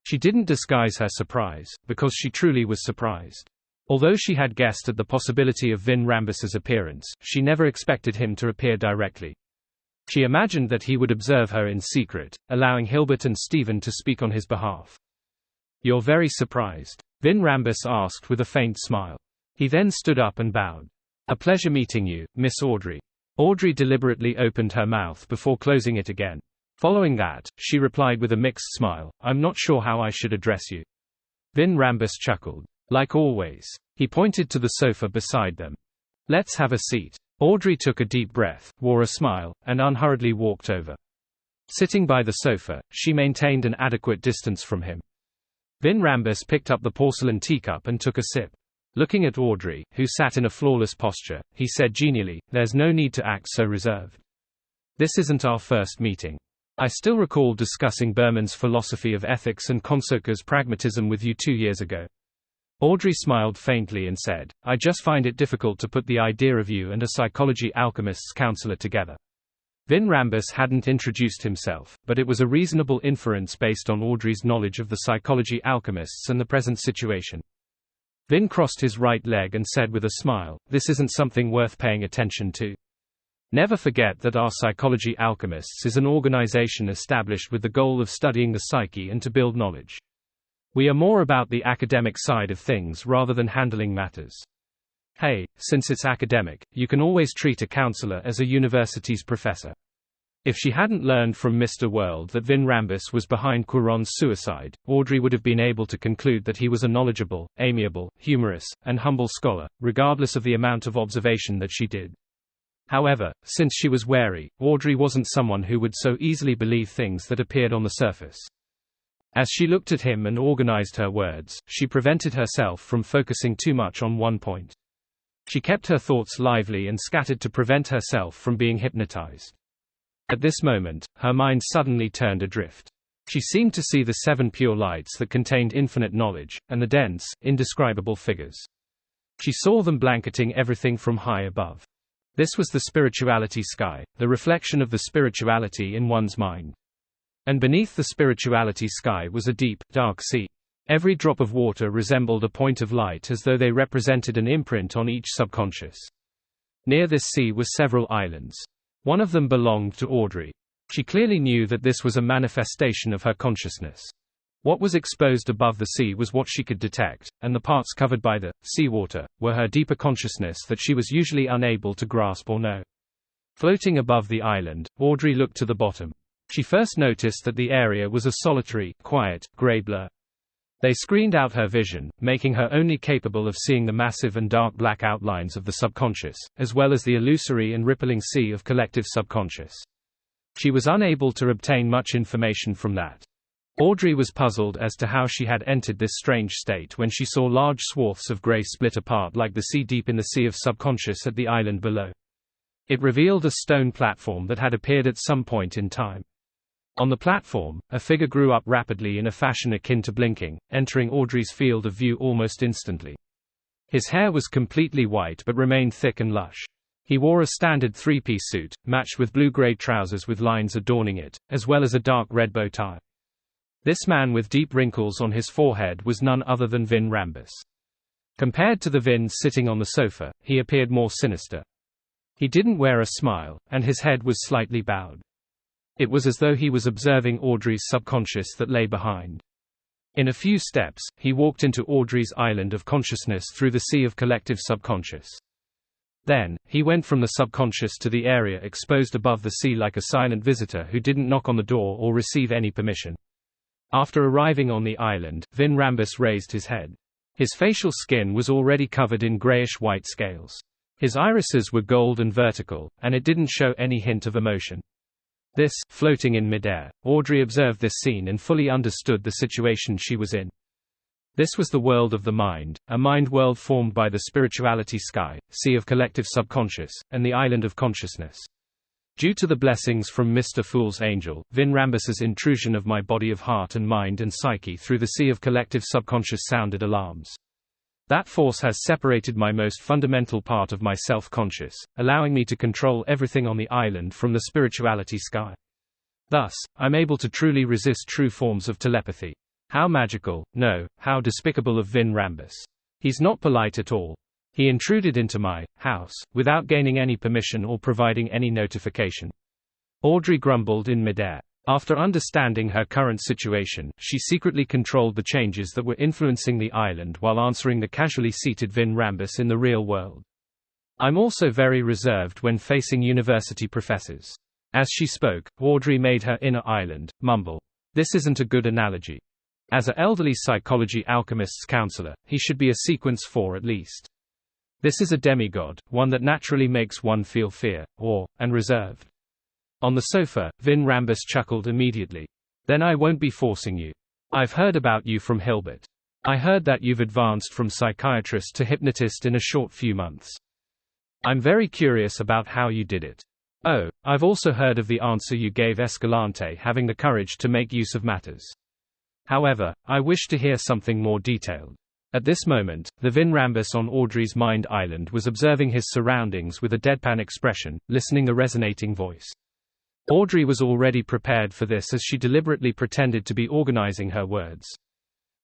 She didn't disguise her surprise, because she truly was surprised. Although she had guessed at the possibility of Vin Rambus's appearance, she never expected him to appear directly. She imagined that he would observe her in secret, allowing Hilbert and Stephen to speak on his behalf. "You're very surprised?" Vin Rambus asked with a faint smile. He then stood up and bowed. "A pleasure meeting you, Miss Audrey." Audrey deliberately opened her mouth before closing it again. Following that, she replied with a mixed smile, "I'm not sure how I should address you." Vin Rambus chuckled. "Like always." He pointed to the sofa beside them. "Let's have a seat." Audrey took a deep breath, wore a smile, and unhurriedly walked over. Sitting by the sofa, she maintained an adequate distance from him. Vin Rambus picked up the porcelain teacup and took a sip. Looking at Audrey, who sat in a flawless posture, he said genially, "There's no need to act so reserved. This isn't our first meeting. I still recall discussing Berman's philosophy of ethics and Konsoka's pragmatism with you 2 years ago." Audrey smiled faintly and said, "I just find it difficult to put the idea of you and a psychology alchemist's counselor together." Vin Rambus hadn't introduced himself, but it was a reasonable inference based on Audrey's knowledge of the psychology alchemists and the present situation. Vin crossed his right leg and said with a smile, "This isn't something worth paying attention to. Never forget that our Psychology Alchemists is an organization established with the goal of studying the psyche and to build knowledge. We are more about the academic side of things rather than handling matters. Hey, since it's academic, you can always treat a counselor as a university's professor." If she hadn't learned from Mr. World that Vin Rambus was behind Quiron's suicide, Audrey would have been able to conclude that he was a knowledgeable, amiable, humorous, and humble scholar, regardless of the amount of observation that she did. However, since she was wary, Audrey wasn't someone who would so easily believe things that appeared on the surface. As she looked at him and organized her words, she prevented herself from focusing too much on one point. She kept her thoughts lively and scattered to prevent herself from being hypnotized. At this moment, her mind suddenly turned adrift. She seemed to see the 7 pure lights that contained infinite knowledge, and the dense, indescribable figures. She saw them blanketing everything from high above. This was the spirituality sky, the reflection of the spirituality in one's mind. And beneath the spirituality sky was a deep, dark sea. Every drop of water resembled a point of light as though they represented an imprint on each subconscious. Near this sea were several islands. One of them belonged to Audrey. She clearly knew that this was a manifestation of her consciousness. What was exposed above the sea was what she could detect, and the parts covered by the seawater were her deeper consciousness that she was usually unable to grasp or know. Floating above the island, Audrey looked to the bottom. She first noticed that the area was a solitary, quiet, grey blur. They screened out her vision, making her only capable of seeing the massive and dark black outlines of the subconscious, as well as the illusory and rippling sea of collective subconscious. She was unable to obtain much information from that. Audrey was puzzled as to how she had entered this strange state when she saw large swaths of grey split apart like the sea deep in the sea of subconscious at the island below. It revealed a stone platform that had appeared at some point in time. On the platform, a figure grew up rapidly in a fashion akin to blinking, entering Audrey's field of view almost instantly. His hair was completely white but remained thick and lush. He wore a standard three-piece suit, matched with blue-gray trousers with lines adorning it, as well as a dark red bow tie. This man with deep wrinkles on his forehead was none other than Vin Rambus. Compared to the Vin sitting on the sofa, he appeared more sinister. He didn't wear a smile, and his head was slightly bowed. It was as though he was observing Audrey's subconscious that lay behind. In a few steps, he walked into Audrey's island of consciousness through the sea of collective subconscious. Then, he went from the subconscious to the area exposed above the sea like a silent visitor who didn't knock on the door or receive any permission. After arriving on the island, Vin Rambus raised his head. His facial skin was already covered in grayish-white scales. His irises were gold and vertical, and it didn't show any hint of emotion. Floating in midair, Audrey observed this scene and fully understood the situation she was in. This was the world of the mind, a mind world formed by the spirituality sky, sea of collective subconscious, and the island of consciousness. Due to the blessings from Mr. Fool's angel, Vin Rambus's intrusion of my body of heart and mind and psyche through the sea of collective subconscious sounded alarms. That force has separated my most fundamental part of my self-conscious, allowing me to control everything on the island from the spirituality sky. Thus, I'm able to truly resist true forms of telepathy. How magical, no, how despicable of Vin Rambus. He's not polite at all. He intruded into my house, without gaining any permission or providing any notification. Audrey grumbled in midair. After understanding her current situation, she secretly controlled the changes that were influencing the island while answering the casually seated Vin Rambus in the real world. I'm also very reserved when facing university professors. As she spoke, Audrey made her inner island mumble. This isn't a good analogy. As an elderly psychology alchemist's counselor, he should be a sequence 4 at least. This is a demigod, one that naturally makes one feel fear, awe, and reserved. On the sofa, Vin Rambus chuckled immediately. Then I won't be forcing you. I've heard about you from Hilbert. I heard that you've advanced from psychiatrist to hypnotist in a short few months. I'm very curious about how you did it. Oh, I've also heard of the answer you gave Escalante having the courage to make use of matters. However, I wish to hear something more detailed. At this moment, the Vin Rambus on Audrey's mind island was observing his surroundings with a deadpan expression, listening the resonating voice. Audrey was already prepared for this as she deliberately pretended to be organizing her words.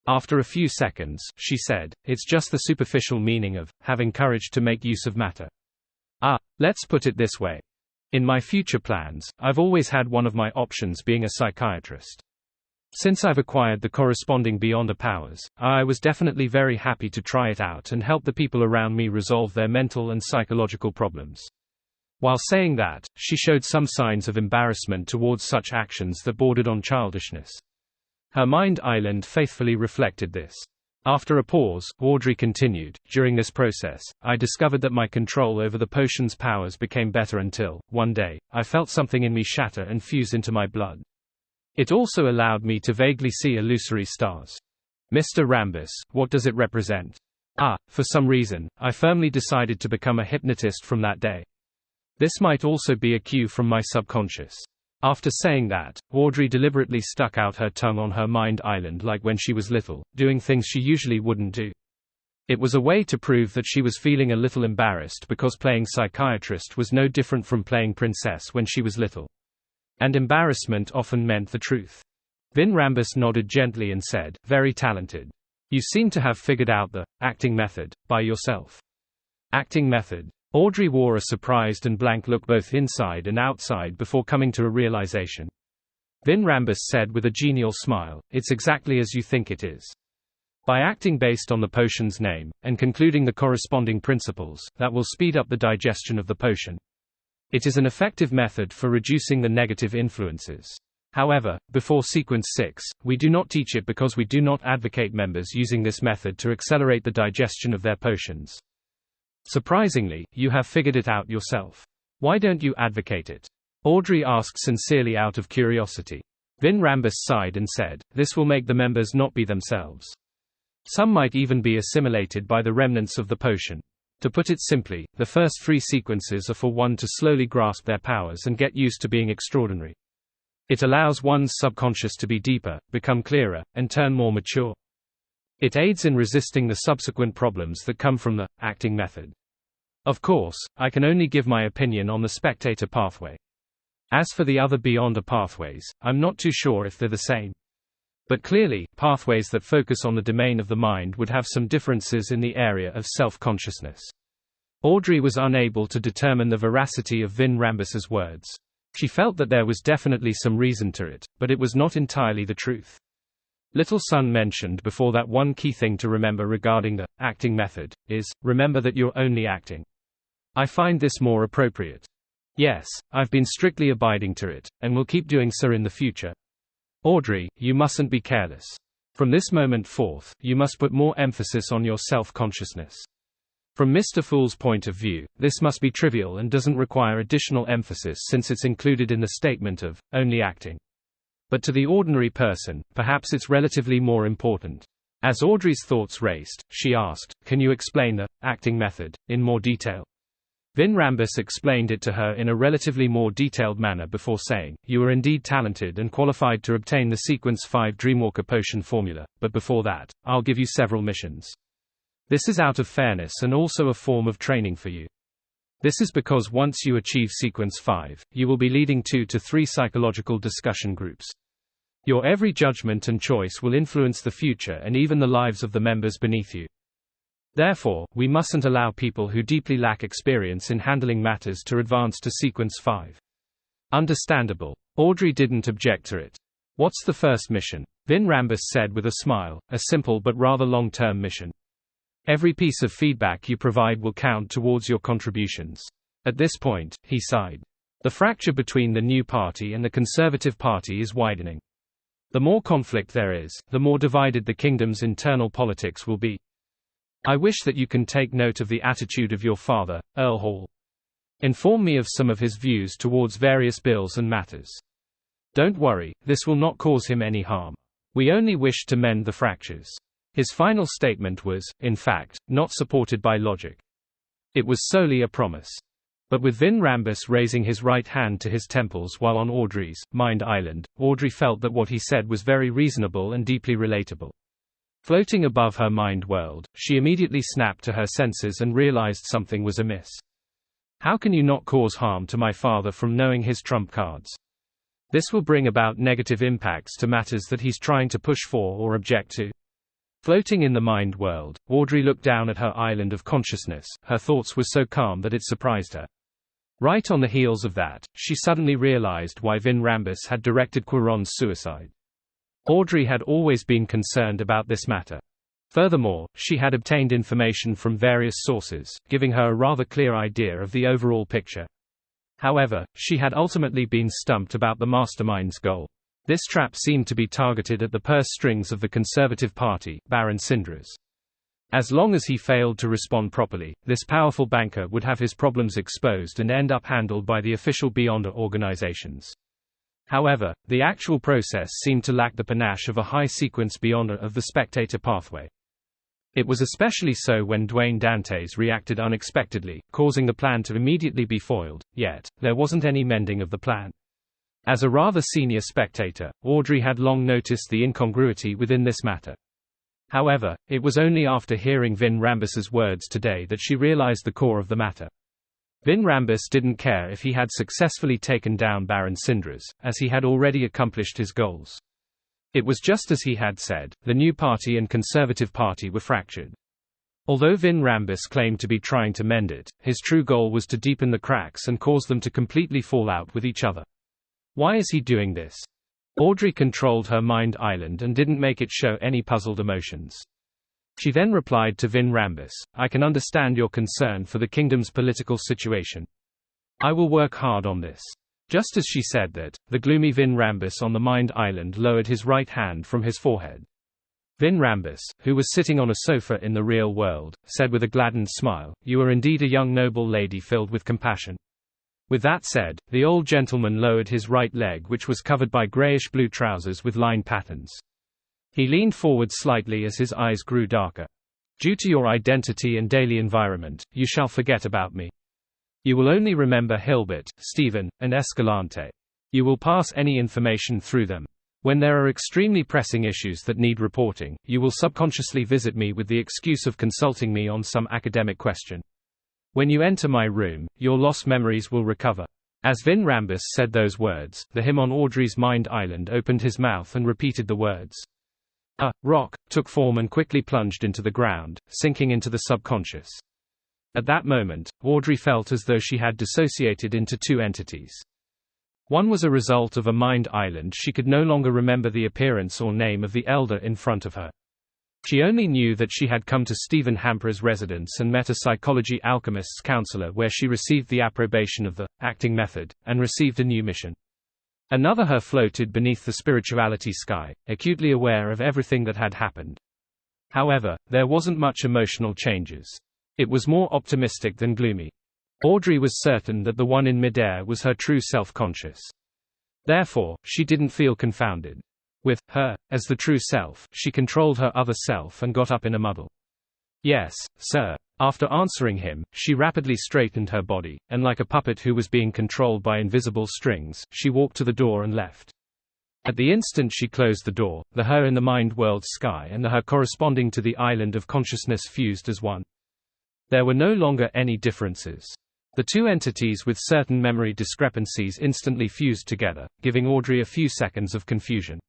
After a few seconds, she said, "It's just the superficial meaning of having courage to make use of matter. Let's put it this way. In my future plans, I've always had one of my options being a psychiatrist. Since I've acquired the corresponding Beyonder powers, I was definitely very happy to try it out and help the people around me resolve their mental and psychological problems." While saying that, she showed some signs of embarrassment towards such actions that bordered on childishness. Her mind island faithfully reflected this. After a pause, Audrey continued, "During this process, I discovered that my control over the potion's powers became better until, one day, I felt something in me shatter and fuse into my blood. It also allowed me to vaguely see illusory stars. Mr. Rambus, what does it represent? For some reason, I firmly decided to become a hypnotist from that day. This might also be a cue from my subconscious." After saying that, Audrey deliberately stuck out her tongue on her mind island like when she was little, doing things she usually wouldn't do. It was a way to prove that she was feeling a little embarrassed because playing psychiatrist was no different from playing princess when she was little. And embarrassment often meant the truth. Vin Rambus nodded gently and said, "Very talented. You seem to have figured out the acting method by yourself." Acting method. Audrey wore a surprised and blank look both inside and outside before coming to a realization. Vin Rambus said with a genial smile, "It's exactly as you think it is. By acting based on the potion's name, and concluding the corresponding principles, that will speed up the digestion of the potion. It is an effective method for reducing the negative influences. However, before Sequence 6, we do not teach it because we do not advocate members using this method to accelerate the digestion of their potions. Surprisingly, you have figured it out yourself. Why don't you advocate it?" Audrey asked sincerely out of curiosity. Vin Rambus sighed and said, "This will make the members not be themselves. Some might even be assimilated by the remnants of the potion. To put it simply, the first 3 sequences are for one to slowly grasp their powers and get used to being extraordinary. It allows one's subconscious to be deeper, become clearer, and turn more mature. It aids in resisting the subsequent problems that come from the acting method. Of course, I can only give my opinion on the spectator pathway. As for the other Beyonder pathways, I'm not too sure if they're the same. But clearly, pathways that focus on the domain of the mind would have some differences in the area of self-consciousness." Audrey was unable to determine the veracity of Vin Rambus's words. She felt that there was definitely some reason to it, but it was not entirely the truth. Little Sun mentioned before that one key thing to remember regarding the acting method is, remember that you're only acting. I find this more appropriate. Yes, I've been strictly abiding to it, and will keep doing so in the future. Audrey, you mustn't be careless. From this moment forth, you must put more emphasis on your self-consciousness. From Mr. Fool's point of view, this must be trivial and doesn't require additional emphasis since it's included in the statement of only acting. But to the ordinary person, perhaps it's relatively more important. As Audrey's thoughts raced, she asked, "Can you explain the acting method in more detail?" Vin Rambus explained it to her in a relatively more detailed manner before saying, "You are indeed talented and qualified to obtain the Sequence 5 Dreamwalker potion formula, but before that, I'll give you several missions. This is out of fairness and also a form of training for you. This is because once you achieve Sequence 5, you will be leading 2 to 3 psychological discussion groups. Your every judgment and choice will influence the future and even the lives of the members beneath you. Therefore, we mustn't allow people who deeply lack experience in handling matters to advance to Sequence 5. Understandable. Audrey didn't object to it. What's the first mission? Vin Rambus said with a smile, a simple but rather long-term mission. Every piece of feedback you provide will count towards your contributions. At this point, he sighed. The fracture between the new party and the Conservative Party is widening. The more conflict there is, the more divided the kingdom's internal politics will be. I wish that you can take note of the attitude of your father, Earl Hall. Inform me of some of his views towards various bills and matters. Don't worry, this will not cause him any harm. We only wish to mend the fractures." His final statement was, in fact, not supported by logic. It was solely a promise. But with Vin Rambus raising his right hand to his temples while on Audrey's mind island, Audrey felt that what he said was very reasonable and deeply relatable. Floating above her mind world, she immediately snapped to her senses and realized something was amiss. How can you not cause harm to my father from knowing his trump cards? This will bring about negative impacts to matters that he's trying to push for or object to. Floating in the mind world, Audrey looked down at her island of consciousness. Her thoughts were so calm that it surprised her. Right on the heels of that, she suddenly realized why Vin Rambus had directed Quiron's suicide. Audrey had always been concerned about this matter. Furthermore, she had obtained information from various sources, giving her a rather clear idea of the overall picture. However, she had ultimately been stumped about the mastermind's goal. This trap seemed to be targeted at the purse strings of the Conservative Party, Baron Syndras. As long as he failed to respond properly, this powerful banker would have his problems exposed and end up handled by the official Beyonder organizations. However, the actual process seemed to lack the panache of a high-sequence Beyonder of the spectator pathway. It was especially so when Dwayne Dantes reacted unexpectedly, causing the plan to immediately be foiled, yet, there wasn't any mending of the plan. As a rather senior spectator, Audrey had long noticed the incongruity within this matter. However, it was only after hearing Vin Rambus's words today that she realized the core of the matter. Vin Rambus didn't care if he had successfully taken down Baron Syndras, as he had already accomplished his goals. It was just as he had said, the new party and Conservative Party were fractured. Although Vin Rambus claimed to be trying to mend it, his true goal was to deepen the cracks and cause them to completely fall out with each other. Why is he doing this? Audrey controlled her mind island and didn't make it show any puzzled emotions. She then replied to Vin Rambus, "I can understand your concern for the kingdom's political situation. I will work hard on this." Just as she said that, the gloomy Vin Rambus on the Mind Island lowered his right hand from his forehead. Vin Rambus, who was sitting on a sofa in the real world, said with a gladdened smile, "You are indeed a young noble lady filled with compassion." With that said, the old gentleman lowered his right leg, which was covered by grayish-blue trousers with line patterns. He leaned forward slightly as his eyes grew darker. "Due to your identity and daily environment, you shall forget about me. You will only remember Hilbert, Stephen, and Escalante. You will pass any information through them. When there are extremely pressing issues that need reporting, you will subconsciously visit me with the excuse of consulting me on some academic question. When you enter my room, your lost memories will recover." As Vin Rambus said those words, the him on Audrey's Mind Island opened his mouth and repeated the words. A rock took form and quickly plunged into the ground, sinking into the subconscious. At that moment, Audrey felt as though she had dissociated into two entities. One was a result of a mind island. She could no longer remember the appearance or name of the elder in front of her. She only knew that she had come to Stephen Hamper's residence and met a psychology alchemist's counselor, where she received the approbation of the acting method, and received a new mission. Another her floated beneath the spirituality sky, acutely aware of everything that had happened. However, there wasn't much emotional changes. It was more optimistic than gloomy. Audrey was certain that the one in midair was her true self-conscious. Therefore, she didn't feel confounded. With her, as the true self, she controlled her other self and got up in a muddle. "Yes, sir." After answering him, she rapidly straightened her body, and like a puppet who was being controlled by invisible strings, she walked to the door and left. At the instant she closed the door, the her in the mind world sky and the her corresponding to the island of consciousness fused as one. There were no longer any differences. The two entities with certain memory discrepancies instantly fused together, giving Audrey a few seconds of confusion.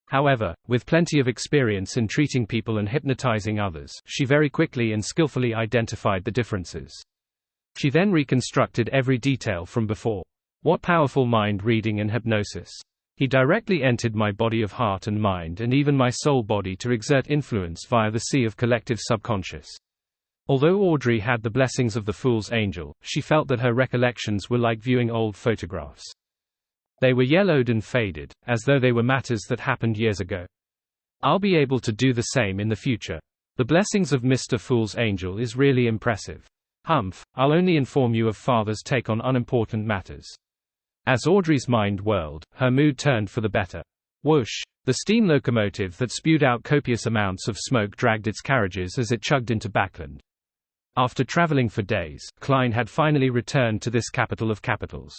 However, with plenty of experience in treating people and hypnotizing others, she very quickly and skillfully identified the differences. She then reconstructed every detail from before. What powerful mind reading and hypnosis! He directly entered my body of heart and mind and even my soul body to exert influence via the sea of collective subconscious. Although Audrey had the blessings of the Fool's Angel, she felt that her recollections were like viewing old photographs. They were yellowed and faded, as though they were matters that happened years ago. I'll be able to do the same in the future. The blessings of Mr. Fool's Angel is really impressive. Humph, I'll only inform you of Father's take on unimportant matters. As Audrey's mind whirled, her mood turned for the better. Whoosh! The steam locomotive that spewed out copious amounts of smoke dragged its carriages as it chugged into Backland. After traveling for days, Klein had finally returned to this capital of capitals.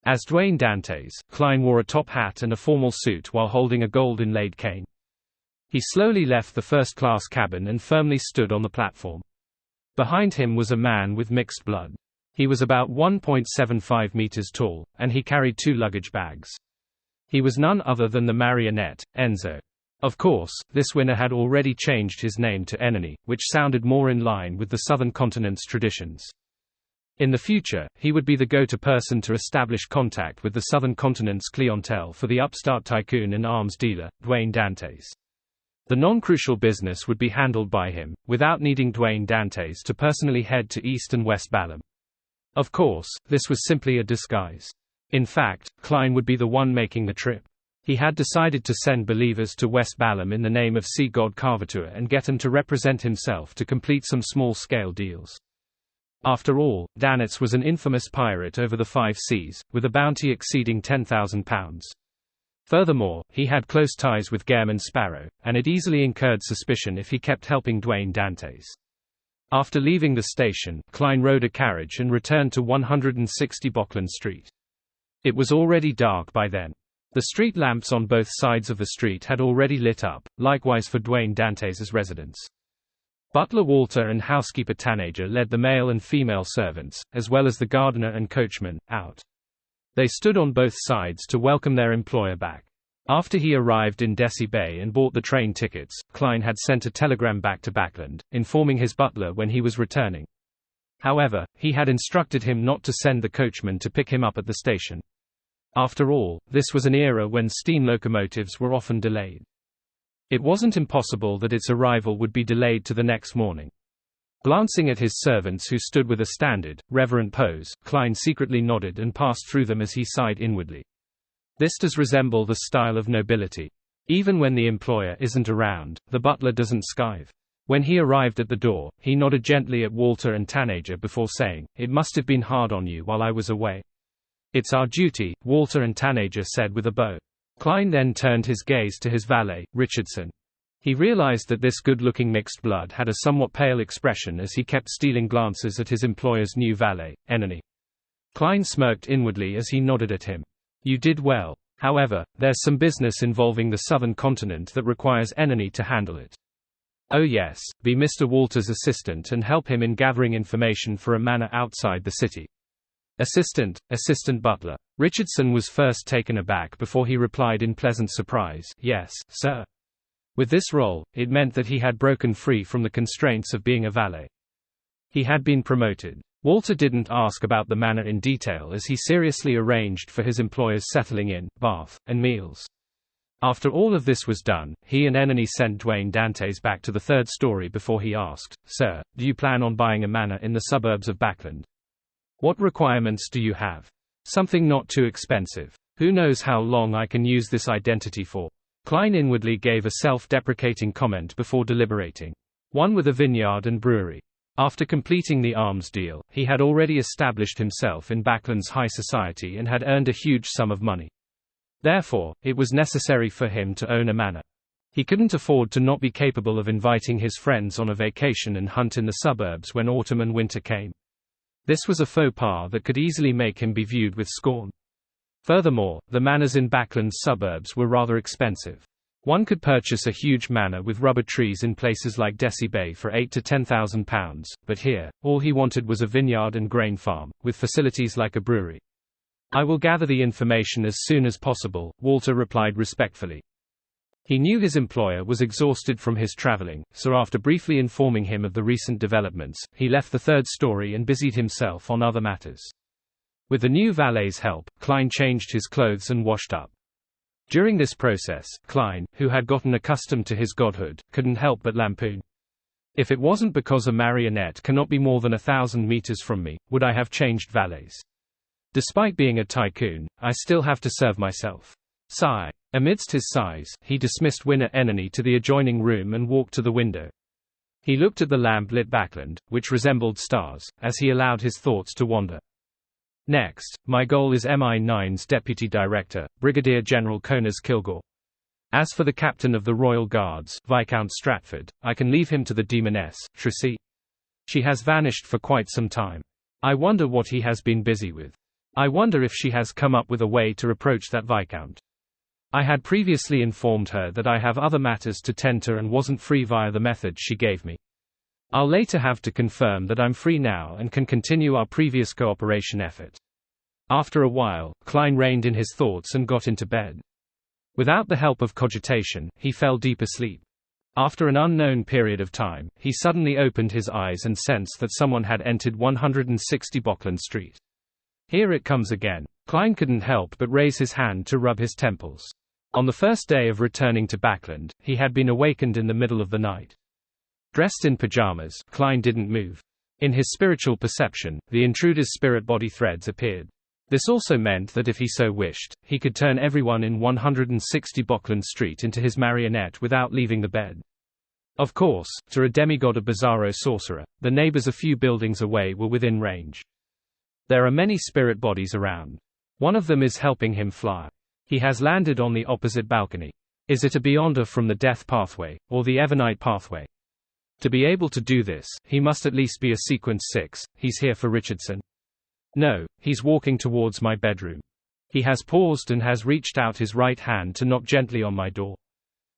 As Dwayne Dantes, Klein wore a top hat and a formal suit while holding a gold-inlaid cane. He slowly left the first-class cabin and firmly stood on the platform. Behind him was a man with mixed blood. He was about 1.75 meters tall, and he carried 2 luggage bags. He was none other than the marionette, Enzo. Of course, this winner had already changed his name to Enony, which sounded more in line with the Southern Continent's traditions. In the future, he would be the go-to person to establish contact with the Southern Continent's clientele for the upstart tycoon and arms dealer, Dwayne Dantes. The non-crucial business would be handled by him, without needing Dwayne Dantes to personally head to East and West Balam. Of course, this was simply a disguise. In fact, Klein would be the one making the trip. He had decided to send believers to West Balam in the name of Sea God Carvatur and get him to represent himself to complete some small-scale deals. After all, Danitz was an infamous pirate over the 5 seas, with a bounty exceeding £10,000. Furthermore, he had close ties with Gairman Sparrow, and it easily incurred suspicion if he kept helping Dwayne Dantes. After leaving the station, Klein rode a carriage and returned to 160 Bockland Street. It was already dark by then. The street lamps on both sides of the street had already lit up, likewise for Dwayne Dantes' residence. Butler Walter and housekeeper Tanager led the male and female servants, as well as the gardener and coachman, out. They stood on both sides to welcome their employer back. After he arrived in Desi Bay and bought the train tickets, Klein had sent a telegram back to Backland, informing his butler when he was returning. However, he had instructed him not to send the coachman to pick him up at the station. After all, this was an era when steam locomotives were often delayed. It wasn't impossible that its arrival would be delayed to the next morning. Glancing at his servants who stood with a standard, reverent pose, Klein secretly nodded and passed through them as he sighed inwardly. This does resemble the style of nobility. Even when the employer isn't around, the butler doesn't skive. When he arrived at the door, he nodded gently at Walter and Tanager before saying, "It must have been hard on you while I was away." "It's our duty," Walter and Tanager said with a bow. Klein then turned his gaze to his valet, Richardson. He realized that this good-looking mixed blood had a somewhat pale expression as he kept stealing glances at his employer's new valet, Enony. Klein smirked inwardly as he nodded at him. "You did well. However, there's some business involving the southern continent that requires Enony to handle it." "Oh yes, be Mr. Walter's assistant and help him in gathering information for a manor outside the city." Assistant butler. Richardson was first taken aback before he replied in pleasant surprise, "Yes, sir." With this role, it meant that he had broken free from the constraints of being a valet. He had been promoted. Walter didn't ask about the manor in detail as he seriously arranged for his employer's settling in, bath, and meals. After all of this was done, he and Enony sent Dwayne Dantes back to the third story before he asked, "Sir, do you plan on buying a manor in the suburbs of Backland? What requirements do you have? Something not too expensive. Who knows how long I can use this identity for?" Klein inwardly gave a self-deprecating comment before deliberating. One with a vineyard and brewery. After completing the arms deal, he had already established himself in Backland's high society and had earned a huge sum of money. Therefore, it was necessary for him to own a manor. He couldn't afford to not be capable of inviting his friends on a vacation and hunt in the suburbs when autumn and winter came. This was a faux pas that could easily make him be viewed with scorn. Furthermore, the manors in Backland's suburbs were rather expensive. One could purchase a huge manor with rubber trees in places like Desi Bay for £8,000 to £10,000, but here, all he wanted was a vineyard and grain farm, with facilities like a brewery. "I will gather the information as soon as possible," Walter replied respectfully. He knew his employer was exhausted from his traveling, so after briefly informing him of the recent developments, he left the third story and busied himself on other matters. With the new valet's help, Klein changed his clothes and washed up. During this process, Klein, who had gotten accustomed to his godhood, couldn't help but lampoon. "If it wasn't because a marionette cannot be more than 1,000 meters from me, would I have changed valets? Despite being a tycoon, I still have to serve myself." Sigh. Amidst his sighs, he dismissed Winner Enony to the adjoining room and walked to the window. He looked at the lamp-lit Backland, which resembled stars, as he allowed his thoughts to wander. "Next, my goal is MI9's Deputy Director, Brigadier General Conas Kilgore. As for the Captain of the Royal Guards, Viscount Stratford, I can leave him to the Demoness, Tracy. She has vanished for quite some time. I wonder what he has been busy with. I wonder if she has come up with a way to approach that Viscount. I had previously informed her that I have other matters to tend to and wasn't free via the method she gave me. I'll later have to confirm that I'm free now and can continue our previous cooperation effort." After a while, Klein reined in his thoughts and got into bed. Without the help of cogitation, he fell deep asleep. After an unknown period of time, he suddenly opened his eyes and sensed that someone had entered 160 Bockland Street. Here it comes again. Klein couldn't help but raise his hand to rub his temples. On the first day of returning to Backland, he had been awakened in the middle of the night. Dressed in pajamas, Klein didn't move. In his spiritual perception, the intruder's spirit-body threads appeared. This also meant that if he so wished, he could turn everyone in 160 Bockland Street into his marionette without leaving the bed. Of course, to a demigod of Bizarro sorcerer, the neighbors a few buildings away were within range. There are many spirit bodies around. One of them is helping him fly. He has landed on the opposite balcony. Is it a Beyonder from the Death Pathway, or the Evernite Pathway? To be able to do this, he must at least be a Sequence 6. He's here for Richardson. No, he's walking towards my bedroom. He has paused and has reached out his right hand to knock gently on my door.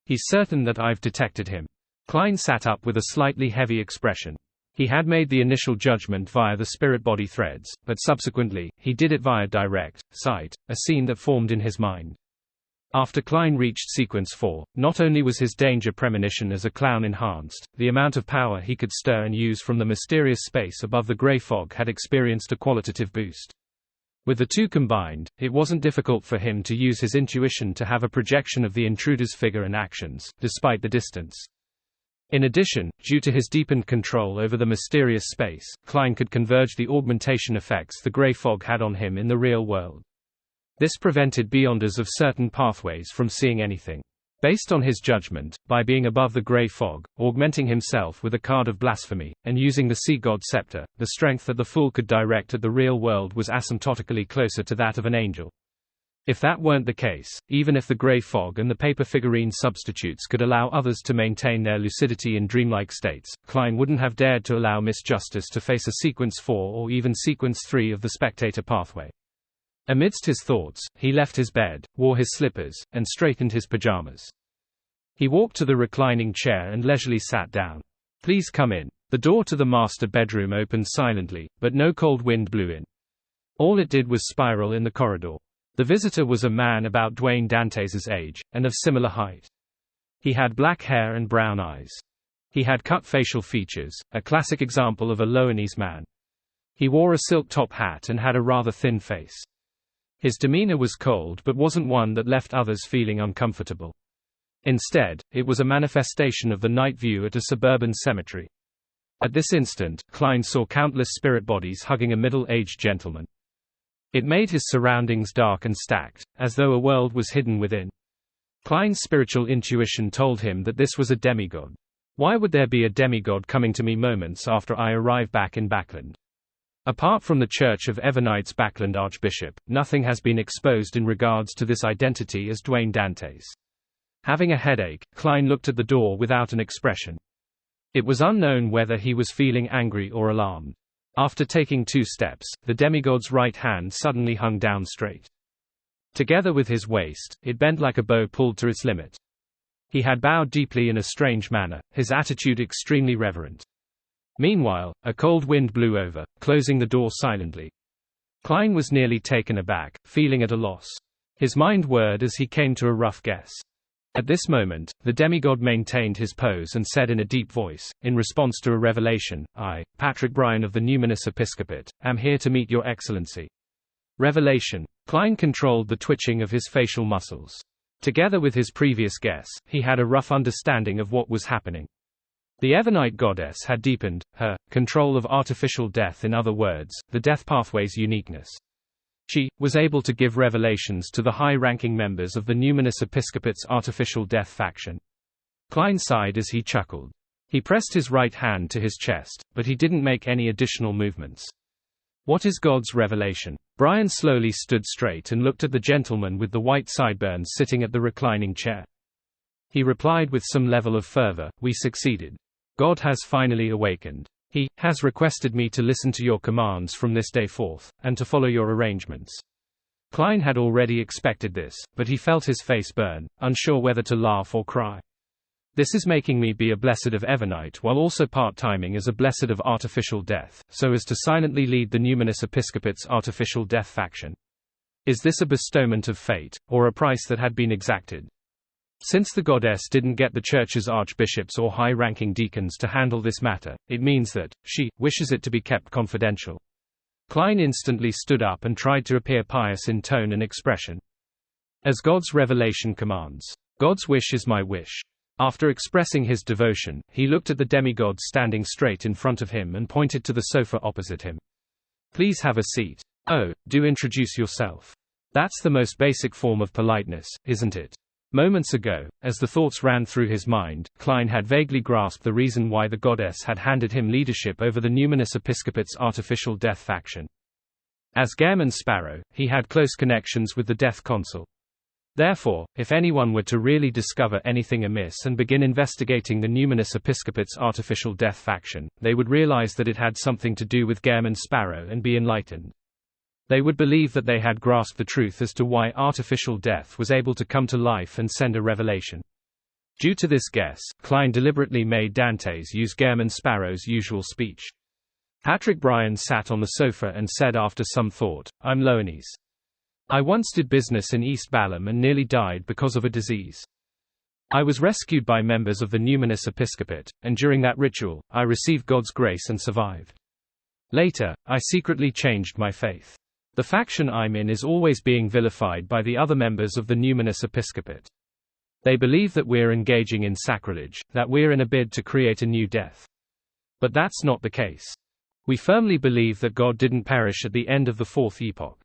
He's certain that I've detected him. Klein sat up with a slightly heavy expression. He had made the initial judgment via the spirit-body threads, but subsequently, he did it via direct sight, a scene that formed in his mind. After Klein reached Sequence 4, not only was his danger premonition as a clown enhanced, the amount of power he could stir and use from the mysterious space above the grey fog had experienced a qualitative boost. With the two combined, it wasn't difficult for him to use his intuition to have a projection of the intruder's figure and actions, despite the distance. In addition, due to his deepened control over the mysterious space, Klein could converge the augmentation effects the gray fog had on him in the real world. This prevented Beyonders of certain pathways from seeing anything. Based on his judgment, by being above the gray fog, augmenting himself with a card of blasphemy, and using the Sea God scepter, the strength that the fool could direct at the real world was asymptotically closer to that of an angel. If that weren't the case, even if the gray fog and the paper figurine substitutes could allow others to maintain their lucidity in dreamlike states, Klein wouldn't have dared to allow Miss Justice to face a Sequence 4 or even Sequence 3 of the spectator pathway. Amidst his thoughts, he left his bed, wore his slippers, and straightened his pajamas. He walked to the reclining chair and leisurely sat down. "Please come in." The door to the master bedroom opened silently, but no cold wind blew in. All it did was spiral in the corridor. The visitor was a man about Dwayne Dantes' age, and of similar height. He had black hair and brown eyes. He had cut facial features, a classic example of a Loanese man. He wore a silk top hat and had a rather thin face. His demeanor was cold but wasn't one that left others feeling uncomfortable. Instead, it was a manifestation of the night view at a suburban cemetery. At this instant, Klein saw countless spirit bodies hugging a middle-aged gentleman. It made his surroundings dark and stacked, as though a world was hidden within. Klein's spiritual intuition told him that this was a demigod. Why would there be a demigod coming to me moments after I arrive back in Backland? Apart from the Church of Evernights Backland Archbishop, nothing has been exposed in regards to this identity as Dwayne Dantes. Having a headache, Klein looked at the door without an expression. It was unknown whether he was feeling angry or alarmed. After taking 2 steps, the demigod's right hand suddenly hung down straight. Together with his waist, it bent like a bow pulled to its limit. He had bowed deeply in a strange manner, his attitude extremely reverent. Meanwhile, a cold wind blew over, closing the door silently. Klein was nearly taken aback, feeling at a loss. His mind whirred as he came to a rough guess. At this moment, the demigod maintained his pose and said in a deep voice, in response to a revelation, "I, Patrick Bryan of the Numinous Episcopate, am here to meet your excellency." Revelation. Klein controlled the twitching of his facial muscles. Together with his previous guess, he had a rough understanding of what was happening. The Evernight goddess had deepened her control of artificial death, in other words, the death pathway's uniqueness. She was able to give revelations to the high-ranking members of the Numinous Episcopate's artificial death faction. Klein sighed as he chuckled. He pressed his right hand to his chest, but he didn't make any additional movements. What is God's revelation? Bryan slowly stood straight and looked at the gentleman with the white sideburns sitting at the reclining chair. He replied with some level of fervor, "We succeeded. God has finally awakened. He has requested me to listen to your commands from this day forth, and to follow your arrangements." Klein had already expected this, but he felt his face burn, unsure whether to laugh or cry. "This is making me be a blessed of Evernight while also part-timing as a blessed of artificial death, so as to silently lead the Numinous Episcopate's artificial death faction. Is this a bestowment of fate, or a price that had been exacted? Since the goddess didn't get the church's archbishops or high-ranking deacons to handle this matter, it means that she wishes it to be kept confidential." Klein instantly stood up and tried to appear pious in tone and expression. "As God's revelation commands. God's wish is my wish." After expressing his devotion, he looked at the demigod standing straight in front of him and pointed to the sofa opposite him. "Please have a seat. Oh, do introduce yourself. That's the most basic form of politeness, isn't it?" Moments ago, as the thoughts ran through his mind, Klein had vaguely grasped the reason why the goddess had handed him leadership over the Numinous Episcopate's artificial death faction. As Gairman Sparrow, he had close connections with the Death Consul. Therefore, if anyone were to really discover anything amiss and begin investigating the Numinous Episcopate's artificial death faction, they would realize that it had something to do with Gairman Sparrow and be enlightened. They would believe that they had grasped the truth as to why artificial death was able to come to life and send a revelation. Due to this guess, Klein deliberately made Dantes use Gairman Sparrow's usual speech. Patrick Bryan sat on the sofa and said after some thought, "I'm Loanese. I once did business in East Balham and nearly died because of a disease. I was rescued by members of the Numinous Episcopate, and during that ritual, I received God's grace and survived. Later, I secretly changed my faith. The faction I'm in is always being vilified by the other members of the Numinous Episcopate. They believe that we're engaging in sacrilege, that we're in a bid to create a new death. But that's not the case. We firmly believe that God didn't perish at the end of the fourth epoch.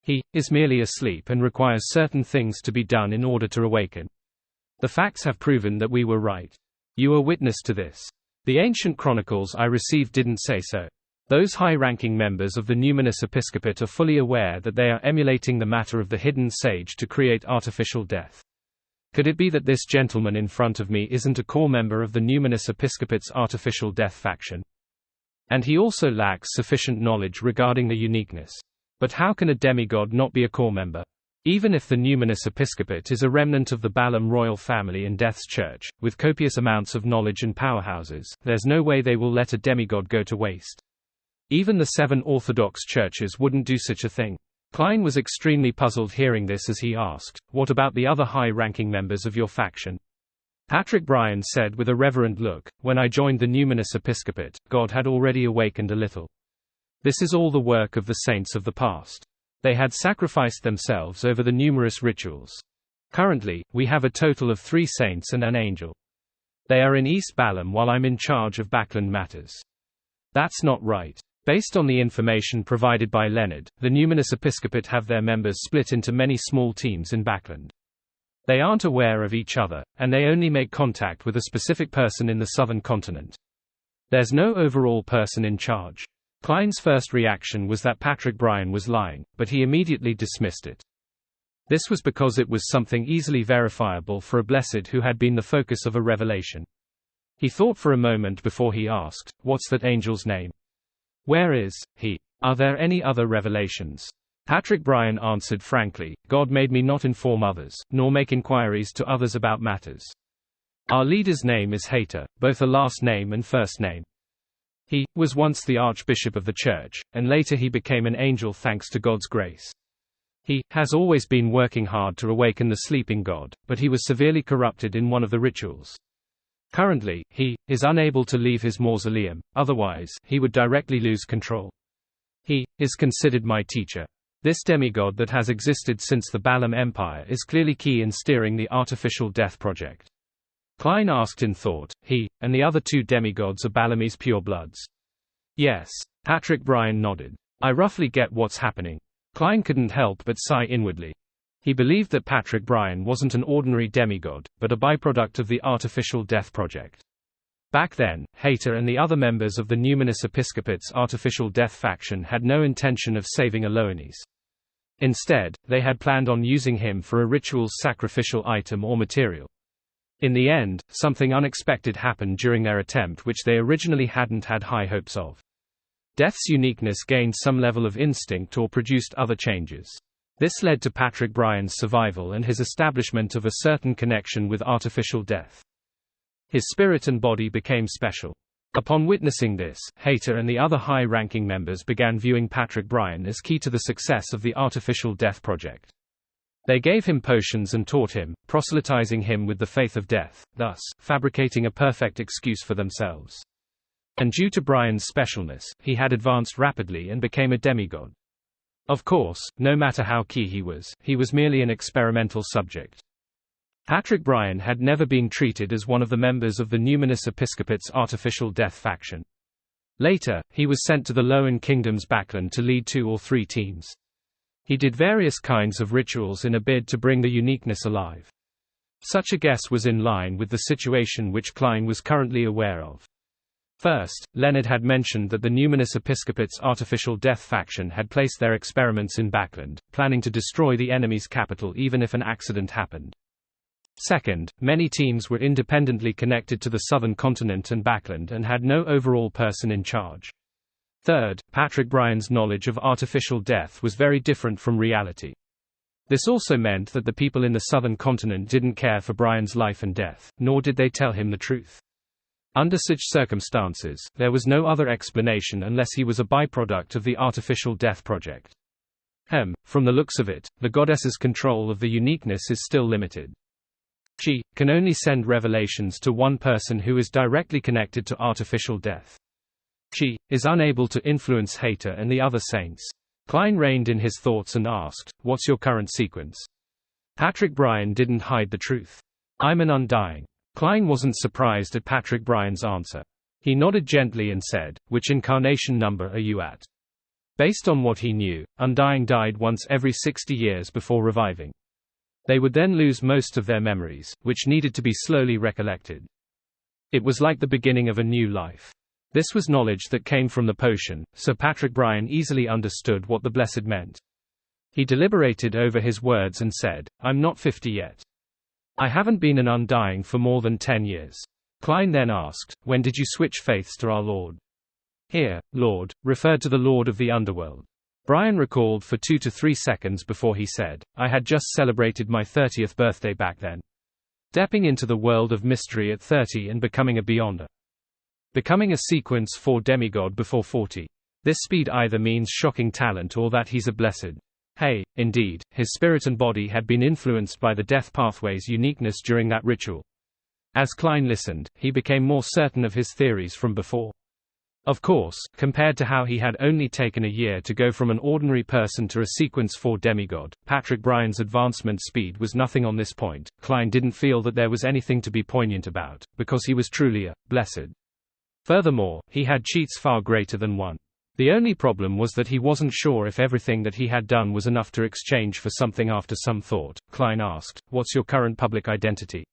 He is merely asleep and requires certain things to be done in order to awaken. The facts have proven that we were right. You are witness to this. The ancient chronicles I received didn't say so. Those high-ranking members of the Numinous Episcopate are fully aware that they are emulating the matter of the hidden sage to create artificial death. Could it be that this gentleman in front of me isn't a core member of the Numinous Episcopate's artificial death faction? And he also lacks sufficient knowledge regarding the uniqueness. But how can a demigod not be a core member? Even if the Numinous Episcopate is a remnant of the Balaam royal family in Death's Church, with copious amounts of knowledge and powerhouses, there's no way they will let a demigod go to waste. Even the 7 Orthodox churches wouldn't do such a thing. Klein was extremely puzzled hearing this as he asked, "What about the other high-ranking members of your faction?" Patrick Bryan said with a reverent look, "When I joined the Numinous Episcopate, God had already awakened a little. This is all the work of the saints of the past. They had sacrificed themselves over the numerous rituals. Currently, we have a total of 3 saints and an angel. They are in East Balaam while I'm in charge of Backland matters. That's not right." Based on the information provided by Leonard, the Numinous Episcopate have their members split into many small teams in Backland. They aren't aware of each other, and they only make contact with a specific person in the southern continent. There's no overall person in charge. Klein's first reaction was that Patrick Bryan was lying, but he immediately dismissed it. This was because it was something easily verifiable for a blessed who had been the focus of a revelation. He thought for a moment before he asked, "What's that angel's name? Where is he? Are there any other revelations?" Patrick Bryan answered frankly, "God made me not inform others, nor make inquiries to others about matters. Our leader's name is Hayter, both a last name and first name. He was once the Archbishop of the Church, and later he became an angel thanks to God's grace. He has always been working hard to awaken the sleeping God, but he was severely corrupted in one of the rituals. Currently, he is unable to leave his mausoleum, otherwise, he would directly lose control. He is considered my teacher. This demigod that has existed since the Balaam Empire is clearly key in steering the artificial death project." Klein asked in thought, "He and the other 2 demigods are Balamese purebloods?" "Yes." Patrick Bryan nodded. "I roughly get what's happening." Klein couldn't help but sigh inwardly. He believed that Patrick Bryan wasn't an ordinary demigod, but a byproduct of the artificial death project. Back then, Hayter and the other members of the Numinous Episcopate's artificial death faction had no intention of saving Alones. Instead, they had planned on using him for a ritual's sacrificial item or material. In the end, something unexpected happened during their attempt which they originally hadn't had high hopes of. Death's uniqueness gained some level of instinct or produced other changes. This led to Patrick Bryan's survival and his establishment of a certain connection with artificial death. His spirit and body became special. Upon witnessing this, Hayter and the other high-ranking members began viewing Patrick Bryan as key to the success of the artificial death project. They gave him potions and taught him, proselytizing him with the faith of death, thus fabricating a perfect excuse for themselves. And due to Bryan's specialness, he had advanced rapidly and became a demigod. Of course, no matter how key he was merely an experimental subject. Patrick Bryan had never been treated as one of the members of the Numinous Episcopate's artificial death faction. Later, he was sent to the Lowen Kingdom's Backland to lead 2 or 3 teams. He did various kinds of rituals in a bid to bring the uniqueness alive. Such a guess was in line with the situation which Klein was currently aware of. First, Leonard had mentioned that the Numinous Episcopate's artificial death faction had placed their experiments in Backland, planning to destroy the enemy's capital even if an accident happened. Second, many teams were independently connected to the southern continent and Backland and had no overall person in charge. Third, Patrick Bryan's knowledge of artificial death was very different from reality. This also meant that the people in the southern continent didn't care for Bryan's life and death, nor did they tell him the truth. Under such circumstances, there was no other explanation unless he was a byproduct of the artificial death project. From the looks of it, the goddess's control of the uniqueness is still limited. She can only send revelations to one person who is directly connected to artificial death. She is unable to influence Hayter and the other saints. Klein reined in his thoughts and asked, "What's your current sequence?" Patrick Bryan didn't hide the truth. "I'm an Undying." Klein wasn't surprised at Patrick Bryan's answer. He nodded gently and said, "Which incarnation number are you at?" Based on what he knew, Undying died once every 60 years before reviving. They would then lose most of their memories, which needed to be slowly recollected. It was like the beginning of a new life. This was knowledge that came from the potion, so Patrick Bryan easily understood what the blessed meant. He deliberated over his words and said, "I'm not 50 yet. I haven't been an Undying for more than 10 years. Klein then asked, "When did you switch faiths to our Lord?" Here, Lord, referred to the Lord of the Underworld. Bryan recalled for 2 to 3 seconds before he said, "I had just celebrated my 30th birthday back then. Stepping into the world of mystery at 30 and becoming a Beyonder. Becoming a Sequence 4 demigod before 40. This speed either means shocking talent or that he's a blessed." Hey, indeed, his spirit and body had been influenced by the death pathway's uniqueness during that ritual. As Klein listened, he became more certain of his theories from before. Of course, compared to how he had only taken a year to go from an ordinary person to a Sequence 4 demigod, Patrick Bryan's advancement speed was nothing on this point. Klein didn't feel that there was anything to be poignant about, because he was truly a blessed. Furthermore, he had cheats far greater than one. The only problem was that he wasn't sure if everything that he had done was enough to exchange for something. After some thought, Klein asked, "What's your current public identity?"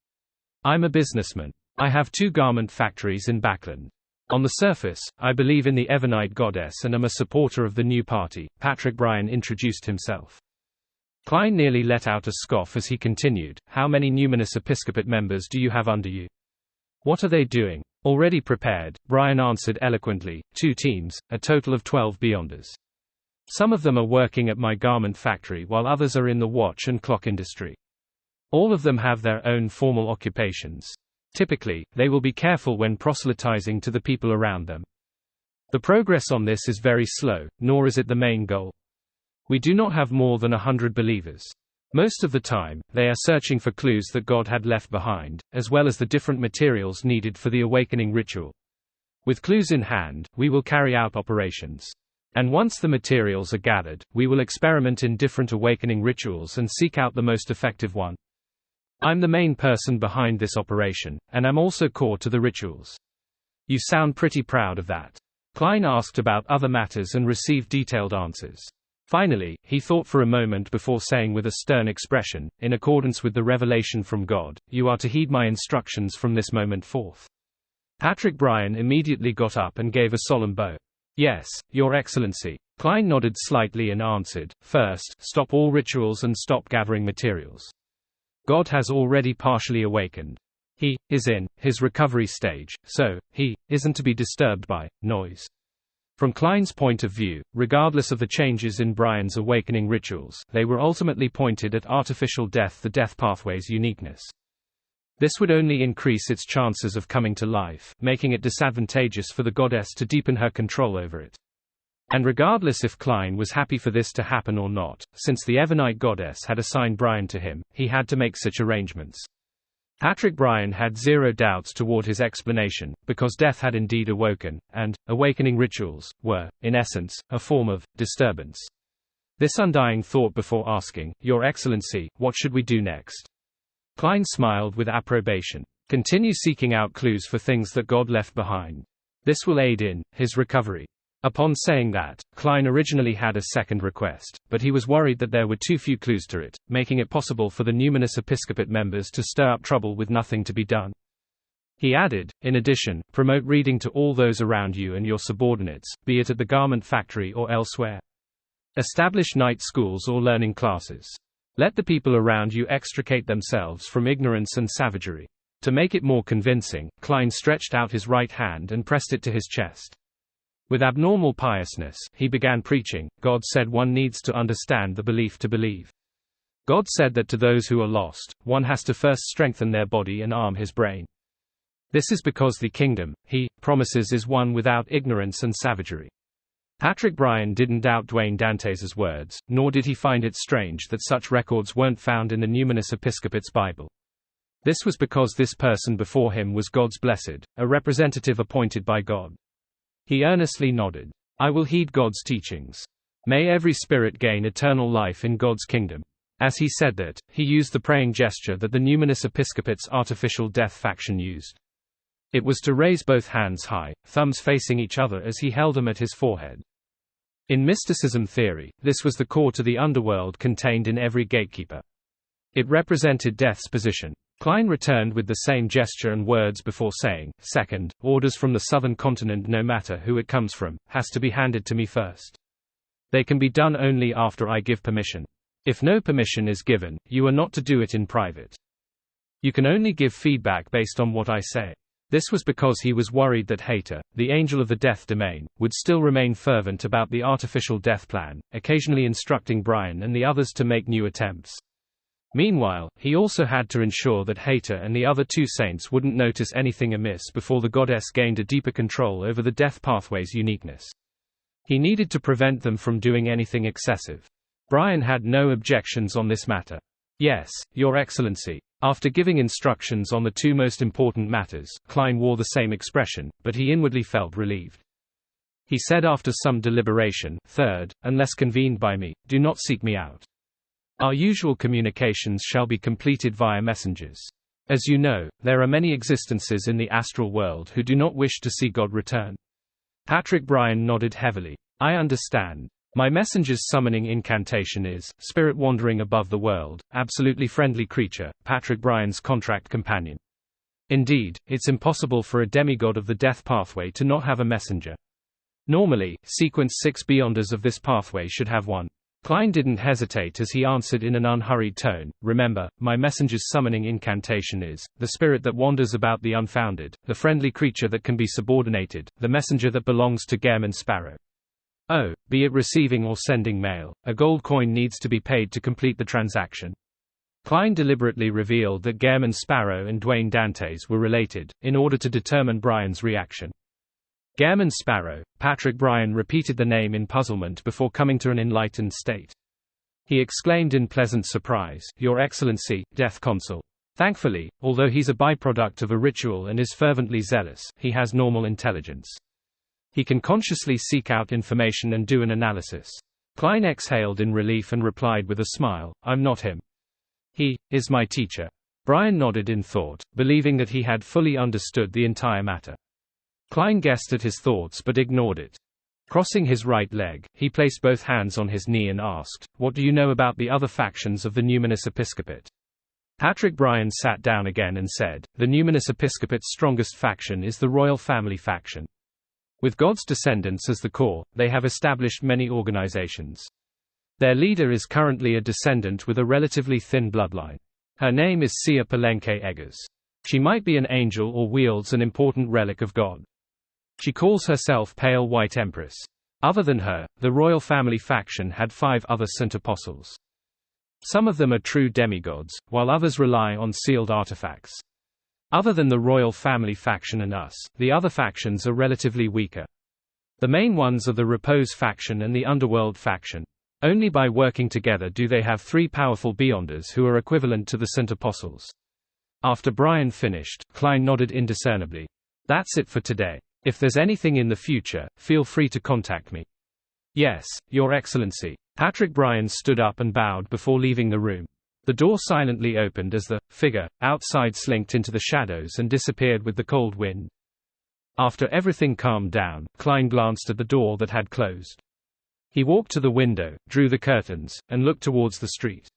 "I'm a businessman. I have 2 garment factories in Backland. On the surface, I believe in the Evernite goddess and am a supporter of the new party." Patrick Bryan introduced himself. Klein nearly let out a scoff as he continued, "How many Numinous Episcopate members do you have under you? What are they doing?" "Already prepared," Bryan answered eloquently, 2 teams, a total of 12 Beyonders. Some of them are working at my garment factory while others are in the watch and clock industry. All of them have their own formal occupations. Typically, they will be careful when proselytizing to the people around them. The progress on this is very slow, nor is it the main goal. We do not have more than 100 believers. Most of the time, they are searching for clues that God had left behind, as well as the different materials needed for the awakening ritual. With clues in hand, we will carry out operations. And once the materials are gathered, we will experiment in different awakening rituals and seek out the most effective one. I'm the main person behind this operation, and am also core to the rituals. You sound pretty proud of that. Klein asked about other matters and received detailed answers. Finally, he thought for a moment before saying with a stern expression, "In accordance with the revelation from God, you are to heed my instructions from this moment forth." Patrick Bryan immediately got up and gave a solemn bow. "Yes, Your Excellency." Klein nodded slightly and answered, "First, stop all rituals and stop gathering materials. God has already partially awakened. He is in his recovery stage, so he isn't to be disturbed by noise." From Klein's point of view, regardless of the changes in Bryan's awakening rituals, they were ultimately pointed at artificial death, the death pathway's uniqueness. This would only increase its chances of coming to life, making it disadvantageous for the goddess to deepen her control over it. And regardless if Klein was happy for this to happen or not, since the Evernite goddess had assigned Bryan to him, he had to make such arrangements. Patrick Bryan had zero doubts toward his explanation, because death had indeed awoken, and awakening rituals were, in essence, a form of disturbance. This Undying thought before asking, "Your Excellency, what should we do next?" Klein smiled with approbation. "Continue seeking out clues for things that God left behind. This will aid in his recovery." Upon saying that, Klein originally had a second request, but he was worried that there were too few clues to it, making it possible for the Numinous Episcopate members to stir up trouble with nothing to be done. He added, "In addition, promote reading to all those around you and your subordinates, be it at the garment factory or elsewhere. Establish night schools or learning classes. Let the people around you extricate themselves from ignorance and savagery." To make it more convincing, Klein stretched out his right hand and pressed it to his chest. With abnormal piousness, he began preaching. "God said one needs to understand the belief to believe. God said that to those who are lost, one has to first strengthen their body and arm his brain. This is because the kingdom, he promises, is one without ignorance and savagery." Patrick Bryan didn't doubt Dwayne Dantes' words, nor did he find it strange that such records weren't found in the Numinous Episcopate's Bible. This was because this person before him was God's blessed, a representative appointed by God. He earnestly nodded. "I will heed God's teachings. May every spirit gain eternal life in God's kingdom. As he said that, he used the praying gesture that the Numinous Episcopate's artificial death faction used. It was to raise both hands high, thumbs facing each other as he held them at his forehead. In mysticism theory, this was the core to the underworld contained in every gatekeeper. It represented death's position. Klein returned with the same gesture and words before saying, "Second, orders from the southern continent, no matter who it comes from, has to be handed to me first. They can be done only after I give permission. If no permission is given, you are not to do it in private. You can only give feedback based on what I say." This was because he was worried that Hator, the angel of the death domain, would still remain fervent about the artificial death plan, occasionally instructing Brian and the others to make new attempts. Meanwhile, he also had to ensure that Hator and the other two saints wouldn't notice anything amiss before the goddess gained a deeper control over the death pathway's uniqueness. He needed to prevent them from doing anything excessive. Brian had no objections on this matter. "Yes, Your Excellency." After giving instructions on the two most important matters, Klein wore the same expression, but he inwardly felt relieved. He said after some deliberation, "Third, unless convened by me, do not seek me out. Our usual communications shall be completed via messengers. As you know, there are many existences in the astral world who do not wish to see God return." Patrick Brian nodded heavily. "I understand. My messenger's summoning incantation is, Spirit Wandering Above the World, Absolutely Friendly Creature, Patrick Brian's contract companion. Indeed, it's impossible for a demigod of the death pathway to not have a messenger. Normally, sequence 6 beyonders of this pathway should have one." Klein didn't hesitate as he answered in an unhurried tone, "Remember, my messenger's summoning incantation is, the spirit that wanders about the unfounded, the friendly creature that can be subordinated, the messenger that belongs to Gehrman Sparrow. Oh, be it receiving or sending mail, a gold coin needs to be paid to complete the transaction." Klein deliberately revealed that Gehrman Sparrow and Dwayne Dantes were related, in order to determine Brian's reaction. Gehrman Sparrow. Patrick Brian repeated the name in puzzlement before coming to an enlightened state. He exclaimed in pleasant surprise, "Your Excellency, Death Consul." Thankfully, although he's a byproduct of a ritual and is fervently zealous, he has normal intelligence. He can consciously seek out information and do an analysis. Klein exhaled in relief and replied with a smile, "I'm not him. He is my teacher." Brian nodded in thought, believing that he had fully understood the entire matter. Klein guessed at his thoughts but ignored it. Crossing his right leg, he placed both hands on his knee and asked, "What do you know about the other factions of the Numinous Episcopate?" Patrick Brian sat down again and said, "The Numinous Episcopate's strongest faction is the Royal Family faction. With God's descendants as the core, they have established many organizations. Their leader is currently a descendant with a relatively thin bloodline. Her name is Sia Palenque Eggers. She might be an angel or wields an important relic of God. She calls herself Pale White Empress. Other than her, the Royal Family faction had 5 other Saint Apostles. Some of them are true demigods, while others rely on sealed artifacts. Other than the Royal Family faction and us, the other factions are relatively weaker. The main ones are the Repose faction and the Underworld faction. Only by working together do they have 3 powerful Beyonders who are equivalent to the Saint Apostles." After Brian finished, Klein nodded indiscernibly. "That's it for today. If there's anything in the future, feel free to contact me." "Yes, Your Excellency." Patrick Brian stood up and bowed before leaving the room. The door silently opened as the figure outside slinked into the shadows and disappeared with the cold wind. After everything calmed down, Klein glanced at the door that had closed. He walked to the window, drew the curtains, and looked towards the street.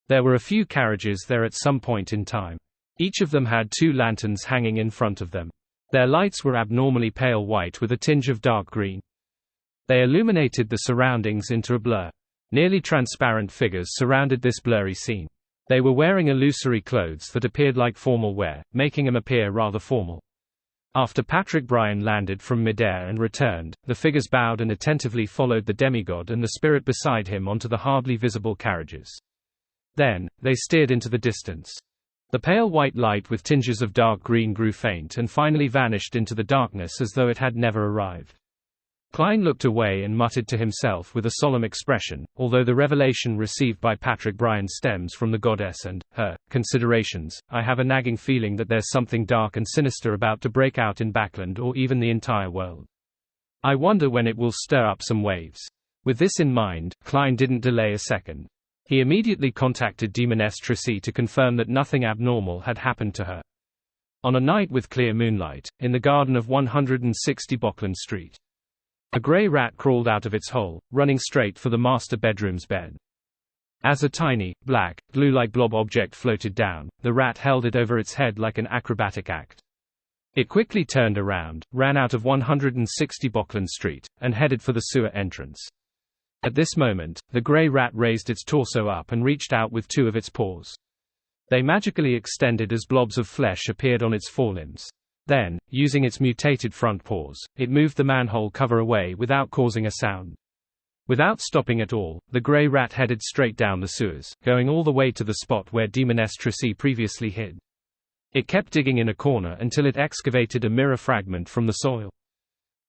There were a few carriages there at some point in time. Each of them had 2 lanterns hanging in front of them. Their lights were abnormally pale white with a tinge of dark green. They illuminated the surroundings into a blur. Nearly transparent figures surrounded this blurry scene. They were wearing illusory clothes that appeared like formal wear, making them appear rather formal. After Patrick Brian landed from midair and returned, the figures bowed and attentively followed the demigod and the spirit beside him onto the hardly visible carriages. Then, they steered into the distance. The pale white light with tinges of dark green grew faint and finally vanished into the darkness as though it had never arrived. Klein looked away and muttered to himself with a solemn expression, although the revelation received by Patrick Brian stems from the goddess and her considerations, I have a nagging feeling that there's something dark and sinister about to break out in Backland or even the entire world. I wonder when it will stir up some waves. With this in mind, Klein didn't delay a second. He immediately contacted Demoness Trissy to confirm that nothing abnormal had happened to her. On a night with clear moonlight, in the garden of 160 Bockland Street, a grey rat crawled out of its hole, running straight for the master bedroom's bed. As a tiny, black, glue-like blob object floated down, the rat held it over its head like an acrobatic act. It quickly turned around, ran out of 160 Bockland Street, and headed for the sewer entrance. At this moment, the grey rat raised its torso up and reached out with two of its paws. They magically extended as blobs of flesh appeared on its forelimbs. Then, using its mutated front paws, it moved the manhole cover away without causing a sound. Without stopping at all, the grey rat headed straight down the sewers, going all the way to the spot where Demoness Trissy previously hid. It kept digging in a corner until it excavated a mirror fragment from the soil.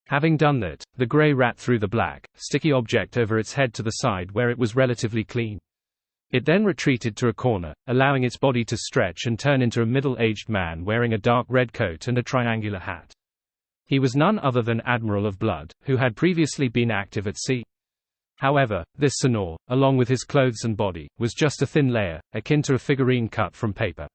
Having done that, the grey rat threw the black, sticky object over its head to the side where it was relatively clean. It then retreated to a corner, allowing its body to stretch and turn into a middle-aged man wearing a dark red coat and a triangular hat. He was none other than Admiral of Blood, who had previously been active at sea. However, this Sonor, along with his clothes and body, was just a thin layer, akin to a figurine cut from paper.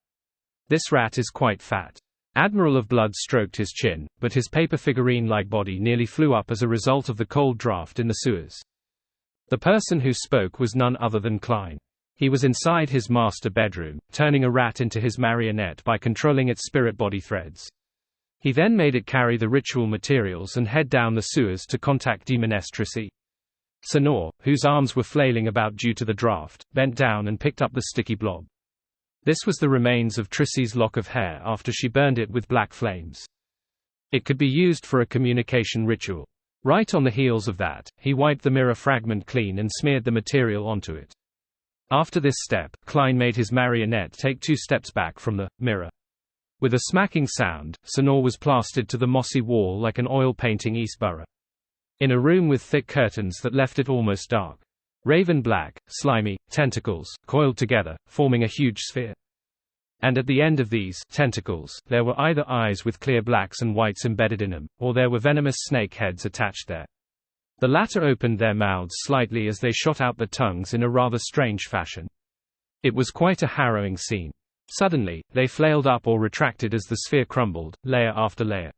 This rat is quite fat. Admiral of Blood stroked his chin, but his paper figurine-like body nearly flew up as a result of the cold draft in the sewers. The person who spoke was none other than Klein. He was inside his master bedroom, turning a rat into his marionette by controlling its spirit body threads. He then made it carry the ritual materials and head down the sewers to contact Demoness Trissy. Sonor, whose arms were flailing about due to the draft, bent down and picked up the sticky blob. This was the remains of Trissy's lock of hair after she burned it with black flames. It could be used for a communication ritual. Right on the heels of that, he wiped the mirror fragment clean and smeared the material onto it. After this step, Klein made his marionette take 2 steps back from the mirror. With a smacking sound, Sonor was plastered to the mossy wall like an oil painting East Borough. In a room with thick curtains that left it almost dark. Raven black, slimy, tentacles, coiled together, forming a huge sphere. And at the end of these tentacles, there were either eyes with clear blacks and whites embedded in them, or there were venomous snake heads attached there. The latter opened their mouths slightly as they shot out their tongues in a rather strange fashion. It was quite a harrowing scene. Suddenly, they flailed up or retracted as the sphere crumbled, layer after layer.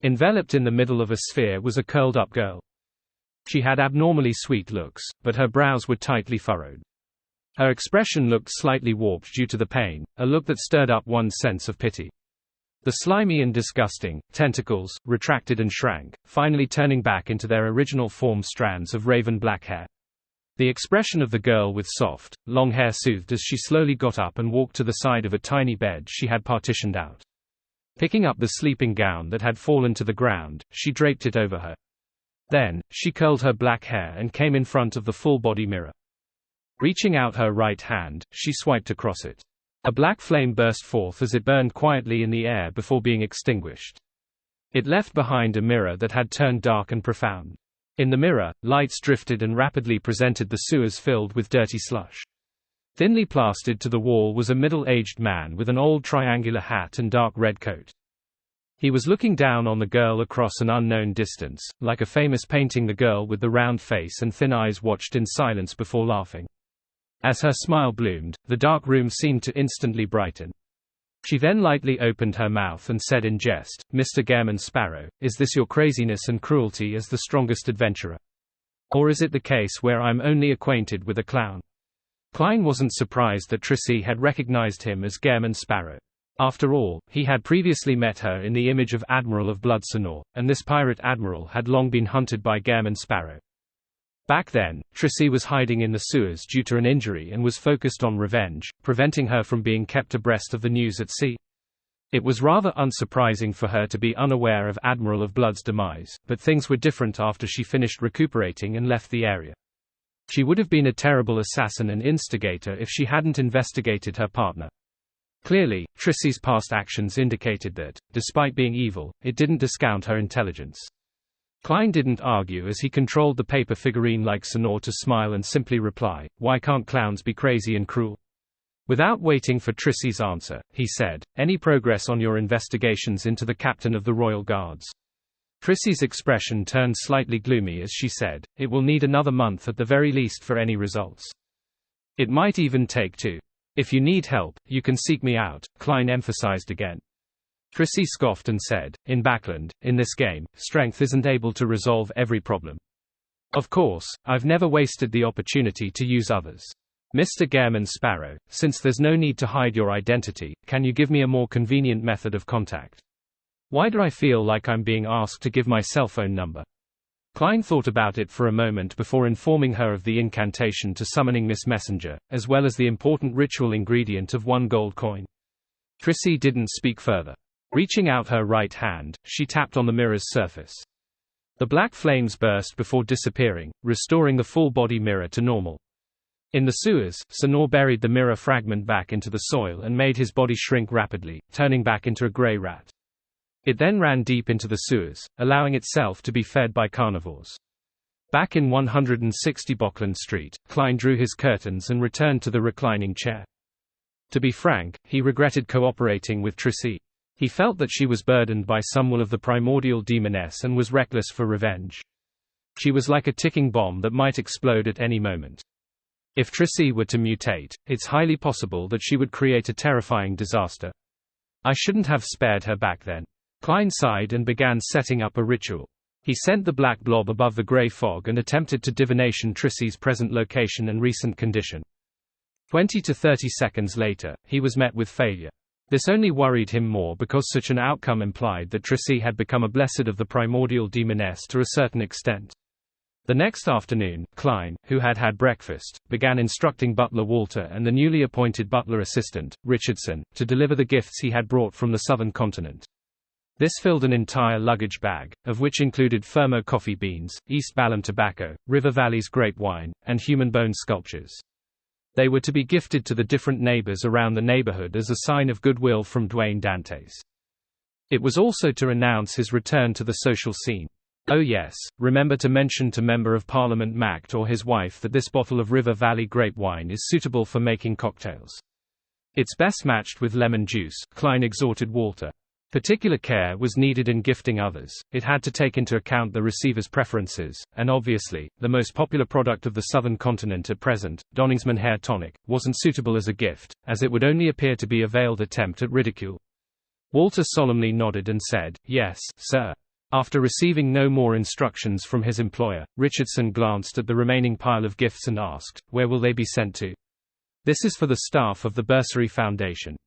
Enveloped in the middle of a sphere was a curled-up girl. She had abnormally sweet looks, but her brows were tightly furrowed. Her expression looked slightly warped due to the pain, a look that stirred up one's sense of pity. The slimy and disgusting tentacles retracted and shrank, finally turning back into their original form strands of raven black hair. The expression of the girl with soft, long hair soothed as she slowly got up and walked to the side of a tiny bed she had partitioned out. Picking up the sleeping gown that had fallen to the ground, she draped it over her. Then, she curled her black hair and came in front of the full-body mirror. Reaching out her right hand, she swiped across it. A black flame burst forth as it burned quietly in the air before being extinguished. It left behind a mirror that had turned dark and profound. In the mirror, lights drifted and rapidly presented the sewers filled with dirty slush. Thinly plastered to the wall was a middle-aged man with an old triangular hat and dark red coat. He was looking down on the girl across an unknown distance, like a famous painting. The girl with the round face and thin eyes watched in silence before laughing. As her smile bloomed, the dark room seemed to instantly brighten. She then lightly opened her mouth and said in jest, "Mr. Gairman Sparrow, is this your craziness and cruelty as the strongest adventurer? Or is it the case where I'm only acquainted with a clown?" Klein wasn't surprised that Trissy had recognized him as Gairman Sparrow. After all, he had previously met her in the image of Admiral of Blood Sonor, and this pirate admiral had long been hunted by Gairman Sparrow. Back then, Trissy was hiding in the sewers due to an injury and was focused on revenge, preventing her from being kept abreast of the news at sea. It was rather unsurprising for her to be unaware of Admiral of Blood's demise, but things were different after she finished recuperating and left the area. She would have been a terrible assassin and instigator if she hadn't investigated her partner. Clearly, Trissy's past actions indicated that, despite being evil, it didn't discount her intelligence. Klein didn't argue as he controlled the paper figurine like Sonor to smile and simply reply, "Why can't clowns be crazy and cruel?" Without waiting for Trissy's answer, he said, "Any progress on your investigations into the captain of the Royal Guards?" Trissie's expression turned slightly gloomy as she said, "It will need another month at the very least for any results. It might even take 2. If you need help, you can seek me out," Klein emphasized again. Trissie scoffed and said, "In Backland, in this game, strength isn't able to resolve every problem. Of course, I've never wasted the opportunity to use others. Mr. Gehrman Sparrow, since there's no need to hide your identity, can you give me a more convenient method of contact? Why do I feel like I'm being asked to give my cell phone number?" Klein thought about it for a moment before informing her of the incantation to summoning Miss Messenger, as well as the important ritual ingredient of 1 gold coin. Trissie didn't speak further. Reaching out her right hand, she tapped on the mirror's surface. The black flames burst before disappearing, restoring the full-body mirror to normal. In the sewers, Sonor buried the mirror fragment back into the soil and made his body shrink rapidly, turning back into a grey rat. It then ran deep into the sewers, allowing itself to be fed by carnivores. Back in 160 Bockland Street, Klein drew his curtains and returned to the reclining chair. To be frank, he regretted cooperating with Trissie. He felt that she was burdened by some will of the primordial demoness and was reckless for revenge. She was like a ticking bomb that might explode at any moment. If Trissie were to mutate, it's highly possible that she would create a terrifying disaster. I shouldn't have spared her back then. Klein sighed and began setting up a ritual. He sent the black blob above the grey fog and attempted to divination Trissie's present location and recent condition. 20 to 30 seconds later, he was met with failure. This only worried him more because such an outcome implied that Trissie had become a blessed of the primordial demoness to a certain extent. The next afternoon, Klein, who had had breakfast, began instructing butler Walter and the newly appointed butler assistant, Richardson, to deliver the gifts he had brought from the southern continent. This filled an entire luggage bag, of which included Fermo coffee beans, East Balham tobacco, River Valley's grape wine, and human bone sculptures. They were to be gifted to the different neighbors around the neighborhood as a sign of goodwill from Dwayne Dantes. It was also to announce his return to the social scene. Oh yes, remember to mention to Member of Parliament Macht or his wife that this bottle of River Valley grape wine is suitable for making cocktails. It's best matched with lemon juice, Klein exhorted Walter. Particular care was needed in gifting others. It had to take into account the receiver's preferences, and obviously, the most popular product of the southern continent at present, Donningsman Hair Tonic, wasn't suitable as a gift, as it would only appear to be a veiled attempt at ridicule. Walter solemnly nodded and said, "Yes, sir." After receiving no more instructions from his employer, Richardson glanced at the remaining pile of gifts and asked, "Where will they be sent to?" "This is for the staff of the Bursary Foundation.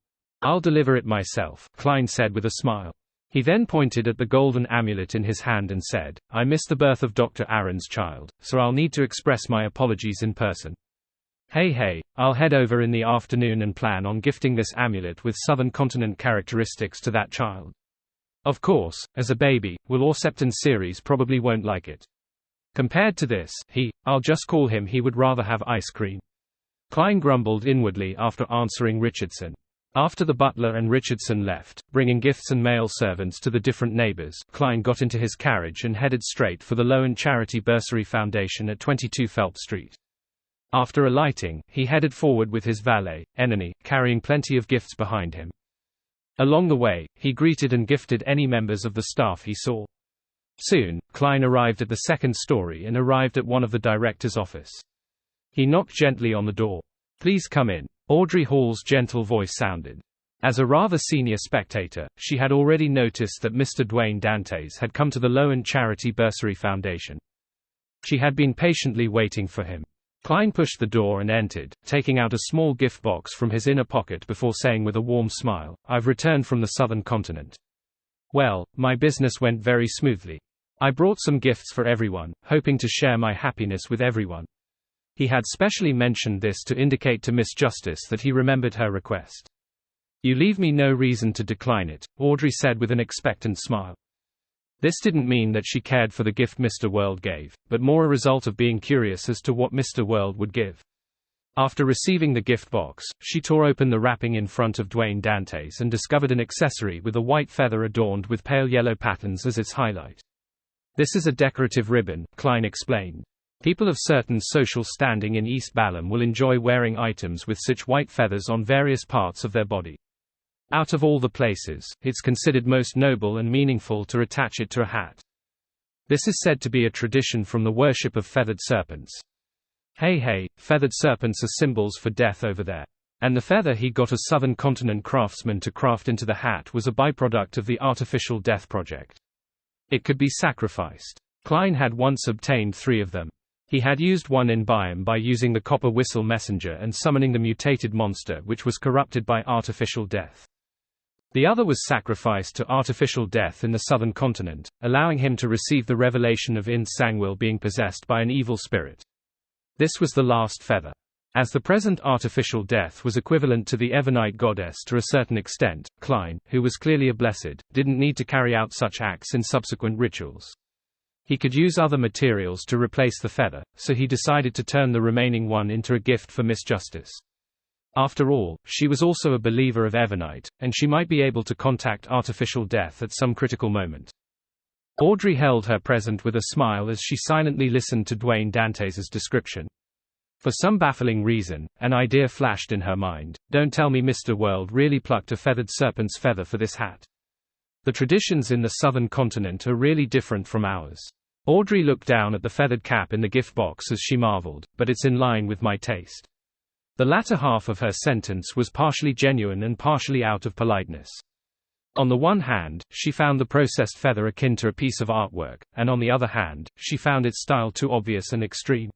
I'll deliver it myself," Klein said with a smile. He then pointed at the golden amulet in his hand and said, "I missed the birth of Dr. Aaron's child, so I'll need to express my apologies in person. Hey, I'll head over in the afternoon and plan on gifting this amulet with southern continent characteristics to that child. Of course, as a baby, Will Orsept and Ceres probably won't like it. Compared to this, I'll just call him, he would rather have ice cream." Klein grumbled inwardly after answering Richardson. After the butler and Richardson left, bringing gifts and male servants to the different neighbors, Klein got into his carriage and headed straight for the Loan Charity Bursary Foundation at 22 Phelps Street. After alighting, he headed forward with his valet, Enony, carrying plenty of gifts behind him. Along the way, he greeted and gifted any members of the staff he saw. Soon, Klein arrived at the second story and arrived at one of the director's office. He knocked gently on the door. "Please come in," Audrey Hall's gentle voice sounded. As a rather senior spectator, she had already noticed that Mr. Dwayne Dantes had come to the Loan Charity Bursary Foundation. She had been patiently waiting for him. Klein pushed the door and entered, taking out a small gift box from his inner pocket before saying with a warm smile, "I've returned from the southern continent. Well, my business went very smoothly. I brought some gifts for everyone, hoping to share my happiness with everyone." He had specially mentioned this to indicate to Miss Justice that he remembered her request. "You leave me no reason to decline it," Audrey said with an expectant smile. This didn't mean that she cared for the gift Mr. World gave, but more a result of being curious as to what Mr. World would give. After receiving the gift box, she tore open the wrapping in front of Dwayne Dantes and discovered an accessory with a white feather adorned with pale yellow patterns as its highlight. "This is a decorative ribbon," Klein explained. "People of certain social standing in East Balham will enjoy wearing items with such white feathers on various parts of their body. Out of all the places, it's considered most noble and meaningful to attach it to a hat. This is said to be a tradition from the worship of feathered serpents. Hey, feathered serpents are symbols for death over there. And the feather he got a southern continent craftsman to craft into the hat was a byproduct of the artificial death project. It could be sacrificed. Klein had once obtained 3 of them. He had used one in Biome by using the copper whistle messenger and summoning the mutated monster which was corrupted by artificial death. The other was sacrificed to artificial death in the southern continent, allowing him to receive the revelation of In Sangwil being possessed by an evil spirit. This was the last feather. As the present artificial death was equivalent to the Evernite goddess to a certain extent, Klein, who was clearly a blessed, didn't need to carry out such acts in subsequent rituals. He could use other materials to replace the feather, so he decided to turn the remaining one into a gift for Miss Justice. After all, she was also a believer of Evernite, and she might be able to contact artificial death at some critical moment. Audrey held her present with a smile as she silently listened to Dwayne Dantes' description. For some baffling reason, an idea flashed in her mind. Don't tell me Mr. World really plucked a feathered serpent's feather for this hat. The traditions in the southern continent are really different from ours. Audrey looked down at the feathered cap in the gift box as she marveled, but it's in line with my taste. The latter half of her sentence was partially genuine and partially out of politeness. On the one hand, she found the processed feather akin to a piece of artwork, and on the other hand, she found its style too obvious and extreme.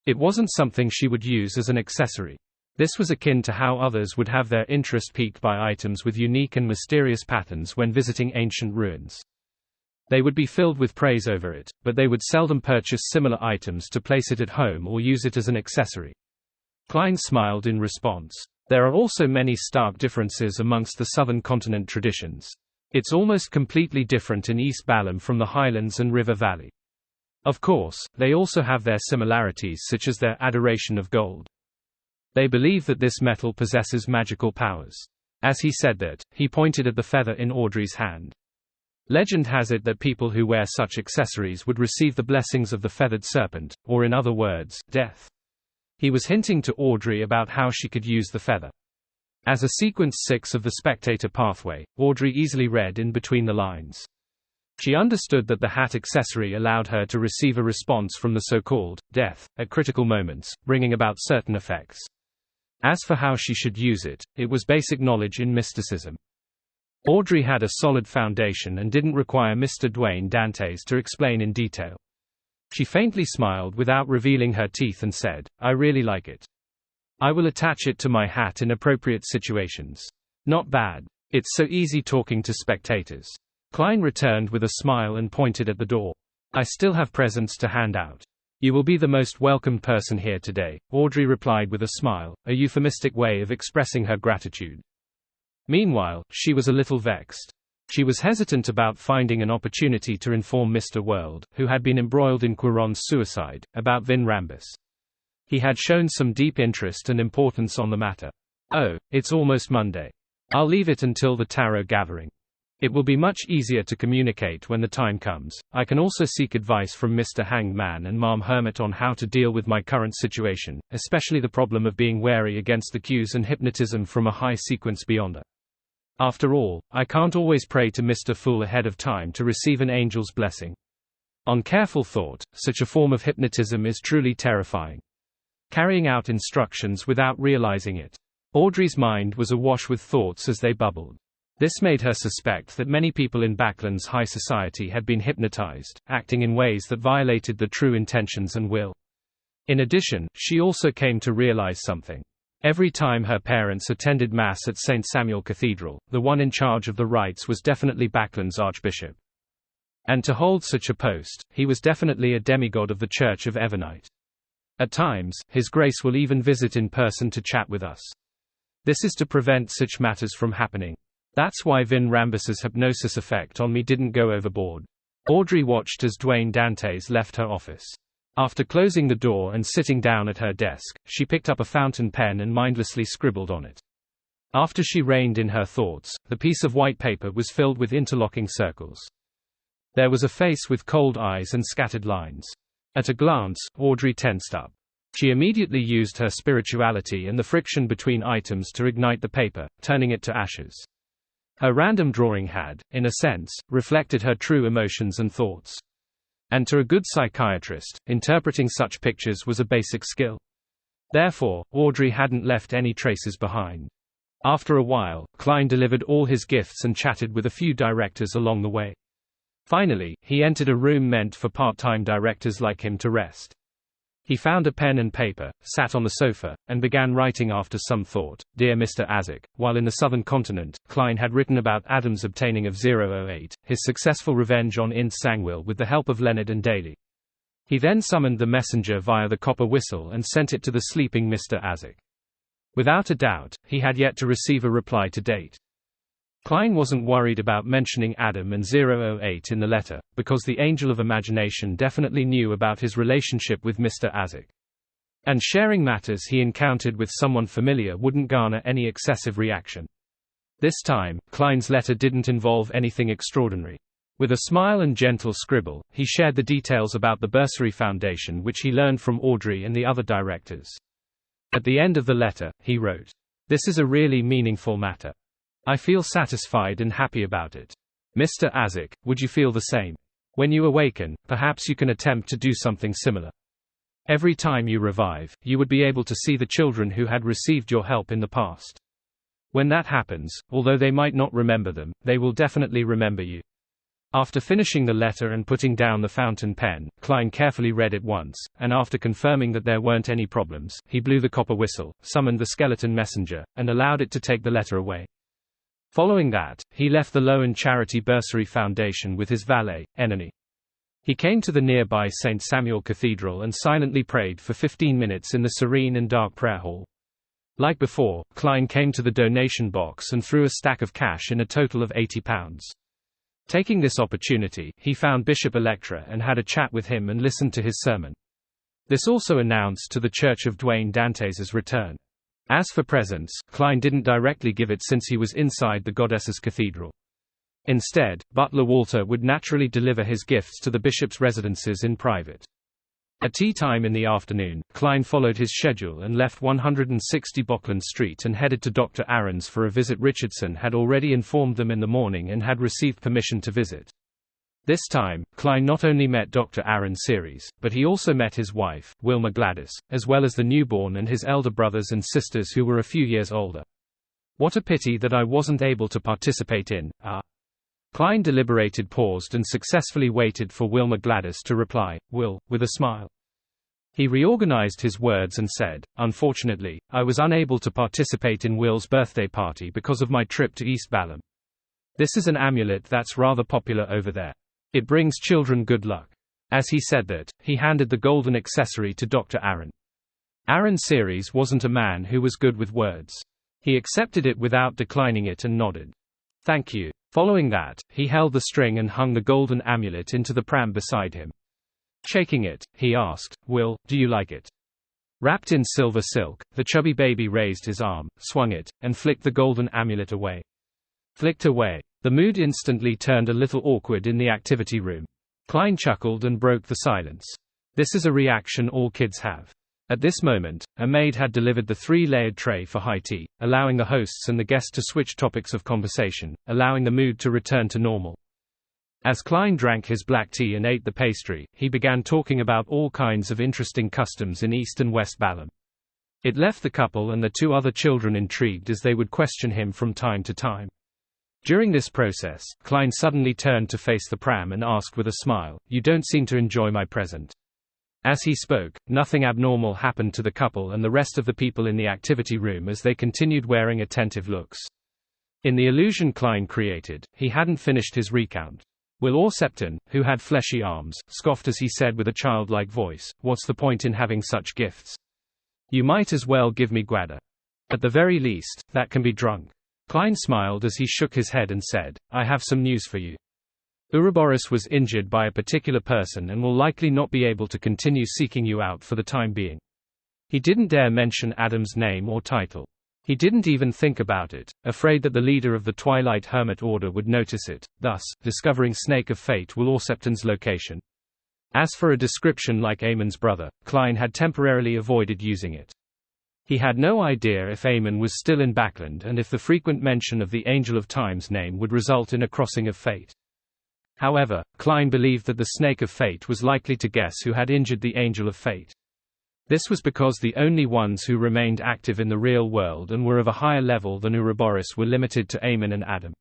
It wasn't something she would use as an accessory. This was akin to how others would have their interest piqued by items with unique and mysterious patterns when visiting ancient ruins. They would be filled with praise over it, but they would seldom purchase similar items to place it at home or use it as an accessory. Klein smiled in response. There are also many stark differences amongst the southern continent traditions. It's almost completely different in East Balam from the highlands and river valley. Of course, they also have their similarities such as their adoration of gold. They believe that this metal possesses magical powers. As he said that, he pointed at the feather in Audrey's hand. Legend has it that people who wear such accessories would receive the blessings of the feathered serpent, or in other words, death. He was hinting to Audrey about how she could use the feather. As a sequence 6 of the spectator pathway, Audrey easily read in between the lines. She understood that the hat accessory allowed her to receive a response from the so-called death at critical moments, bringing about certain effects. As for how she should use it, it was basic knowledge in mysticism. Audrey had a solid foundation and didn't require Mr. Dwayne Dantes to explain in detail. She faintly smiled without revealing her teeth and said, "I really like it. I will attach it to my hat in appropriate situations." Not bad. It's so easy talking to spectators. Klein returned with a smile and pointed at the door. "I still have presents to hand out. You will be the most welcomed person here today," Audrey replied with a smile, a euphemistic way of expressing her gratitude. Meanwhile, she was a little vexed. She was hesitant about finding an opportunity to inform Mr. World, who had been embroiled in Quiron's suicide, about Vin Rambus. He had shown some deep interest and importance on the matter. "Oh, it's almost Monday. I'll leave it until the tarot gathering. It will be much easier to communicate when the time comes. I can also seek advice from Mr. Hanged Man and Ma'am Hermit on how to deal with my current situation, especially the problem of being wary against the cues and hypnotism from a high sequence beyonder. After all, I can't always pray to Mr. Fool ahead of time to receive an angel's blessing. On careful thought, such a form of hypnotism is truly terrifying. Carrying out instructions without realizing it." Audrey's mind was awash with thoughts as they bubbled. This made her suspect that many people in Baklan's high society had been hypnotized, acting in ways that violated the true intentions and will. In addition, she also came to realize something. Every time her parents attended Mass at St. Samuel Cathedral, the one in charge of the rites was definitely Baklan's archbishop. And to hold such a post, he was definitely a demigod of the Church of Evernite. At times, His Grace will even visit in person to chat with us. This is to prevent such matters from happening. That's why Vin Rambus's hypnosis effect on me didn't go overboard." Audrey watched as Dwayne Dantes left her office. After closing the door and sitting down at her desk, she picked up a fountain pen and mindlessly scribbled on it. After she reined in her thoughts, the piece of white paper was filled with interlocking circles. There was a face with cold eyes and scattered lines. At a glance, Audrey tensed up. She immediately used her spirituality and the friction between items to ignite the paper, turning it to ashes. Her random drawing had, in a sense, reflected her true emotions and thoughts. And to a good psychiatrist, interpreting such pictures was a basic skill. Therefore, Audrey hadn't left any traces behind. After a while, Klein delivered all his gifts and chatted with a few directors along the way. Finally, he entered a room meant for part-time directors like him to rest. He found a pen and paper, sat on the sofa, and began writing after some thought. Dear Mr. Azik, while in the southern continent, Klein had written about Adam's obtaining of 008, his successful revenge on Int Sangwil with the help of Leonard and Daly. He then summoned the messenger via the copper whistle and sent it to the sleeping Mr. Azik. Without a doubt, he had yet to receive a reply to date. Klein wasn't worried about mentioning Adam and 008 in the letter, because the Angel of Imagination definitely knew about his relationship with Mr. Azik. And sharing matters he encountered with someone familiar wouldn't garner any excessive reaction. This time, Klein's letter didn't involve anything extraordinary. With a smile and gentle scribble, he shared the details about the Bursary Foundation which he learned from Audrey and the other directors. At the end of the letter, he wrote, "This is a really meaningful matter. I feel satisfied and happy about it. Mr. Azik, would you feel the same? When you awaken, perhaps you can attempt to do something similar. Every time you revive, you would be able to see the children who had received your help in the past. When that happens, although they might not remember them, they will definitely remember you." After finishing the letter and putting down the fountain pen, Klein carefully read it once, and after confirming that there weren't any problems, he blew the copper whistle, summoned the skeleton messenger, and allowed it to take the letter away. Following that, he left the Lowen Charity Bursary Foundation with his valet, Enony. He came to the nearby St. Samuel Cathedral and silently prayed for 15 minutes in the serene and dark prayer hall. Like before, Klein came to the donation box and threw a stack of cash in, a total of £80. Taking this opportunity, he found Bishop Electra and had a chat with him and listened to his sermon. This also announced to the Church of Duane Dantes' return. As for presents, Klein didn't directly give it since he was inside the goddess's cathedral. Instead, Butler Walter would naturally deliver his gifts to the bishop's residences in private. At tea time in the afternoon, Klein followed his schedule and left 160 Bockland Street and headed to Dr. Aaron's for a visit. Richardson had already informed them in the morning and had received permission to visit. This time, Klein not only met Dr. Aaron Series, but he also met his wife, Wilma Gladys, as well as the newborn and his elder brothers and sisters who were a few years older. "What a pity that I wasn't able to participate in, Klein deliberated, paused and successfully waited for Wilma Gladys to reply, "Will," with a smile. He reorganized his words and said, "Unfortunately, I was unable to participate in Will's birthday party because of my trip to East Balham. This is an amulet that's rather popular over there. It brings children good luck." As he said that, he handed the golden accessory to Dr. Aaron. Aaron Series wasn't a man who was good with words. He accepted it without declining it and nodded. "Thank you." Following that, he held the string and hung the golden amulet into the pram beside him. Shaking it, he asked, "Will, do you like it?" Wrapped in silver silk, the chubby baby raised his arm, swung it, and flicked the golden amulet away. Flicked away. The mood instantly turned a little awkward in the activity room. Klein chuckled and broke the silence. This is a reaction all kids have. At this moment, a maid had delivered the 3-layered tray for high tea, allowing the hosts and the guests to switch topics of conversation, allowing the mood to return to normal. As Klein drank his black tea and ate the pastry, he began talking about all kinds of interesting customs in East and West Balham. It left the couple and the 2 other children intrigued as they would question him from time to time. During this process, Klein suddenly turned to face the pram and asked with a smile, "You don't seem to enjoy my present." As he spoke, nothing abnormal happened to the couple and the rest of the people in the activity room as they continued wearing attentive looks. In the illusion Klein created, he hadn't finished his recount. Will Orsepton, who had fleshy arms, scoffed as he said with a childlike voice, "What's the point in having such gifts? You might as well give me Gwada. At the very least, that can be drunk." Klein smiled as he shook his head and said, "I have some news for you. Ouroboros was injured by a particular person and will likely not be able to continue seeking you out for the time being." He didn't dare mention Adam's name or title. He didn't even think about it, afraid that the leader of the Twilight Hermit Order would notice it, thus, discovering Snake of Fate Will Orsepton's location. As for a description like Eamon's brother, Klein had temporarily avoided using it. He had no idea if Eamon was still in Backland and if the frequent mention of the Angel of Time's name would result in a crossing of fate. However, Klein believed that the Snake of Fate was likely to guess who had injured the Angel of Fate. This was because the only ones who remained active in the real world and were of a higher level than Ouroboros were limited to Eamon and Adam.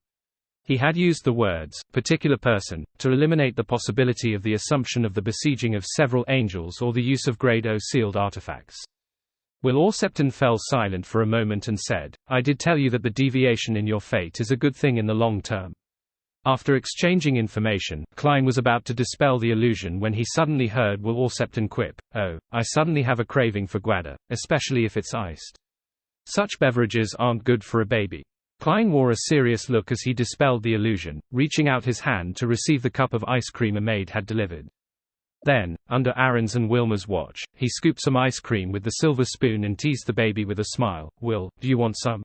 He had used the words, particular person, to eliminate the possibility of the assumption of the besieging of several angels or the use of Grade O sealed artifacts. Will Orsepton fell silent for a moment and said, I did tell you that the deviation in your fate is a good thing in the long term. After exchanging information, Klein was about to dispel the illusion when he suddenly heard Will Orsepton quip, oh, I suddenly have a craving for guada, especially if it's iced. Such beverages aren't good for a baby. Klein wore a serious look as he dispelled the illusion, reaching out his hand to receive the cup of ice cream a maid had delivered. Then, under Aaron's and Wilma's watch, he scooped some ice cream with the silver spoon and teased the baby with a smile. Will, do you want some?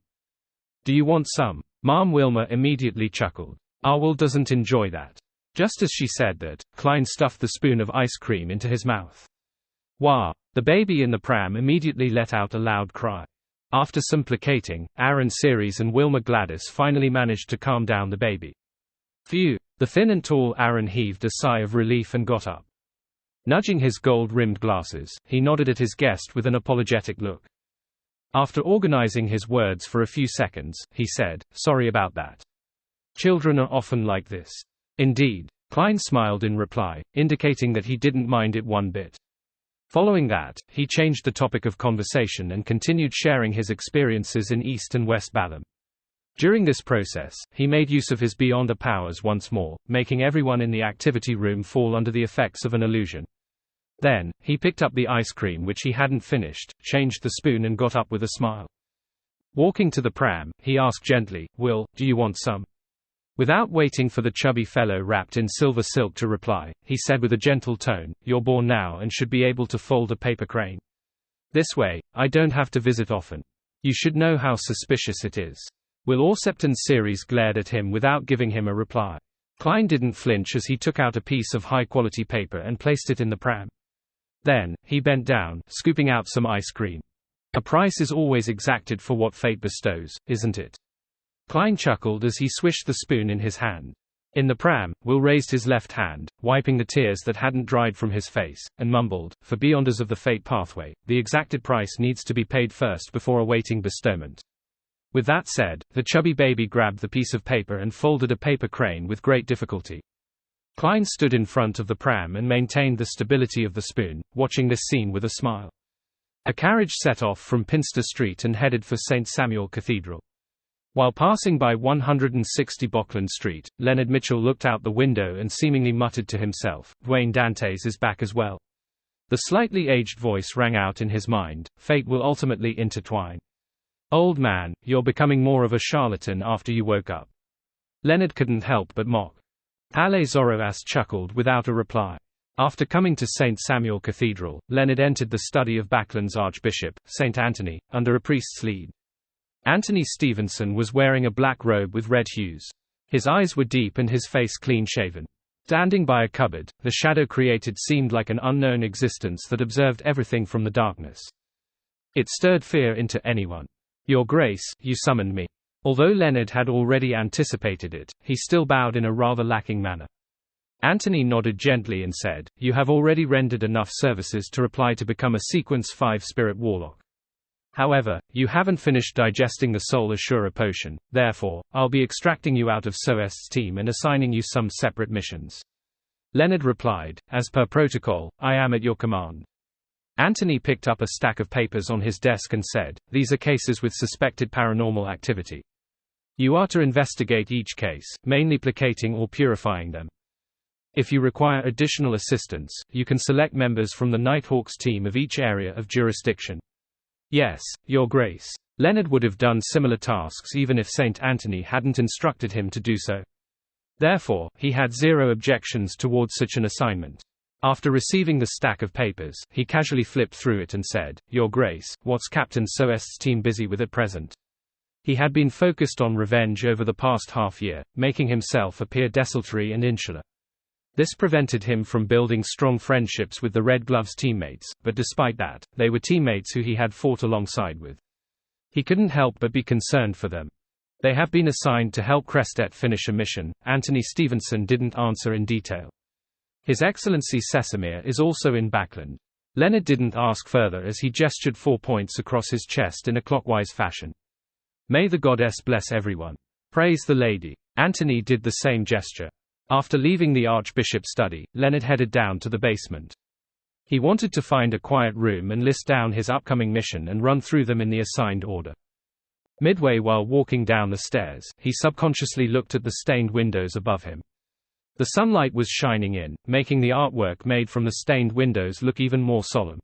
Do you want some? Mom Wilma immediately chuckled. Will doesn't enjoy that. Just as she said that, Klein stuffed the spoon of ice cream into his mouth. Wah! The baby in the pram immediately let out a loud cry. After some placating, Aaron Ceres and Wilma Gladys finally managed to calm down the baby. Phew! The thin and tall Aaron heaved a sigh of relief and got up. Nudging his gold-rimmed glasses, he nodded at his guest with an apologetic look. After organizing his words for a few seconds, he said, sorry about that. Children are often like this. Indeed. Klein smiled in reply, indicating that he didn't mind it one bit. Following that, he changed the topic of conversation and continued sharing his experiences in East and West Batham. During this process, he made use of his Beyonder powers once more, making everyone in the activity room fall under the effects of an illusion. Then, he picked up the ice cream which he hadn't finished, changed the spoon and got up with a smile. Walking to the pram, he asked gently, Will, do you want some? Without waiting for the chubby fellow wrapped in silver silk to reply, he said with a gentle tone, you're born now and should be able to fold a paper crane. This way, I don't have to visit often. You should know how suspicious it is. Will Orsepton Ceres glared at him without giving him a reply. Klein didn't flinch as he took out a piece of high-quality paper and placed it in the pram. Then, he bent down, scooping out some ice cream. A price is always exacted for what fate bestows, isn't it? Klein chuckled as he swished the spoon in his hand. In the pram, Will raised his left hand, wiping the tears that hadn't dried from his face, and mumbled, for Beyonders of the Fate pathway, the exacted price needs to be paid first before awaiting bestowment. With that said, the chubby baby grabbed the piece of paper and folded a paper crane with great difficulty. Klein stood in front of the pram and maintained the stability of the spoon, watching this scene with a smile. A carriage set off from Pinster Street and headed for St. Samuel Cathedral. While passing by 160 Bockland Street, Leonard Mitchell looked out the window and seemingly muttered to himself, Dwayne Dantes is back as well. The slightly aged voice rang out in his mind, fate will ultimately intertwine. Old man, you're becoming more of a charlatan after you woke up. Leonard couldn't help but mock. Palais Zoroas chuckled without a reply. After coming to St. Samuel Cathedral, Leonard entered the study of Backland's Archbishop, St. Anthony, under a priest's lead. Anthony Stevenson was wearing a black robe with red hues. His eyes were deep and his face clean-shaven. Standing by a cupboard, the shadow created seemed like an unknown existence that observed everything from the darkness. It stirred fear into anyone. Your Grace, you summoned me. Although Leonard had already anticipated it, he still bowed in a rather lacking manner. Anthony nodded gently and said, you have already rendered enough services to apply to become a Sequence 5 Spirit Warlock. However, you haven't finished digesting the Soul Assura potion, therefore, I'll be extracting you out of SOES's team and assigning you some separate missions. Leonard replied, as per protocol, I am at your command. Anthony picked up a stack of papers on his desk and said, these are cases with suspected paranormal activity. You are to investigate each case, mainly placating or purifying them. If you require additional assistance, you can select members from the Nighthawks team of each area of jurisdiction. Yes, Your Grace. Leonard would have done similar tasks even if St. Anthony hadn't instructed him to do so. Therefore, he had zero objections towards such an assignment. After receiving the stack of papers, he casually flipped through it and said, Your Grace, what's Captain SOES's team busy with at present? He had been focused on revenge over the past half-year, making himself appear desultory and insular. This prevented him from building strong friendships with the Red Gloves teammates, but despite that, they were teammates who he had fought alongside with. He couldn't help but be concerned for them. They have been assigned to help Crestet finish a mission. Anthony Stevenson didn't answer in detail. His Excellency Sesamir is also in Backland. Leonard didn't ask further as he gestured 4 points across his chest in a clockwise fashion. May the goddess bless everyone. Praise the lady. Anthony did the same gesture. After leaving the Archbishop's study, Leonard headed down to the basement. He wanted to find a quiet room and list down his upcoming mission and run through them in the assigned order. Midway while walking down the stairs, he subconsciously looked at the stained windows above him. The sunlight was shining in, making the artwork made from the stained windows look even more solemn.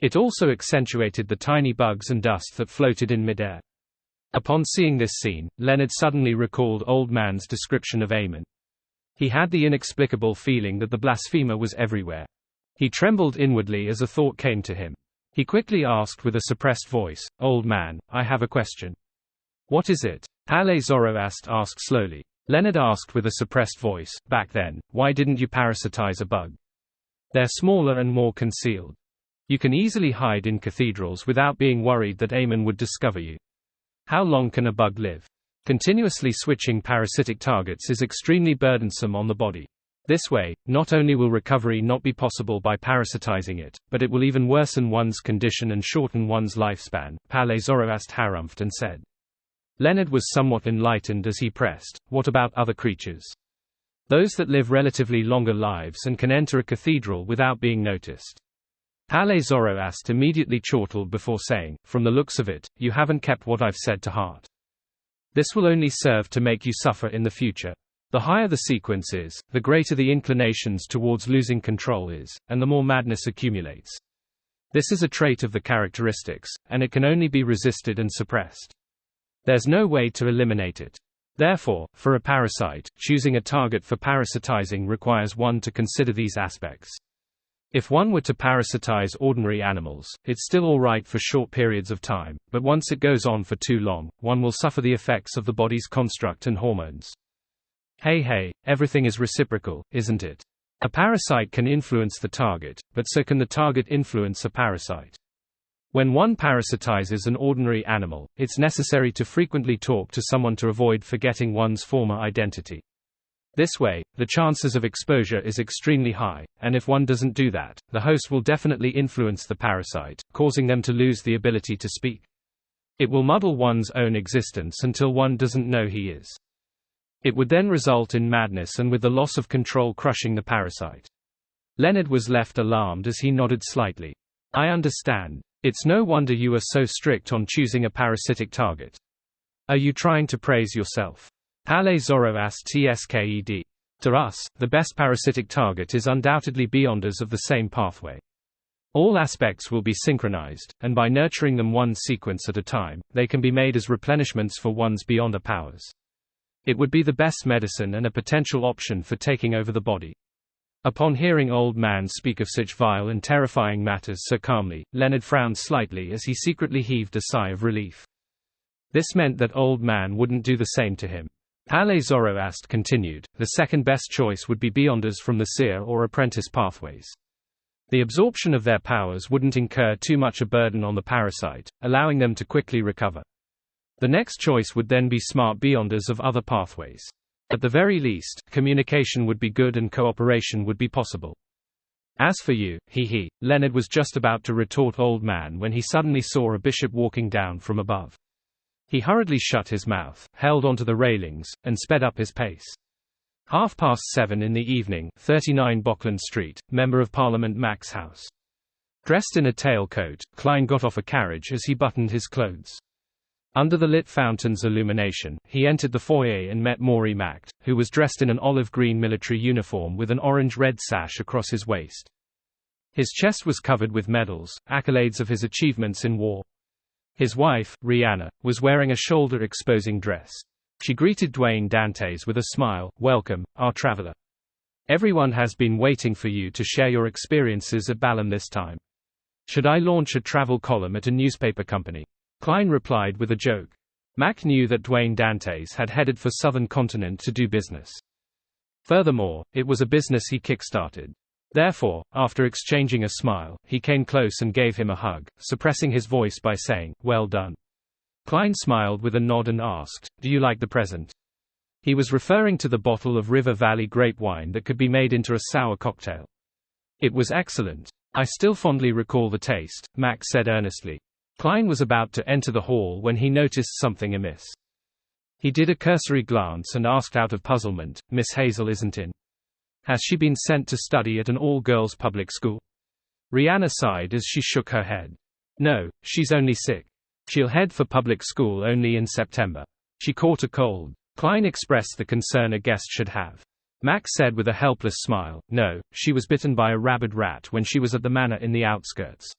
It also accentuated the tiny bugs and dust that floated in midair. Upon seeing this scene, Leonard suddenly recalled Old Man's description of Aemon. He had the inexplicable feeling that the blasphemer was everywhere. He trembled inwardly as a thought came to him. He quickly asked with a suppressed voice, "Old man, I have a question." "What is it?" Palais Zoroast asked slowly. Leonard asked with a suppressed voice, "Back then, why didn't you parasitize a bug? They're smaller and more concealed. You can easily hide in cathedrals without being worried that Aemon would discover you. How long can a bug live? Continuously switching parasitic targets is extremely burdensome on the body. This way, not only will recovery not be possible by parasitizing it, but it will even worsen one's condition and shorten one's lifespan," Palais Zoroast harumphed and said. Leonard was somewhat enlightened as he pressed, "What about other creatures? Those that live relatively longer lives and can enter a cathedral without being noticed?" Palais Zoroast immediately chortled before saying, "From the looks of it, you haven't kept what I've said to heart. This will only serve to make you suffer in the future. The higher the sequence is, the greater the inclinations towards losing control is, and the more madness accumulates. This is a trait of the characteristics, and it can only be resisted and suppressed. There's no way to eliminate it. Therefore, for a parasite, choosing a target for parasitizing requires one to consider these aspects. If one were to parasitize ordinary animals, it's still alright for short periods of time, but once it goes on for too long, one will suffer the effects of the body's construct and hormones. Hey, everything is reciprocal, isn't it? A parasite can influence the target, but so can the target influence a parasite. When one parasitizes an ordinary animal, it's necessary to frequently talk to someone to avoid forgetting one's former identity. This way, the chances of exposure is extremely high, and if one doesn't do that, the host will definitely influence the parasite, causing them to lose the ability to speak. It will muddle one's own existence until one doesn't know he is. It would then result in madness and with the loss of control crushing the parasite." Leonard was left alarmed as he nodded slightly. "I understand. It's no wonder you are so strict on choosing a parasitic target. Are you trying to praise yourself?" Palais Zoroast tsked. "To us, the best parasitic target is undoubtedly beyonders of the same pathway. All aspects will be synchronized, and by nurturing them one sequence at a time, they can be made as replenishments for one's beyonder powers. It would be the best medicine and a potential option for taking over the body." Upon hearing Old Man speak of such vile and terrifying matters so calmly, Leonard frowned slightly as he secretly heaved a sigh of relief. This meant that Old Man wouldn't do the same to him. Palais Zoroast continued, "The second best choice would be beyonders from the seer or apprentice pathways. The absorption of their powers wouldn't incur too much a burden on the parasite, allowing them to quickly recover. The next choice would then be smart beyonders of other pathways. At the very least, communication would be good and cooperation would be possible. As for you, Leonard was just about to retort Old Man when he suddenly saw a bishop walking down from above. He hurriedly shut his mouth, held onto the railings, and sped up his pace. 7:30 in the evening, 39 Bockland Street, Member of Parliament Max House. Dressed in a tailcoat, Klein got off a carriage as he buttoned his clothes. Under the lit fountain's illumination, he entered the foyer and met Maury Macht, who was dressed in an olive-green military uniform with an orange-red sash across his waist. His chest was covered with medals, accolades of his achievements in war. His wife, Rihanna, was wearing a shoulder-exposing dress. She greeted Dwayne Dantes with a smile, "Welcome, our traveler. Everyone has been waiting for you to share your experiences at Balam this time. Should I launch a travel column at a newspaper company?" Klein replied with a joke. Mac knew that Dwayne Dantes had headed for Southern Continent to do business. Furthermore, it was a business he kickstarted. Therefore, after exchanging a smile, he came close and gave him a hug, suppressing his voice by saying, "Well done. Klein smiled with a nod and asked, "Do you like the present?" He was referring to the bottle of River Valley grape wine that could be made into a sour cocktail. It was excellent. I still fondly recall the taste, Max said earnestly. Klein was about to enter the hall when he noticed something amiss. He did a cursory glance and asked out of puzzlement, "Miss Hazel isn't in? Has she been sent to study at an all-girls public school?" Rihanna sighed as she shook her head. "No, she's only sick. She'll head for public school only in September. She caught a cold." Klein expressed the concern a guest should have. Max said with a helpless smile, "No, she was bitten by a rabid rat when she was at the manor in the outskirts.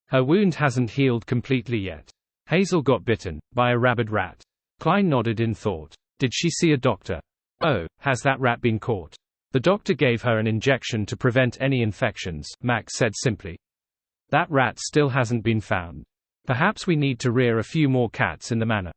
Her wound hasn't healed completely yet." Hazel got bitten by a rabid rat. Klein nodded in thought. "Did she see a doctor?" "Oh, has that rat been caught?" "The doctor gave her an injection to prevent any infections," Max said simply. "That rat still hasn't been found. Perhaps we need to rear a few more cats in the manor."